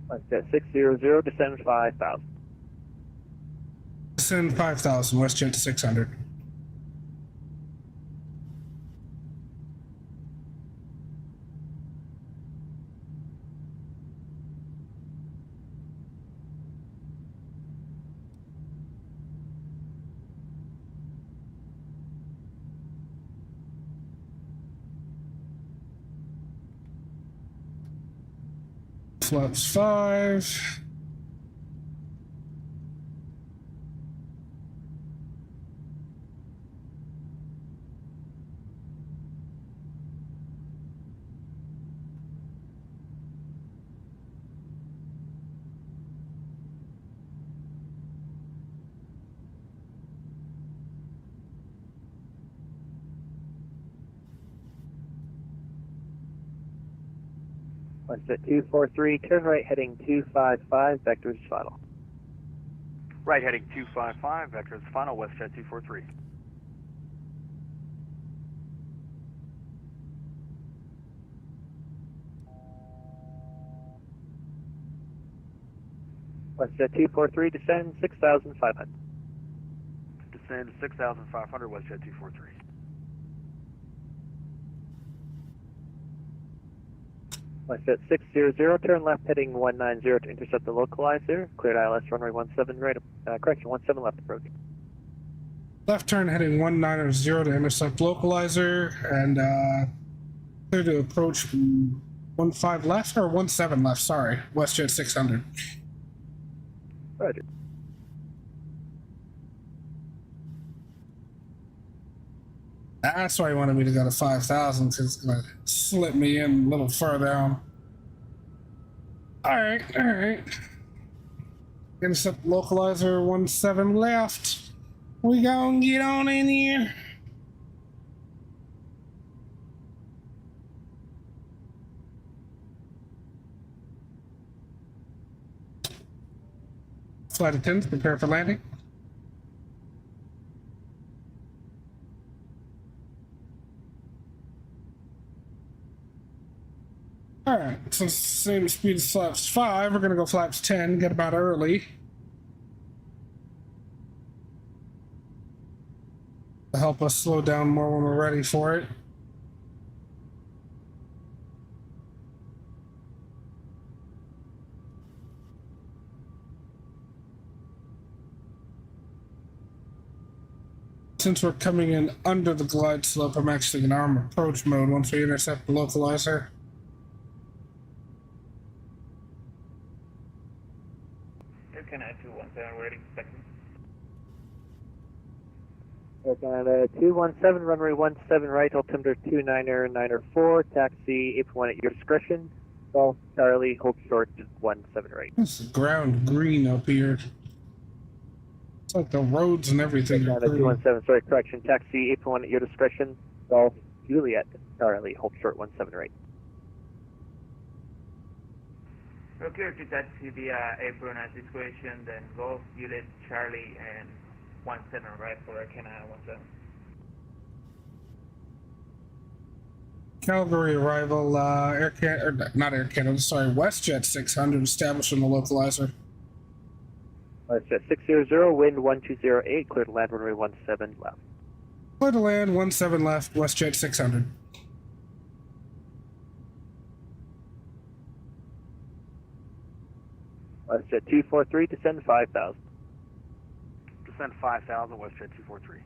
S9: Westjet 600, descend 5,000.
S1: Send 5,000, WestJet to 600. Flaps 5.
S9: Westjet 243, turn right heading 255, vectors final.
S4: Right heading 255, vectors final, Westjet 243.
S9: Westjet 243, descend 6,500.
S4: Descend 6,500, Westjet 243.
S9: Westjet 600, turn left heading 190 to intercept the localizer. Cleared ILS runway 17 right, correction, 17 left approach.
S1: Left turn heading 190 to intercept localizer, and clear to approach 15 left, or 17 left, sorry. WestJet 600.
S9: Roger.
S1: That's why he wanted me to go to 5,000, because it's going to slip me in a little further down. Alright, alright. Intercept localizer 17 left. We gonna get on in here. Flight attendants, prepare for landing. Alright, so same speed as flaps 5, we're gonna go flaps 10, get about early. To help us slow down more when we're ready for it. Since we're coming in under the glide slope, I'm actually in arm approach mode once we intercept the localizer.
S8: Air Canada 217, waiting, second.
S9: Air Canada 217, runway 17 right, altimeter 29094, taxi April 1 at your discretion. Golf Charlie, hold short 17 right.
S1: This is ground green up here. It's like the roads and everything.
S9: Air Canada 217, sorry, correction, taxi April 1 at your discretion. Golf Juliet Charlie, hold short 17 right.
S8: We're clear to taxi via April 1 discretion, then Golf Juliet Charlie and 17 right for Air Canada 17.
S1: Calgary arrival, not Air Canada, sorry, WestJet 600 establishing the localizer.
S9: WestJet 600, wind 1208, clear to land runway 17 left.
S1: Clear to land 17 left, WestJet 600.
S9: WestJet 243, descend 5,000.
S4: Descend 5,000, WestJet 243.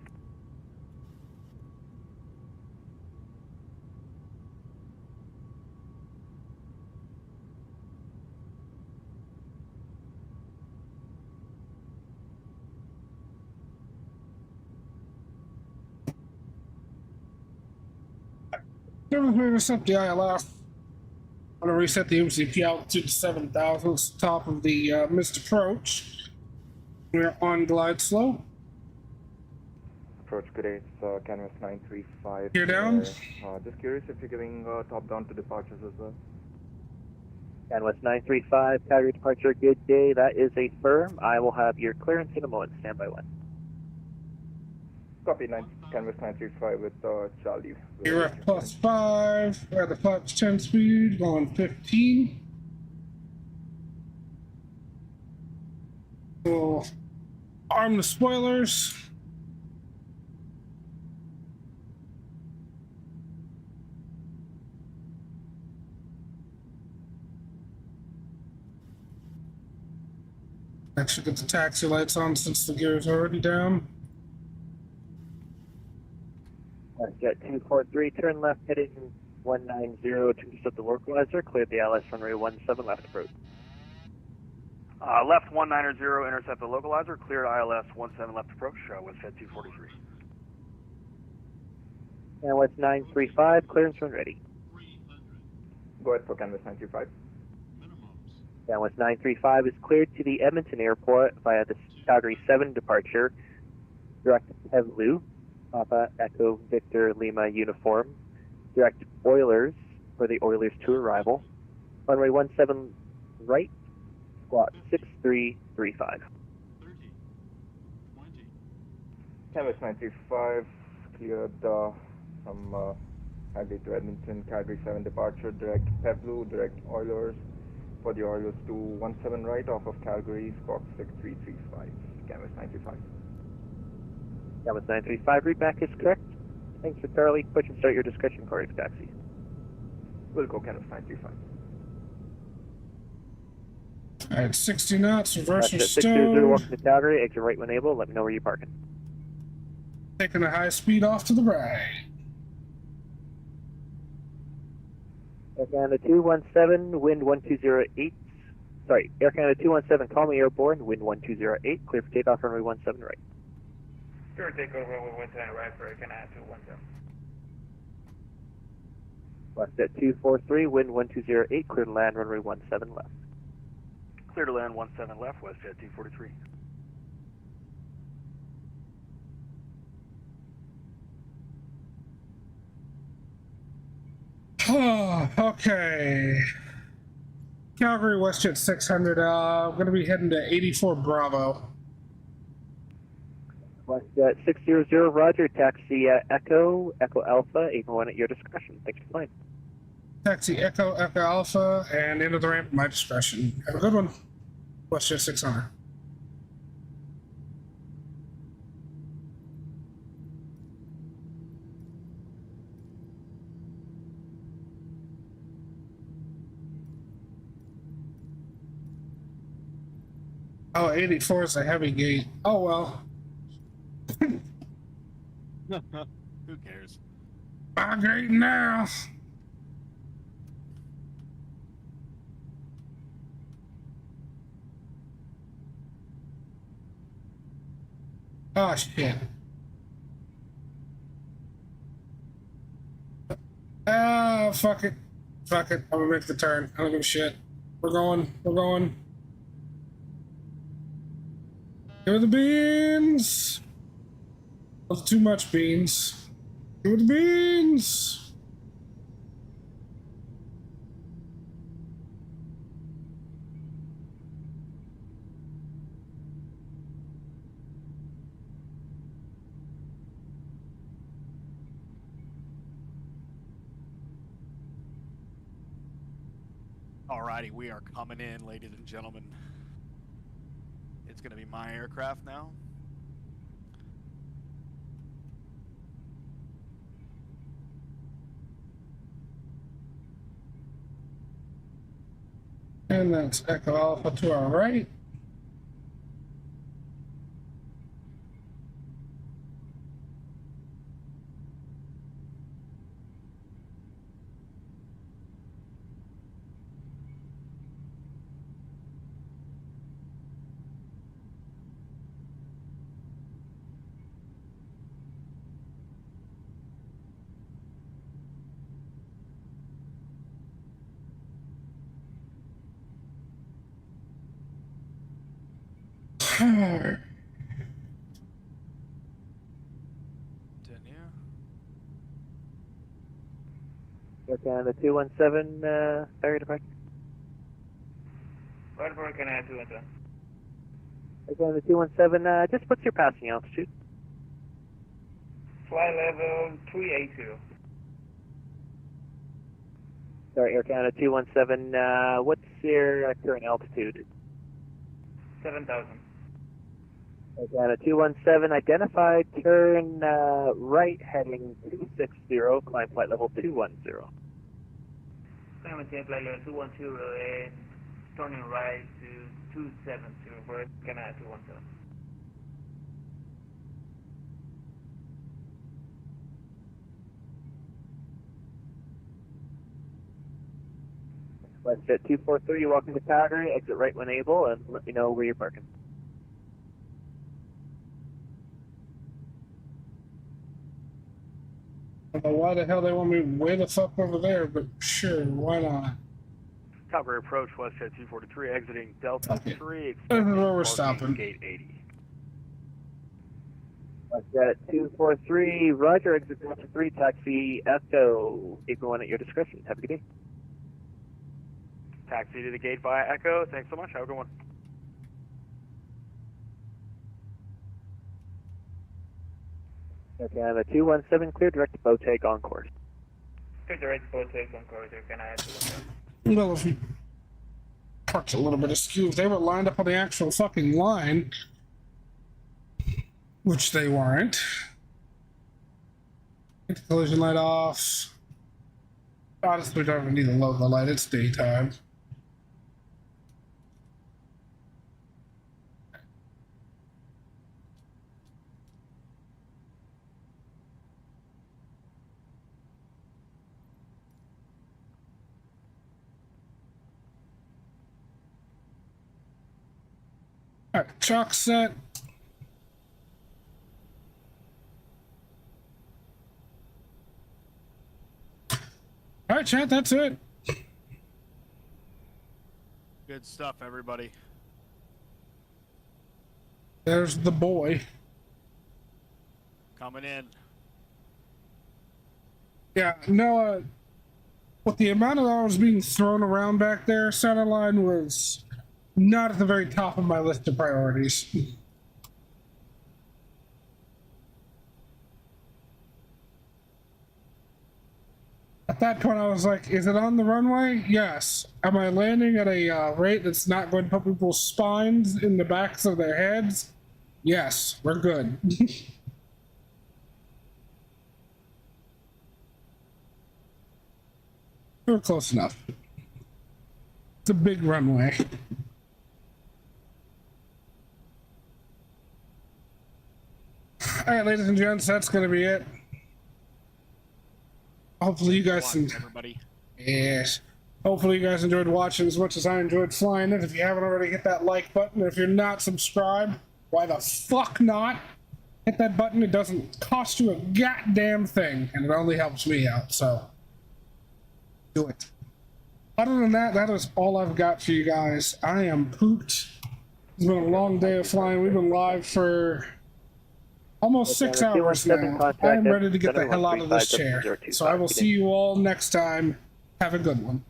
S1: Service may reset the ILF. I'm gonna reset the MCP altitude to 7,000. It's the top of the missed approach. We're on glide slow.
S10: Approach good canvas 935.
S1: Gear down.
S10: Just curious if you're giving top down to departures as well.
S9: Canvas 935, Calgary departure, good day. That is a firm. I will have your clearance in a moment. Stand by 1.
S10: Copy, canvas 935 with Charlie.
S1: You're at +5. We're at the +10 speed, going 15. We'll arm the spoilers. Actually get the taxi lights on since the gear is already down.
S9: Jet 243, turn left heading 190 to intercept the localizer. Cleared the ILS runway 17 left approach.
S4: Left 190, intercept the localizer. Cleared ILS 17 left approach. Westjet 243.
S9: Canvas 935, clearance when ready.
S10: Go ahead for canvas 935.
S9: Canvas 935 is cleared to the Edmonton Airport via the Calgary 7 departure. Direct Pevlu, Papa Echo Victor Lima uniform. Direct Oilers for the Oilers to arrival. Runway 17 right, squawk 6335.
S10: Canvas 935 cleared from Calgary to Edmonton, Calgary 7 departure, direct Pevlu, direct Oilers. For the Oilers to 17 right off of Calgary, squawk 6335, canvas 935.
S9: Canvas 935, read back is correct. Thanks for Charlie. Push and start your discretion corridor taxi.
S10: We'll go canvas 935.
S1: Alright, 60 knots, reverse or
S9: 600,
S1: stow.
S9: welcome to Calgary, exit right when able. Let me know where you're parking.
S1: Taking a high speed off to the right.
S9: Air Canada 217, wind 1208. Sorry, Air Canada 217, call me airborne, wind 1208. Clear for takeoff, runway 17 right.
S8: Clear takeoff, runway 17 right for Air Canada 217.
S9: Westjet 243, wind 1208. Clear to land, runway 17 left.
S4: Clear to land 17 left. Westjet 243.
S1: Oh, okay. Calgary, Westjet 600. I'm going to be heading to 84 Bravo.
S9: Westjet 600, roger. Taxi Echo, Echo Alpha, 801 at your discretion. Thanks for flying.
S1: Taxi Echo, Echo Alpha, and into the ramp at my discretion. Have a good one. Westjet 600. Oh, 84 is a heavy gate. Oh, well.
S2: Who cares?
S1: Migrating now. Oh, shit. Ah, fuck it. Fuck it. I'm gonna make the turn. I don't give a shit. We're going. We're going. Give me the beans. Those are too much beans. Give me the beans.
S2: Alrighty, we are coming in, ladies and gentlemen. It's gonna be my aircraft now.
S1: And that's Echo Alpha to our right.
S2: Didn't you?
S9: Air Canada 217, ferry departure.
S8: Waterford, Canada 217.
S9: Air Canada 217, just what's your passing altitude?
S8: Flight level 382.
S9: Sorry, Air Canada 217, what's your current altitude?
S8: 7,000.
S9: Air Canada 217, identified, turn right heading 260, climb flight level 210.
S8: Maintain flight level 210 and turning right to 270 for Canada 217.
S9: Westjet 243, welcome to Calgary, exit right when able, and let me know where you're parking.
S1: I don't know why the hell they want me way the fuck over there, but sure, why not?
S4: Calgary approach, Westjet 243, exiting Delta
S1: Okay.
S4: 3.
S1: This is where we're
S4: parking
S1: stopping.
S4: Gate 80.
S9: Westjet 243, roger, exit Delta 3, taxi Echo, April 1 at your discretion. Have a good day.
S4: Taxi to the gate via Echo. Thanks so much. Have a good one.
S9: Air Canada 217, clear direct to Boteg on course.
S8: Clear direct both ways on corridor, Canada 217.
S1: Well, if we parked a little bit askew, if they were lined up on the actual fucking line, which they weren't. Get the collision light off. Honestly, we don't even need to load the light, it's daytime. Alright, chalk set. Alright, chat, that's it.
S3: Good stuff, everybody.
S1: There's the boy.
S3: Coming in.
S1: Yeah, no, with the amount of hours being thrown around back there, Centerline was not at the very top of my list of priorities. At that point, I was like, is it on the runway? Yes. Am I landing at a rate that's not going to put people's spines in the backs of their heads? Yes, we're good. We're close enough. It's a big runway. Alright, ladies and gents, that's gonna be it. Hopefully you guys
S3: everybody.
S1: Yes. Hopefully you guys enjoyed watching as much as I enjoyed flying it. If you haven't already, hit that like button. If you're not subscribed, why the fuck not? Hit that button. It doesn't cost you a goddamn thing, and it only helps me out, so do it. Other than that, that is all I've got for you guys. I am pooped. It's been a long day of flying. We've been live for almost 6 hours now. I am ready to get the hell out of this chair. So I will see you all next time. Have a good one.